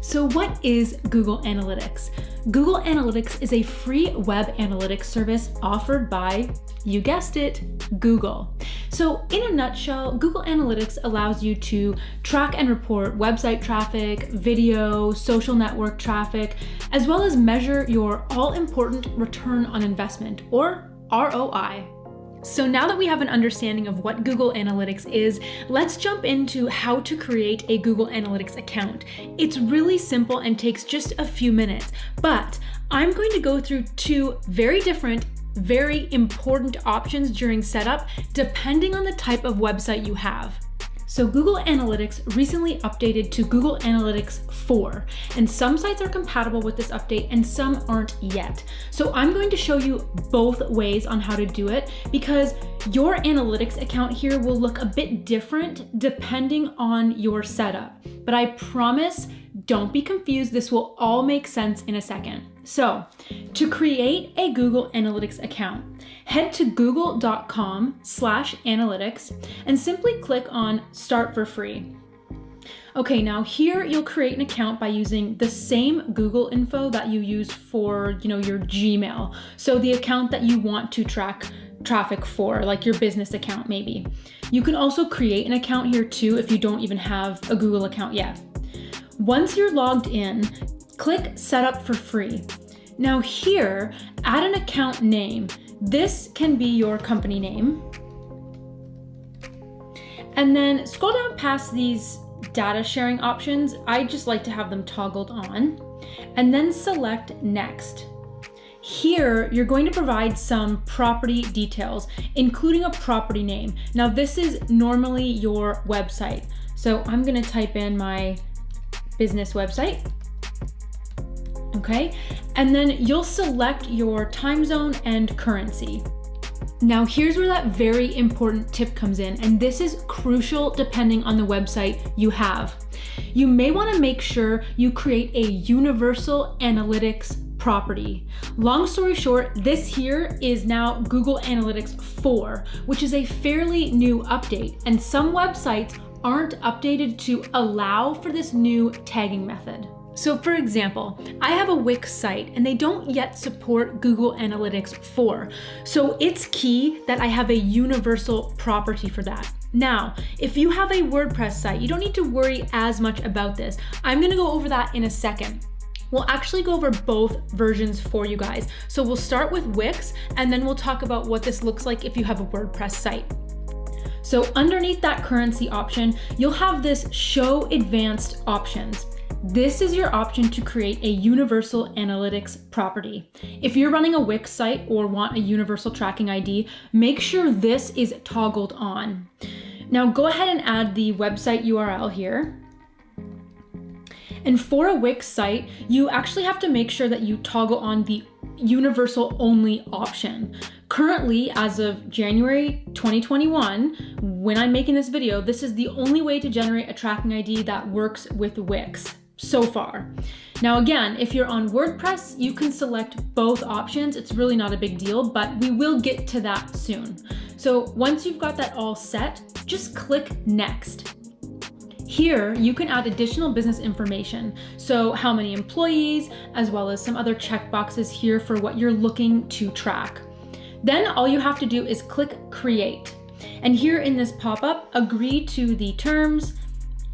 So what is Google Analytics? Google Analytics is a free web analytics service offered by, you guessed it, Google. So in a nutshell, Google Analytics allows you to track and report website traffic, video, social network traffic, as well as measure your all-important return on investment, or ROI. So now that we have an understanding of what Google Analytics is, let's jump into how to create a Google Analytics account. It's really simple and takes just a few minutes, but I'm going to go through two very different, very important options during setup, depending on the type of website you have. So Google Analytics recently updated to Google Analytics 4, and some sites are compatible with this update and some aren't yet. So I'm going to show you both ways on how to do it because your analytics account here will look a bit different depending on your setup. But I promise, don't be confused, this will all make sense in a second. So to create a Google Analytics account, head to google.com/analytics and simply click on Start for Free. Okay, now here you'll create an account by using the same Google info that you use for, your Gmail. So the account that you want to track traffic for, like your business account maybe. You can also create an account here too if you don't even have a Google account yet. Once you're logged in, click Set Up for Free. Now here, add an account name. This can be your company name. And then scroll down past these data sharing options. I just like to have them toggled on. And then select Next. Here, you're going to provide some property details, including a property name. Now this is normally your website. So I'm gonna type in my business website. Okay, and then you'll select your time zone and currency. Now here's where that very important tip comes in, and this is crucial depending on the website you have. You may want to make sure you create a universal analytics property. Long story short, this here is now Google Analytics 4, which is a fairly new update, and some websites aren't updated to allow for this new tagging method. So for example, I have a Wix site and they don't yet support Google Analytics 4. So it's key that I have a universal property for that. Now, if you have a WordPress site, you don't need to worry as much about this. I'm gonna go over that in a second. We'll actually go over both versions for you guys. So we'll start with Wix and then we'll talk about what this looks like if you have a WordPress site. So underneath that currency option, you'll have this Show Advanced Options. This is your option to create a universal analytics property. If you're running a Wix site or want a universal tracking ID, make sure this is toggled on. Now go ahead and add the website URL here. And for a Wix site, you actually have to make sure that you toggle on the universal only option. Currently, as of January 2021, when I'm making this video, this is the only way to generate a tracking ID that works with Wix so far. Now again, if you're on WordPress, you can select both options. It's really not a big deal, but we will get to that soon. So once you've got that all set, just click Next. Here, you can add additional business information. So how many employees, as well as some other checkboxes here for what you're looking to track. Then all you have to do is click Create. And here in this pop-up, agree to the terms,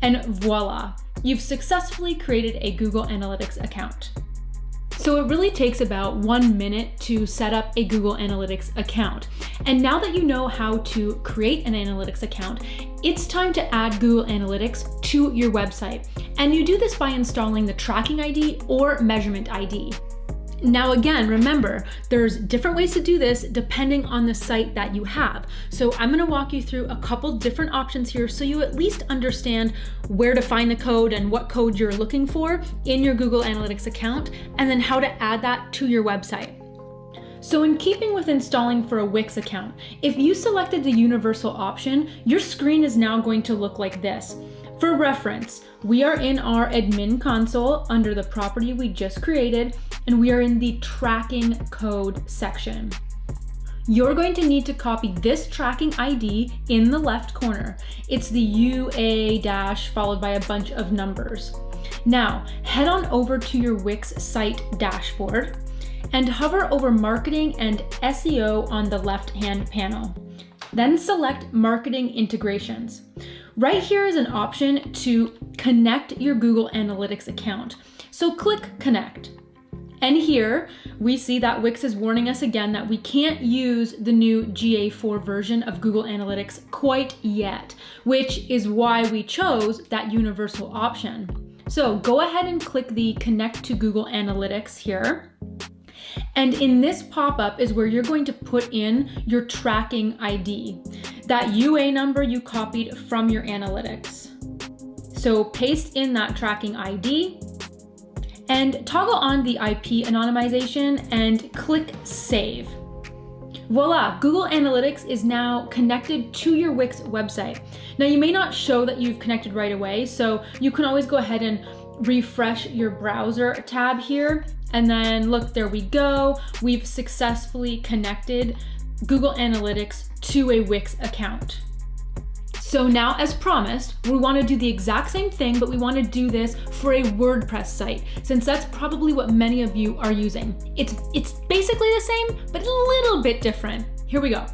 and voila, you've successfully created a Google Analytics account. So it really takes about 1 minute to set up a Google Analytics account. And now that you know how to create an analytics account, it's time to add Google Analytics to your website. And you do this by installing the tracking ID or measurement ID. Now again, remember, there's different ways to do this depending on the site that you have. So I'm gonna walk you through a couple different options here so you at least understand where to find the code and what code you're looking for in your Google Analytics account, and then how to add that to your website. So in keeping with installing for a Wix account, if you selected the universal option, your screen is now going to look like this. For reference, we are in our admin console under the property we just created, and we are in the tracking code section. You're going to need to copy this tracking ID in the left corner. It's the UA- followed by a bunch of numbers. Now, head on over to your Wix site dashboard and hover over Marketing and SEO on the left-hand panel. Then select Marketing Integrations. Right here is an option to connect your Google Analytics account. So click Connect. And here we see that Wix is warning us again that we can't use the new GA4 version of Google Analytics quite yet, which is why we chose that universal option. So go ahead and click the Connect to Google Analytics here. And in this pop-up is where you're going to put in your tracking ID, that UA number you copied from your analytics. So paste in that tracking ID and toggle on the IP anonymization and click Save. Voila, Google Analytics is now connected to your Wix website. Now you may not show that you've connected right away, so you can always go ahead and refresh your browser tab here. And then look, there we go. We've successfully connected Google Analytics to a Wix account. So now, as promised, we want to do the exact same thing, but we want to do this for a WordPress site, since that's probably what many of you are using. It's basically the same, but a little bit different. Here we go.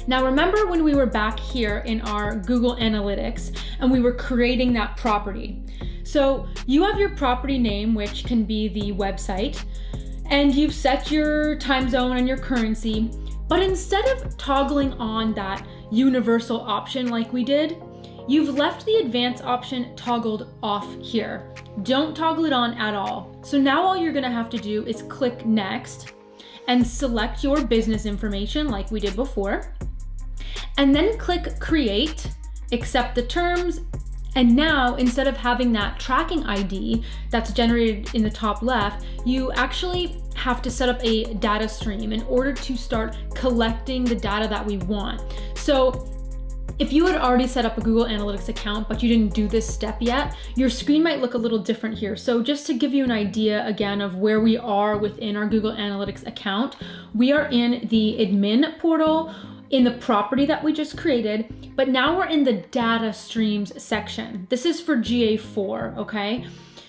Now remember when we were back here in our Google Analytics and we were creating that property. So you have your property name, which can be the website, and you've set your time zone and your currency, but instead of toggling on that universal option like we did, you've left the advanced option toggled off here. Don't toggle it on at all. So now all you're gonna have to do is click Next and select your business information like we did before, and then click Create, accept the terms. And now, instead of having that tracking ID that's generated in the top left, you actually have to set up a data stream in order to start collecting the data that we want. So if you had already set up a Google Analytics account, but you didn't do this step yet, your screen might look a little different here. So just to give you an idea again of where we are within our Google Analytics account, we are in the admin portal, in the property that we just created, but now we're in the data streams section. This is for GA4, okay?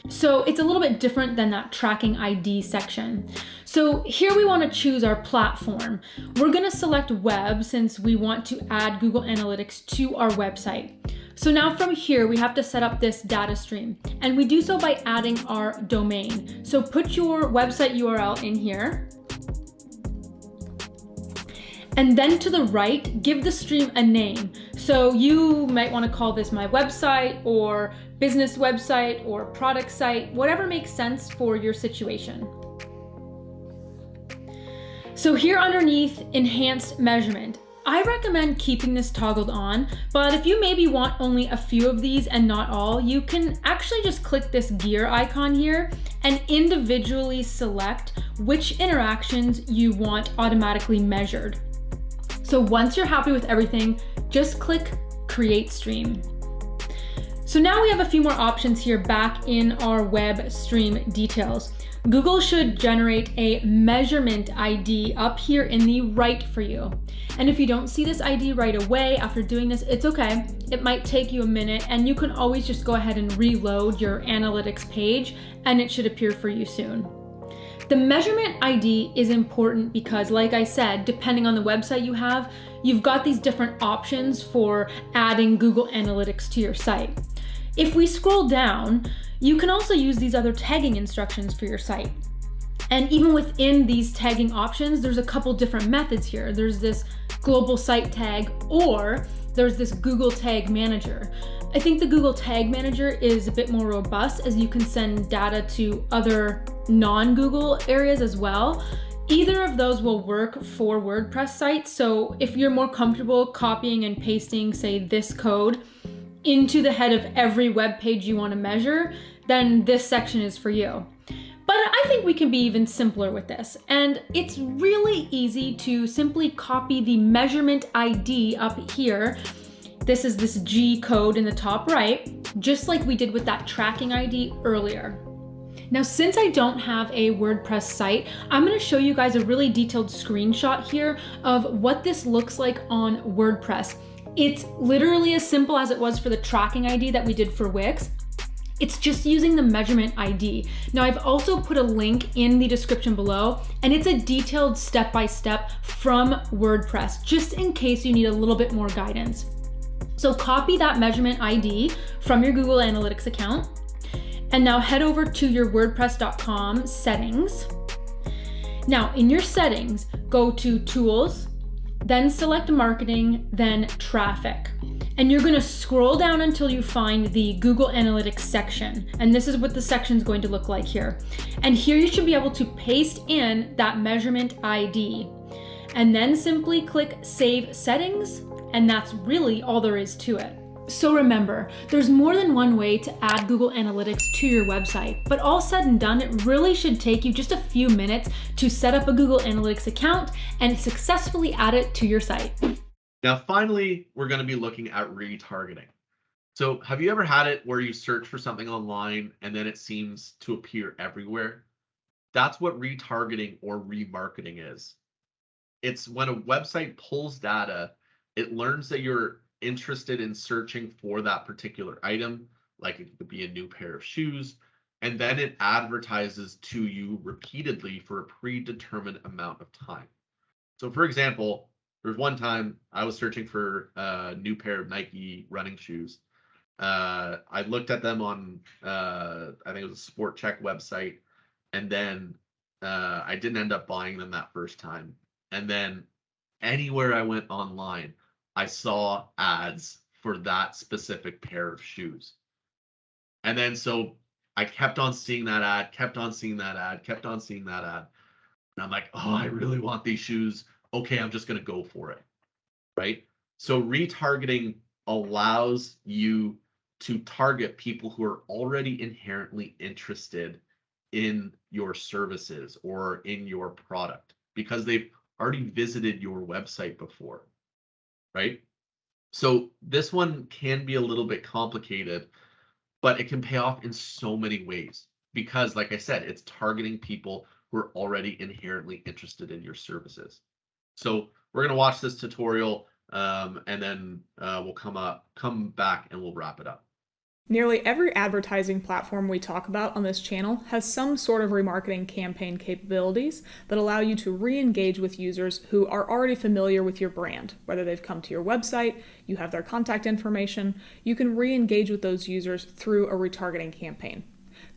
So it's a little bit different than that tracking ID section. So here we want to choose our platform. We're going to select web since we want to add Google Analytics to our website. So now from here, we have to set up this data stream, and we do so by adding our domain. So put your website URL in here. And then to the right, give the stream a name. So you might want to call this my website or business website or product site, whatever makes sense for your situation. So here underneath, enhanced measurement. I recommend keeping this toggled on, but if you maybe want only a few of these and not all, you can actually just click this gear icon here and individually select which interactions you want automatically measured. So once you're happy with everything, just click Create Stream. So now we have a few more options here back in our web stream details. Google should generate a measurement ID up here in the right for you. And if you don't see this ID right away after doing this, it's okay. It might take you a minute, and you can always just go ahead and reload your analytics page and it should appear for you soon. The measurement ID is important because, like I said, depending on the website you have, you've got these different options for adding Google Analytics to your site. If we scroll down, you can also use these other tagging instructions for your site. And even within these tagging options, there's a couple different methods here. There's this global site tag, or there's this Google Tag Manager. I think the Google Tag Manager is a bit more robust, as you can send data to other non-Google areas as well. Either of those will work for WordPress sites. So if you're more comfortable copying and pasting, say, this code into the head of every web page you want to measure, then this section is for you. But I think we can be even simpler with this. And it's really easy to simply copy the measurement ID up here. This is this G code in the top right, just like we did with that tracking ID earlier. Now, since I don't have a WordPress site, I'm going to show you guys a really detailed screenshot here of what this looks like on WordPress. It's literally as simple as it was for the tracking ID that we did for Wix. It's just using the measurement ID. Now, I've also put a link in the description below, and it's a detailed step-by-step from WordPress, just in case you need a little bit more guidance. So copy that measurement ID from your Google Analytics account, and now head over to your WordPress.com settings. Now, in your settings, go to Tools, then select Marketing, then Traffic. And you're gonna scroll down until you find the Google Analytics section. And this is what the section is going to look like here. And here you should be able to paste in that measurement ID. And then simply click Save Settings, and that's really all there is to it. So remember, there's more than one way to add Google Analytics to your website, but all said and done, it really should take you just a few minutes to set up a Google Analytics account and successfully add it to your site. Now, finally, we're going to be looking at retargeting. So have you ever had it where you search for something online and then it seems to appear everywhere? That's what retargeting or remarketing is. It's when a website pulls data, it learns that you're interested in searching for that particular item, like it could be a new pair of shoes, and then it advertises to you repeatedly for a predetermined amount of time. So for example, there's one time I was searching for a new pair of Nike running shoes. I looked at them on, I think it was a Sport Check website, and then I didn't end up buying them that first time. And then anywhere I went online, I saw ads for that specific pair of shoes. And then so I kept on seeing that ad, kept on seeing that ad, kept on seeing that ad. And I'm like, oh, I really want these shoes. Okay, I'm just going to go for it, right? So retargeting allows you to target people who are already inherently interested in your services or in your product because they've already visited your website before, right? So this one can be a little bit complicated, but it can pay off in so many ways because, like I said, it's targeting people who are already inherently interested in your services. So we're going to watch this tutorial and then we'll come back and we'll wrap it up. Nearly every advertising platform we talk about on this channel has some sort of remarketing campaign capabilities that allow you to re-engage with users who are already familiar with your brand. Whether they've come to your website, you have their contact information, you can re-engage with those users through a retargeting campaign.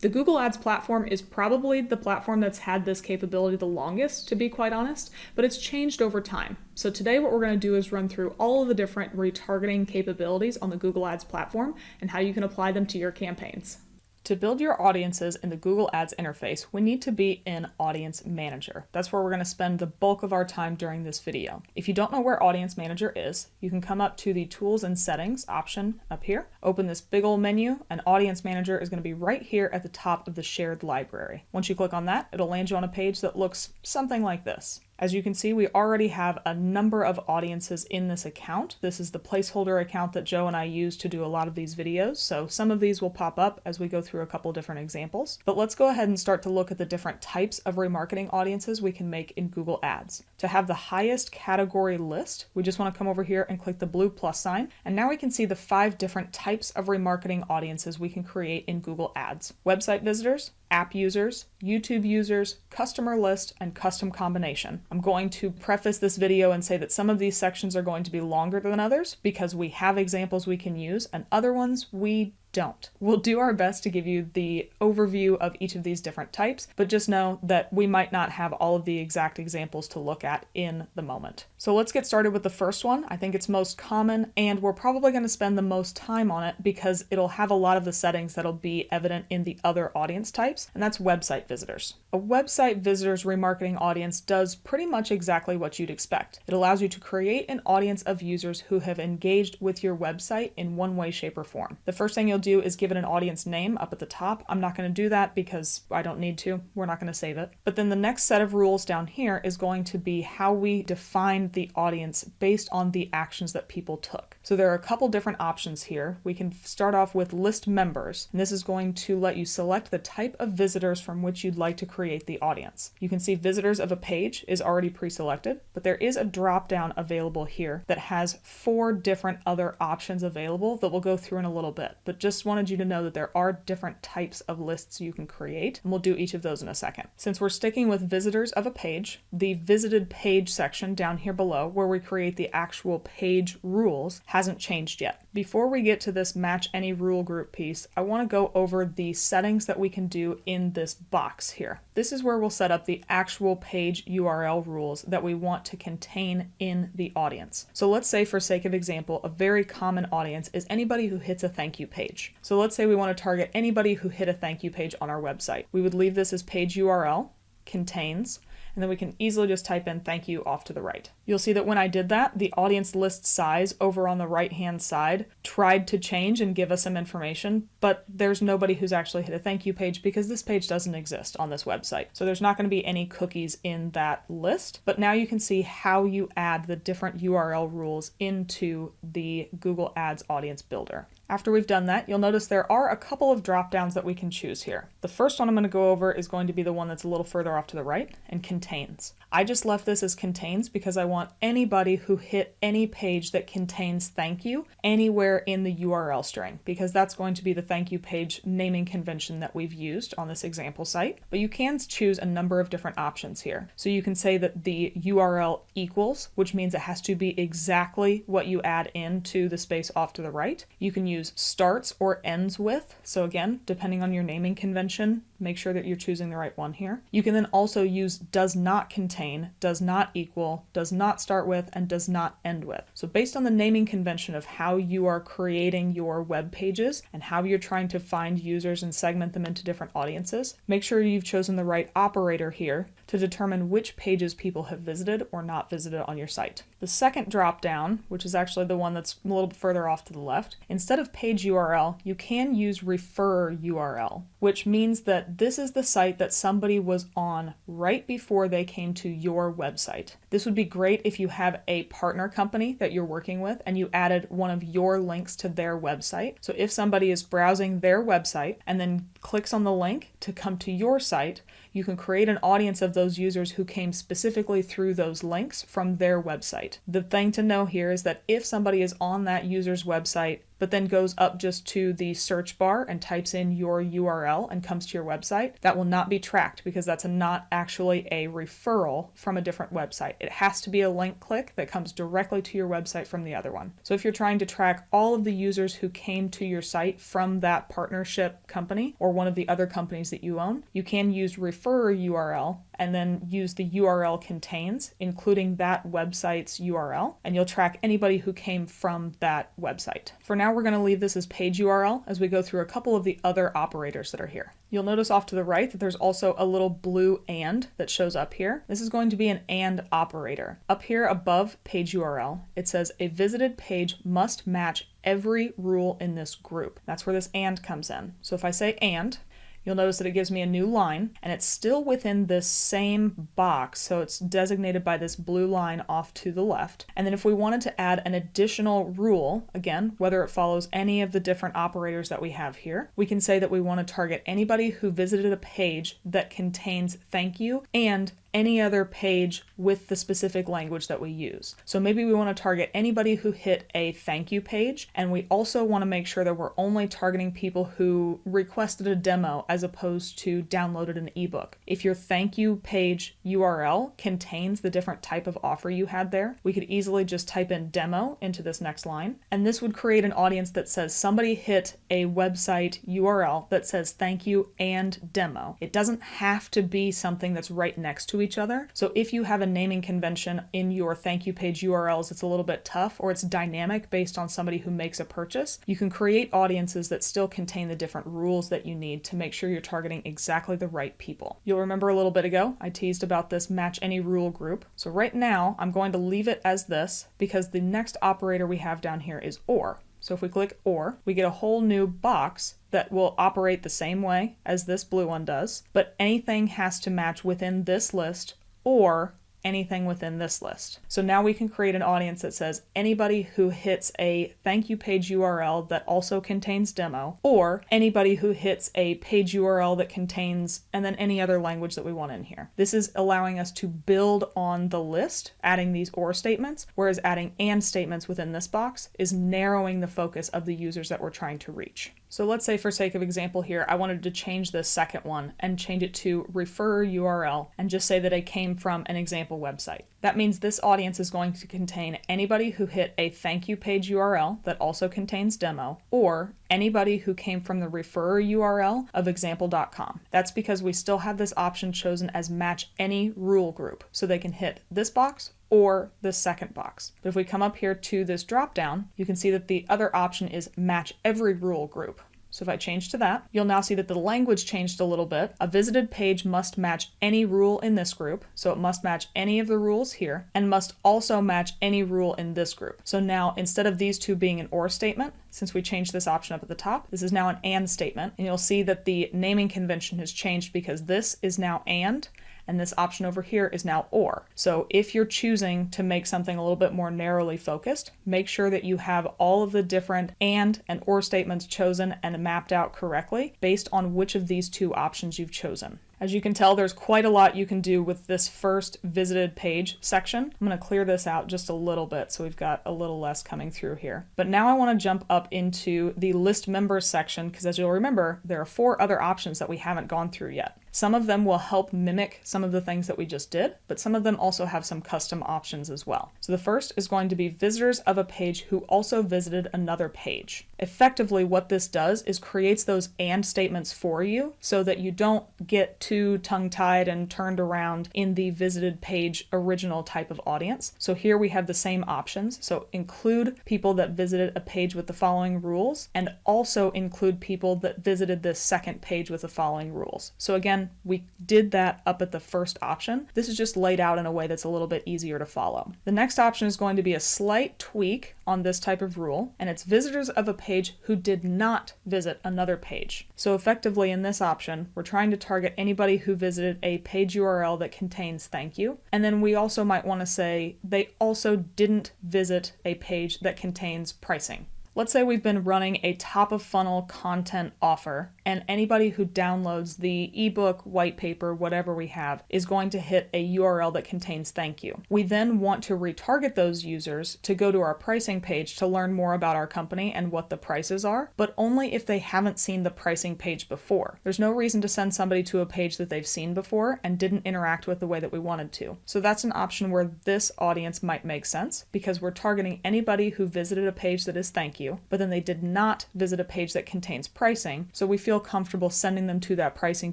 The Google Ads platform is probably the platform that's had this capability the longest, to be quite honest, but it's changed over time. So today what we're going to do is run through all of the different retargeting capabilities on the Google Ads platform and how you can apply them to your campaigns. To build your audiences in the Google Ads interface, we need to be in Audience Manager. That's where we're going to spend the bulk of our time during this video. If you don't know where Audience Manager is, you can come up to the Tools and Settings option up here, open this big old menu, and Audience Manager is going to be right here at the top of the shared library. Once you click on that, it'll land you on a page that looks something like this. As you can see, we already have a number of audiences in this account. This is the placeholder account that Joe and I use to do a lot of these videos, so some of these will pop up as we go through a couple different examples. But let's go ahead and start to look at the different types of remarketing audiences we can make in Google Ads. To have the highest category list, we just want to come over here and click the blue plus sign, and now we can see the 5 different types of remarketing audiences we can create in Google Ads. Website visitors, app users, YouTube users, customer list, and custom combination. I'm going to preface this video and say that some of these sections are going to be longer than others because we have examples we can use and other ones we don't. We'll do our best to give you the overview of each of these different types, but just know that we might not have all of the exact examples to look at in the moment. So let's get started with the first one. I think it's most common, and we're probably going to spend the most time on it because it'll have a lot of the settings that'll be evident in the other audience types, and that's website visitors. A website visitors remarketing audience does pretty much exactly what you'd expect. It allows you to create an audience of users who have engaged with your website in one way, shape, or form. The first thing you'll do is give it an audience name up at the top. I'm not going to do that because I don't need to. We're not going to save it. But then the next set of rules down here is going to be how we define the audience based on the actions that people took. So there are a couple different options here. We can start off with list members, and this is going to let you select the type of visitors from which you'd like to create the audience. You can see visitors of a page is already pre-selected, but there is a drop-down available here that has 4 different other options available that we'll go through in a little bit. But just wanted you to know that there are different types of lists you can create, and we'll do each of those in a second. Since we're sticking with visitors of a page, the visited page section down here below, where we create the actual page rules, hasn't changed yet. Before we get to this match any rule group piece, I want to go over the settings that we can do in this box here. This is where we'll set up the actual page URL rules that we want to contain in the audience. So let's say, for sake of example, a very common audience is anybody who hits a thank you page. So let's say we want to target anybody who hit a thank you page on our website. We would leave this as page URL, contains, and then we can easily just type in thank you off to the right. You'll see that when I did that, the audience list size over on the right-hand side tried to change and give us some information, but there's nobody who's actually hit a thank you page because this page doesn't exist on this website. So there's not going to be any cookies in that list, but now you can see how you add the different URL rules into the Google Ads Audience Builder. After we've done that, you'll notice there are a couple of drop downs that we can choose here. The first one I'm going to go over is going to be the one that's a little further off to the right and contains. I just left this as contains because I want anybody who hit any page that contains thank you anywhere in the URL string, because that's going to be the thank you page naming convention that we've used on this example site. But you can choose a number of different options here. So you can say that the URL equals, which means it has to be exactly what you add into the space off to the right. You can use starts or ends with. So again, depending on your naming convention, make sure that you're choosing the right one here. You can then also use does not contain, does not equal, does not start with, and does not end with. So based on the naming convention of how you are creating your web pages and how you're trying to find users and segment them into different audiences, make sure you've chosen the right operator here to determine which pages people have visited or not visited on your site. The second drop down, which is actually the one that's a little bit further off to the left, instead of page URL, you can use refer URL, which means that this is the site that somebody was on right before they came to your website. This would be great if you have a partner company that you're working with and you added one of your links to their website. So if somebody is browsing their website and then clicks on the link to come to your site, you can create an audience of those users who came specifically through those links from their website. The thing to know here is that if somebody is on that user's website but then goes up just to the search bar and types in your URL and comes to your website, that will not be tracked because that's not actually a referral from a different website. It has to be a link click that comes directly to your website from the other one. So if you're trying to track all of the users who came to your site from that partnership company or one of the other companies that you own, you can use refer URL and then use the URL contains, including that website's URL, and you'll track anybody who came from that website. For now, we're going to leave this as page URL as we go through a couple of the other operators that are here. You'll notice off to the right that there's also a little blue and that shows up here. This is going to be an and operator. Up here above page URL, it says a visited page must match every rule in this group. That's where this and comes in. So if I say and, you'll notice that it gives me a new line, and it's still within this same box, so it's designated by this blue line off to the left. And then if we wanted to add an additional rule, again, whether it follows any of the different operators that we have here, we can say that we want to target anybody who visited a page that contains thank you and any other page with the specific language that we use. So maybe we want to target anybody who hit a thank you page, and we also want to make sure that we're only targeting people who requested a demo as opposed to downloaded an ebook. If your thank you page URL contains the different type of offer you had there, we could easily just type in demo into this next line, and this would create an audience that says somebody hit a website URL that says thank you and demo. It doesn't have to be something that's right next to each other. So if you have a naming convention in your thank you page URLs, it's a little bit tough, or it's dynamic based on somebody who makes a purchase, you can create audiences that still contain the different rules that you need to make sure you're targeting exactly the right people. You'll remember a little bit ago, I teased about this match any rule group. So right now, I'm going to leave it as this because the next operator we have down here is OR. So if we click OR, we get a whole new box that will operate the same way as this blue one does, but anything has to match within this list or anything within this list. So now we can create an audience that says anybody who hits a thank you page URL that also contains demo, or anybody who hits a page URL that contains, and then any other language that we want in here. This is allowing us to build on the list, adding these or statements, whereas adding and statements within this box is narrowing the focus of the users that we're trying to reach. So let's say for sake of example here, I wanted to change this second one and change it to refer URL and just say that I came from an example website. That means this audience is going to contain anybody who hit a thank you page URL that also contains demo, or anybody who came from the refer URL of example.com. That's because we still have this option chosen as match any rule group, so they can hit this box or this second box. But if we come up here to this drop down, you can see that the other option is match every rule group. So if I change to that, you'll now see that the language changed a little bit. A visited page must match any rule in this group, so it must match any of the rules here, and must also match any rule in this group. So now, instead of these two being an or statement, since we changed this option up at the top, this is now an and statement, and you'll see that the naming convention has changed because this is now and this option over here is now or. So if you're choosing to make something a little bit more narrowly focused, make sure that you have all of the different and or statements chosen and mapped out correctly based on which of these two options you've chosen. As you can tell, there's quite a lot you can do with this first visited page section. I'm going to clear this out just a little bit so we've got a little less coming through here. But now I want to jump up into the list members section because, as you'll remember, there are 4 other options that we haven't gone through yet. Some of them will help mimic some of the things that we just did, but some of them also have some custom options as well. So the first is going to be visitors of a page who also visited another page. Effectively, what this does is creates those and statements for you so that you don't get too tongue-tied and turned around in the visited page original type of audience. So here we have the same options. So include people that visited a page with the following rules, and also include people that visited this second page with the following rules. So again, we did that up at the first option. This is just laid out in a way that's a little bit easier to follow. The next option is going to be a slight tweak on this type of rule, and it's visitors of a page who did not visit another page. So effectively in this option, we're trying to target anybody who visited a page URL that contains thank you. And then we also might want to say they also didn't visit a page that contains pricing. Let's say we've been running a top of funnel content offer, and anybody who downloads the ebook, white paper, whatever we have, is going to hit a URL that contains thank you. We then want to retarget those users to go to our pricing page to learn more about our company and what the prices are, but only if they haven't seen the pricing page before. There's no reason to send somebody to a page that they've seen before and didn't interact with the way that we wanted to. So that's an option where this audience might make sense because we're targeting anybody who visited a page that is thank you, but then they did not visit a page that contains pricing, so we feel comfortable sending them to that pricing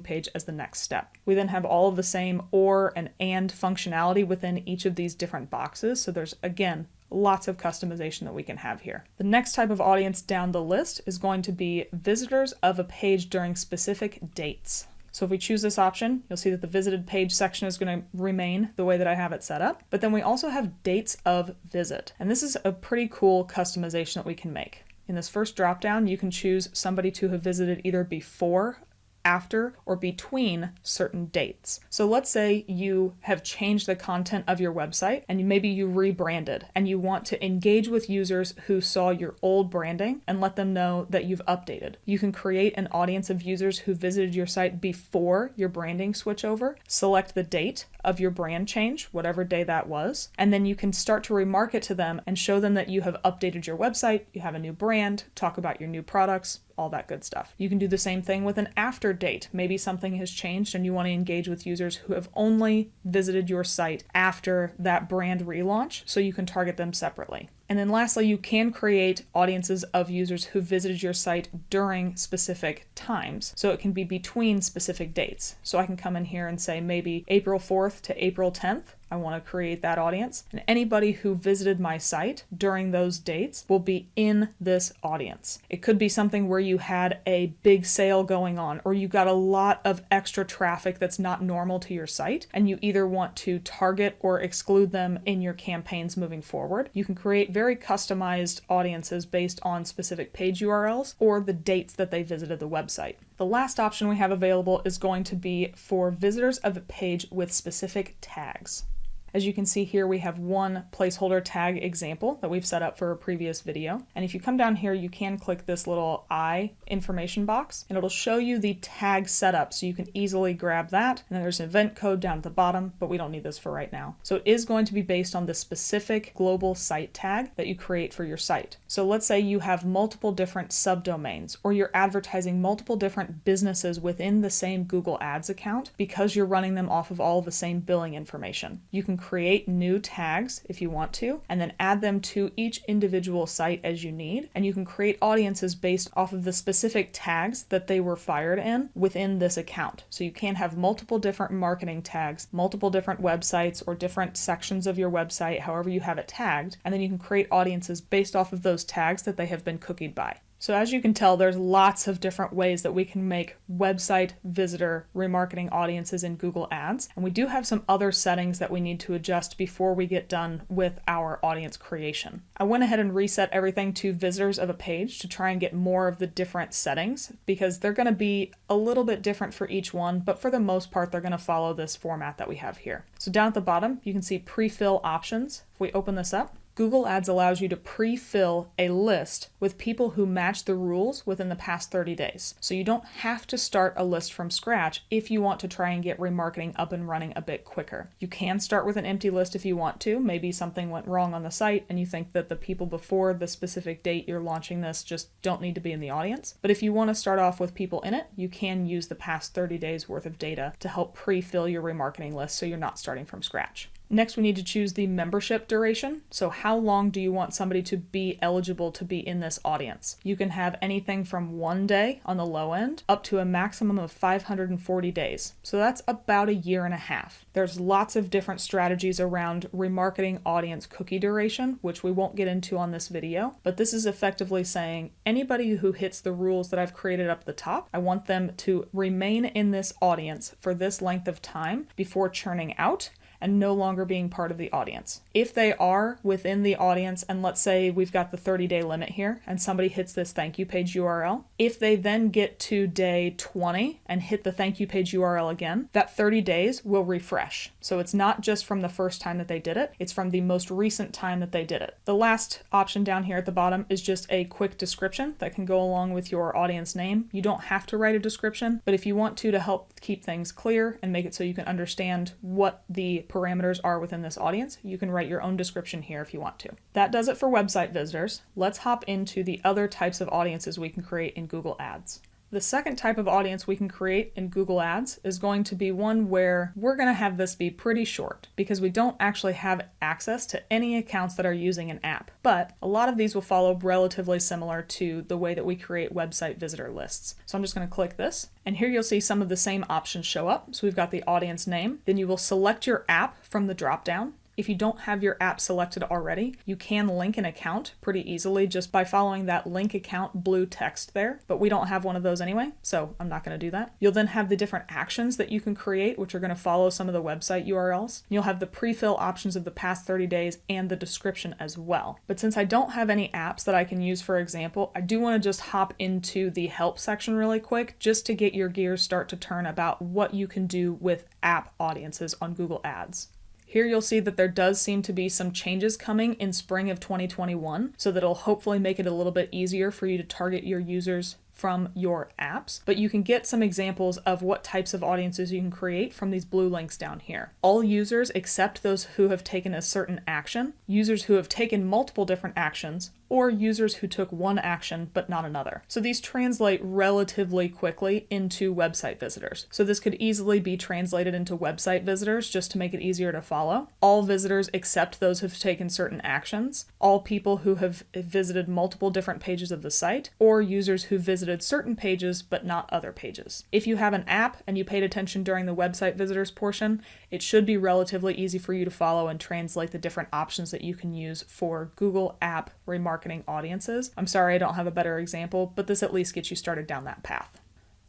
page as the next step. We then have all of the same or and functionality within each of these different boxes, so there's, again, lots of customization that we can have here. The next type of audience down the list is going to be visitors of a page during specific dates. So if we choose this option, you'll see that the visited page section is going to remain the way that I have it set up. But then we also have dates of visit. And this is a pretty cool customization that we can make. In this first dropdown, you can choose somebody to have visited either before after or between certain dates. So let's say you have changed the content of your website and maybe you rebranded and you want to engage with users who saw your old branding and let them know that you've updated. You can create an audience of users who visited your site before your branding switchover, select the date of your brand change, whatever day that was, and then you can start to remarket to them and show them that you have updated your website, you have a new brand, talk about your new products, all that good stuff. You can do the same thing with an after date. Maybe something has changed and you want to engage with users who have only visited your site after that brand relaunch, so you can target them separately. And then lastly, you can create audiences of users who visited your site during specific times. So it can be between specific dates. So I can come in here and say maybe April 4th to April 10th. I want to create that audience. And anybody who visited my site during those dates will be in this audience. It could be something where you had a big sale going on, or you got a lot of extra traffic that's not normal to your site, and you either want to target or exclude them in your campaigns moving forward. You can create very customized audiences based on specific page URLs or the dates that they visited the website. The last option we have available is going to be for visitors of a page with specific tags. As you can see here, we have one placeholder tag example that we've set up for a previous video. And if you come down here, you can click this little I information box and it'll show you the tag setup, so you can easily grab that. And then there's an event code down at the bottom, but we don't need this for right now. So it is going to be based on the specific global site tag that you create for your site. So let's say you have multiple different subdomains, or you're advertising multiple different businesses within the same Google Ads account because you're running them off of all the same billing information. You can create new tags if you want to, and then add them to each individual site as you need. And you can create audiences based off of the specific tags that they were fired in within this account. So you can have multiple different marketing tags, multiple different websites or different sections of your website, however you have it tagged, and then you can create audiences based off of those tags that they have been cookied by. So as you can tell, there's lots of different ways that we can make website visitor remarketing audiences in Google Ads. And we do have some other settings that we need to adjust before we get done with our audience creation. I went ahead and reset everything to visitors of a page to try and get more of the different settings, because they're going to be a little bit different for each one, but for the most part, they're going to follow this format that we have here. So down at the bottom, you can see pre-fill options. If we open this up, Google Ads allows you to pre-fill a list with people who match the rules within the past 30 days. So you don't have to start a list from scratch if you want to try and get remarketing up and running a bit quicker. You can start with an empty list if you want to. Maybe something went wrong on the site and you think that the people before the specific date you're launching this just don't need to be in the audience. But if you want to start off with people in it, you can use the past 30 days worth of data to help pre-fill your remarketing list so you're not starting from scratch. Next, we need to choose the membership duration. So how long do you want somebody to be eligible to be in this audience? You can have anything from 1 day on the low end up to a maximum of 540 days. So that's about a year and a half. There's lots of different strategies around remarketing audience cookie duration, which we won't get into on this video, but this is effectively saying anybody who hits the rules that I've created up the top, I want them to remain in this audience for this length of time before churning out and no longer being part of the audience. If they are within the audience, and let's say we've got the 30-day limit here, and somebody hits this thank you page URL, if they then get to day 20 and hit the thank you page URL again, that 30 days will refresh. So it's not just from the first time that they did it, it's from the most recent time that they did it. The last option down here at the bottom is just a quick description that can go along with your audience name. You don't have to write a description, but if you want to help keep things clear and make it so you can understand what the parameters are within this audience, you can write your own description here if you want to. That does it for website visitors. Let's hop into the other types of audiences we can create in Google Ads. The second type of audience we can create in Google Ads is going to be one where we're going to have this be pretty short because we don't actually have access to any accounts that are using an app. But a lot of these will follow relatively similar to the way that we create website visitor lists. So I'm just going to click this, and here you'll see some of the same options show up. So we've got the audience name, then you will select your app from the dropdown. If you don't have your app selected already, you can link an account pretty easily just by following that link account blue text there, but we don't have one of those anyway, so I'm not going to do that. You'll then have the different actions that you can create, which are going to follow some of the website URLs. You'll have the pre-fill options of the past 30 days and the description as well. But since I don't have any apps that I can use for example, I do want to just hop into the help section really quick just to get your gears start to turn about what you can do with app audiences on Google Ads. Here you'll see that there does seem to be some changes coming in spring of 2021, so that'll hopefully make it a little bit easier for you to target your users from your apps, but you can get some examples of what types of audiences you can create from these blue links down here. All users except those who have taken a certain action, users who have taken multiple different actions, or users who took one action but not another. So these translate relatively quickly into website visitors. So this could easily be translated into website visitors just to make it easier to follow. All visitors except those who've taken certain actions, all people who have visited multiple different pages of the site, or users who visited certain pages but not other pages. If you have an app and you paid attention during the website visitors portion, it should be relatively easy for you to follow and translate the different options that you can use for Google app remarketing audiences. I'm sorry I don't have a better example, but this at least gets you started down that path.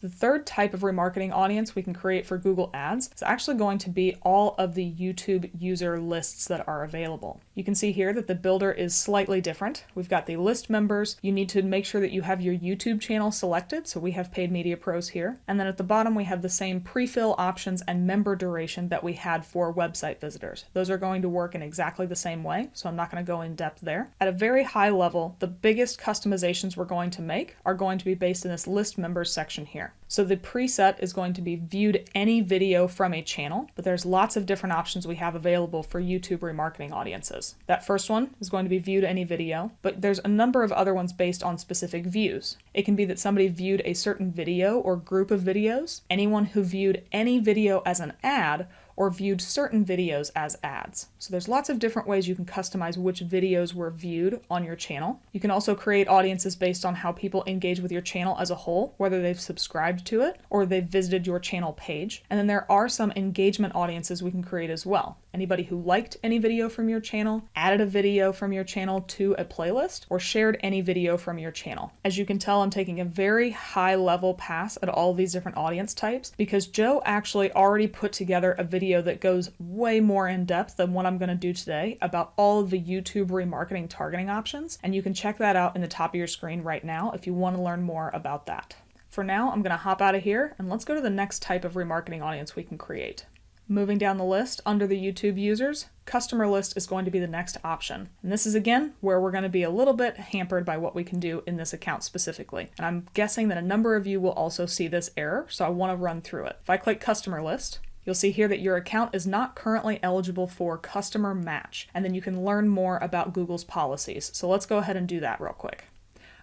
The third type of remarketing audience we can create for Google Ads is actually going to be all of the YouTube user lists that are available. You can see here that the builder is slightly different. We've got the list members. You need to make sure that you have your YouTube channel selected, so we have Paid Media Pros here. And then at the bottom we have the same pre-fill options and member duration that we had for website visitors. Those are going to work in exactly the same way, so I'm not going to go in depth there. At a very high level, the biggest customizations we're going to make are going to be based in this list members section here. So the preset is going to be viewed any video from a channel, but there's lots of different options we have available for YouTube remarketing audiences. That first one is going to be viewed any video, but there's a number of other ones based on specific views. It can be that somebody viewed a certain video or group of videos, anyone who viewed any video as an ad, or viewed certain videos as ads. So there's lots of different ways you can customize which videos were viewed on your channel. You can also create audiences based on how people engage with your channel as a whole, whether they've subscribed to it or they've visited your channel page. And then there are some engagement audiences we can create as well. Anybody who liked any video from your channel, added a video from your channel to a playlist, or shared any video from your channel. As you can tell, I'm taking a very high level pass at all these different audience types because Joe actually already put together a video that goes way more in depth than what I'm going to do today about all of the YouTube remarketing targeting options, and you can check that out in the top of your screen right now if you want to learn more about that. For now, I'm going to hop out of here and let's go to the next type of remarketing audience we can create. Moving down the list under the YouTube users, customer list is going to be the next option. And this is again where we're going to be a little bit hampered by what we can do in this account specifically. And I'm guessing that a number of you will also see this error, so I want to run through it. If I click customer list, you'll see here that your account is not currently eligible for customer match, and then you can learn more about Google's policies. So let's go ahead and do that real quick.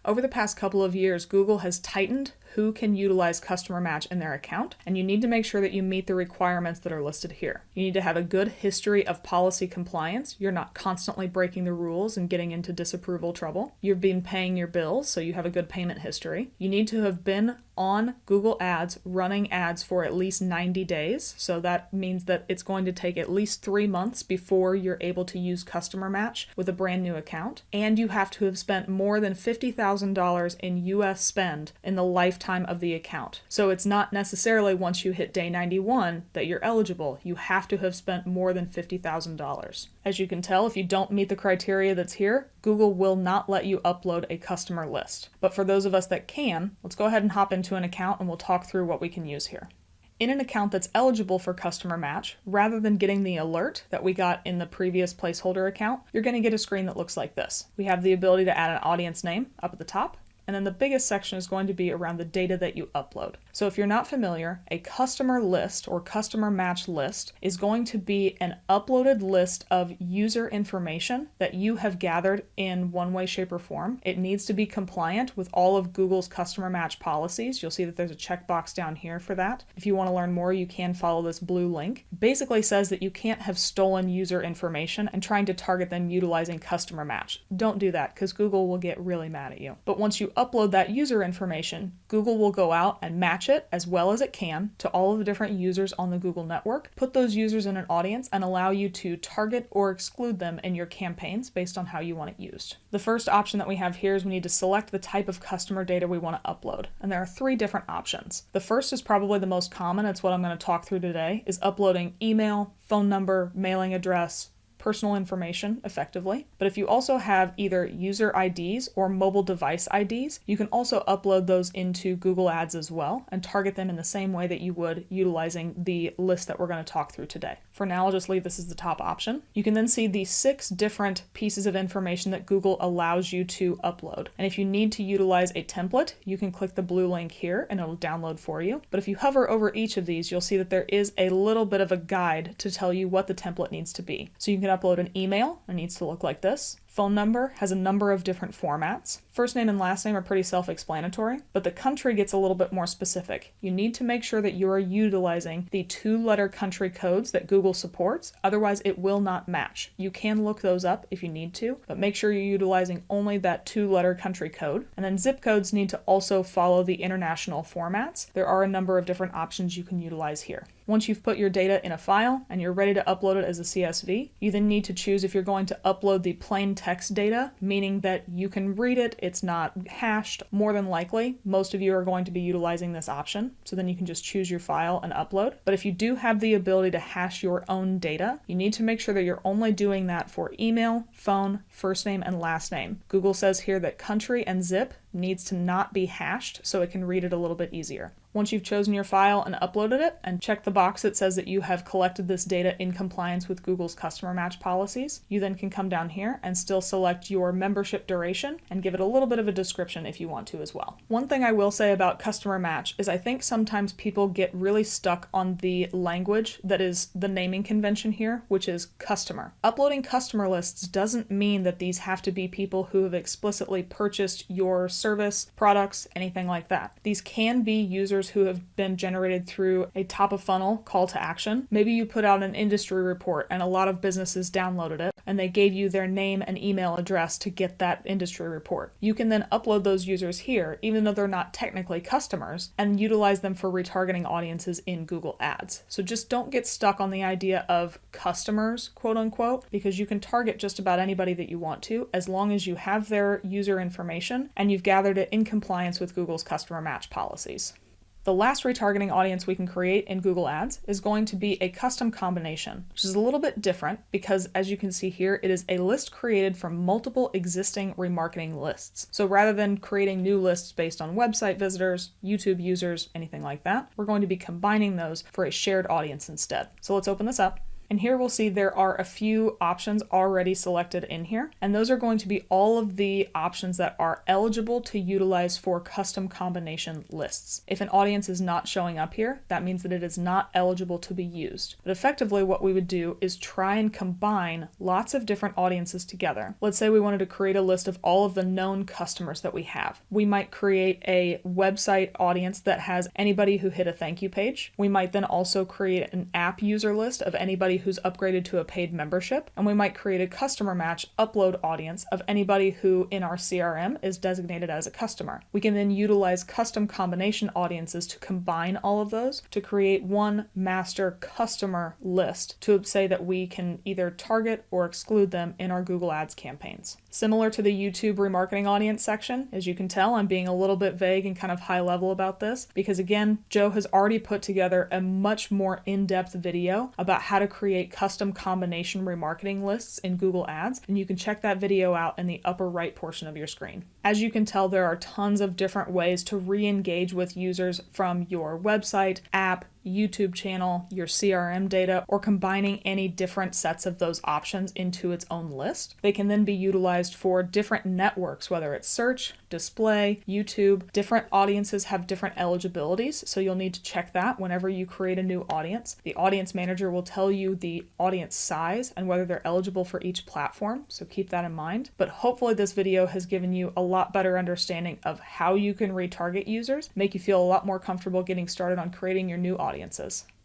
Over the past couple of years, Google has tightened who can utilize customer match in their account, and you need to make sure that you meet the requirements that are listed here. You need to have a good history of policy compliance. You're not constantly breaking the rules and getting into disapproval trouble. You've been paying your bills, so you have a good payment history. You need to have been on Google Ads running ads for at least 90 days. So that means that it's going to take at least 3 months before you're able to use customer match with a brand new account. And you have to have spent more than $50,000 in US spend in the lifetime of the account. So it's not necessarily once you hit day 91 that you're eligible. You have to have spent more than $50,000. As you can tell, if you don't meet the criteria that's here, Google will not let you upload a customer list. But for those of us that can, let's go ahead and hop into an account and we'll talk through what we can use here. In an account that's eligible for customer match, rather than getting the alert that we got in the previous placeholder account, you're going to get a screen that looks like this. We have the ability to add an audience name up at the top, and then the biggest section is going to be around the data that you upload. So if you're not familiar, a customer list or customer match list is going to be an uploaded list of user information that you have gathered in one way, shape, or form. It needs to be compliant with all of Google's customer match policies. You'll see that there's a checkbox down here for that. If you want to learn more, you can follow this blue link. It basically says that you can't have stolen user information and trying to target them utilizing customer match. Don't do that because Google will get really mad at you. But once you upload that user information, Google will go out and match it as well as it can to all of the different users on the Google network, put those users in an audience, and allow you to target or exclude them in your campaigns based on how you want it used. The first option that we have here is we need to select the type of customer data we want to upload, and there are 3 different options. The first is probably the most common, it's what I'm going to talk through today, is uploading email, phone number, mailing address, personal information effectively. But if you also have either user IDs or mobile device IDs, you can also upload those into Google Ads as well and target them in the same way that you would utilizing the list that we're going to talk through today. For now, I'll just leave this as the top option. You can then see the 6 different pieces of information that Google allows you to upload. And if you need to utilize a template, you can click the blue link here and it'll download for you. But if you hover over each of these, you'll see that there is a little bit of a guide to tell you what the template needs to be. So you can upload an email, it needs to look like this. Phone number has a number of different formats. First name and last name are pretty self-explanatory, but the country gets a little bit more specific. You need to make sure that you are utilizing the 2-letter country codes that Google supports, otherwise it will not match. You can look those up if you need to, but make sure you're utilizing only that 2-letter country code. And then zip codes need to also follow the international formats. There are a number of different options you can utilize here. Once you've put your data in a file and you're ready to upload it as a CSV, you then need to choose if you're going to upload the plain text data, meaning that you can read it, it's not hashed. More than likely, most of you are going to be utilizing this option, so then you can just choose your file and upload. But if you do have the ability to hash your own data, you need to make sure that you're only doing that for email, phone, first name, and last name. Google says here that country and zip needs to not be hashed so it can read it a little bit easier. Once you've chosen your file and uploaded it, and check the box that says that you have collected this data in compliance with Google's customer match policies, you then can come down here and still select your membership duration and give it a little bit of a description if you want to as well. One thing I will say about customer match is I think sometimes people get really stuck on the language that is the naming convention here, which is customer. Uploading customer lists doesn't mean that these have to be people who have explicitly purchased your service, products, anything like that. These can be users who have been generated through a top of funnel call to action. Maybe you put out an industry report and a lot of businesses downloaded it and they gave you their name and email address to get that industry report. You can then upload those users here, even though they're not technically customers, and utilize them for retargeting audiences in Google Ads. So just don't get stuck on the idea of customers, quote unquote, because you can target just about anybody that you want to, as long as you have their user information and you've gathered it in compliance with Google's customer match policies. The last retargeting audience we can create in Google Ads is going to be a custom combination, which is a little bit different because, as you can see here, it is a list created from multiple existing remarketing lists. So rather than creating new lists based on website visitors, YouTube users, anything like that, we're going to be combining those for a shared audience instead. So let's open this up. And here we'll see there are a few options already selected in here, and those are going to be all of the options that are eligible to utilize for custom combination lists. If an audience is not showing up here, that means that it is not eligible to be used. But effectively what we would do is try and combine lots of different audiences together. Let's say we wanted to create a list of all of the known customers that we have. We might create a website audience that has anybody who hit a thank you page. We might then also create an app user list of anybody who's upgraded to a paid membership, and we might create a customer match upload audience of anybody who in our CRM is designated as a customer. We can then utilize custom combination audiences to combine all of those to create one master customer list to say that we can either target or exclude them in our Google Ads campaigns. Similar to the YouTube remarketing audience section, as you can tell, I'm being a little bit vague and kind of high level about this because, again, Joe has already put together a much more in-depth video about how to create custom combination remarketing lists in Google Ads, and you can check that video out in the upper right portion of your screen. As you can tell, there are tons of different ways to re-engage with users from your website, app, YouTube channel, your CRM data, or combining any different sets of those options into its own list. They can then be utilized for different networks, whether it's search, display, YouTube. Different audiences have different eligibilities, so you'll need to check that whenever you create a new audience. The audience manager will tell you the audience size and whether they're eligible for each platform, so keep that in mind. But hopefully this video has given you a lot better understanding of how you can retarget users, make you feel a lot more comfortable getting started on creating your new audiences.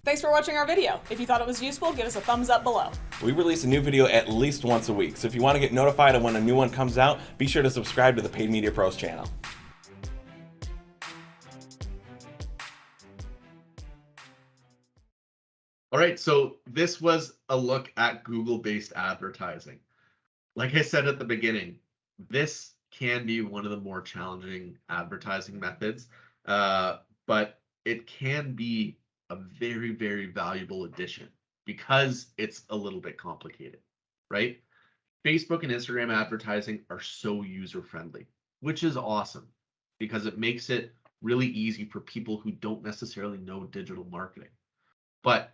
Thanks for watching our video. If you thought it was useful, give us a thumbs up below. We release a new video at least once a week, so if you want to get notified of when a new one comes out, be sure to subscribe to the Paid Media Pros channel. All right, so this was a look at Google-based advertising. Like I said at the beginning, this can be one of the more challenging advertising methods, but it can be a very, very valuable addition because it's a little bit complicated, right? Facebook and Instagram advertising are so user-friendly, which is awesome because it makes it really easy for people who don't necessarily know digital marketing. But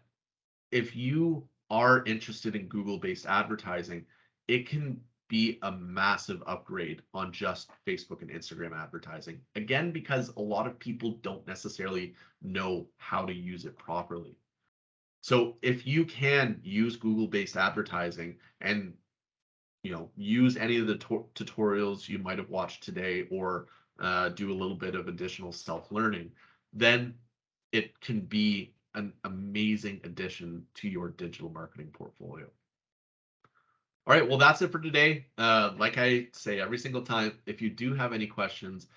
if you are interested in Google-based advertising, it can be a massive upgrade on just Facebook and Instagram advertising. Again, because a lot of people don't necessarily know how to use it properly. So if you can use Google-based advertising and use any of the tutorials you might have watched today, or do a little bit of additional self-learning, then it can be an amazing addition to your digital marketing portfolio. All right, well, that's it for today. Like I say every single time, if you do have any questions,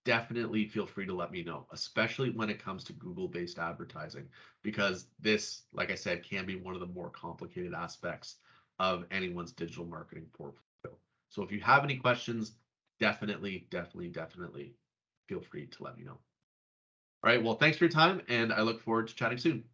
definitely feel free to let me know, especially when it comes to Google-based advertising, because this, like I said, can be one of the more complicated aspects of anyone's digital marketing portfolio. So if you have any questions, definitely feel free to let me know. All right, well, thanks for your time, and I look forward to chatting soon.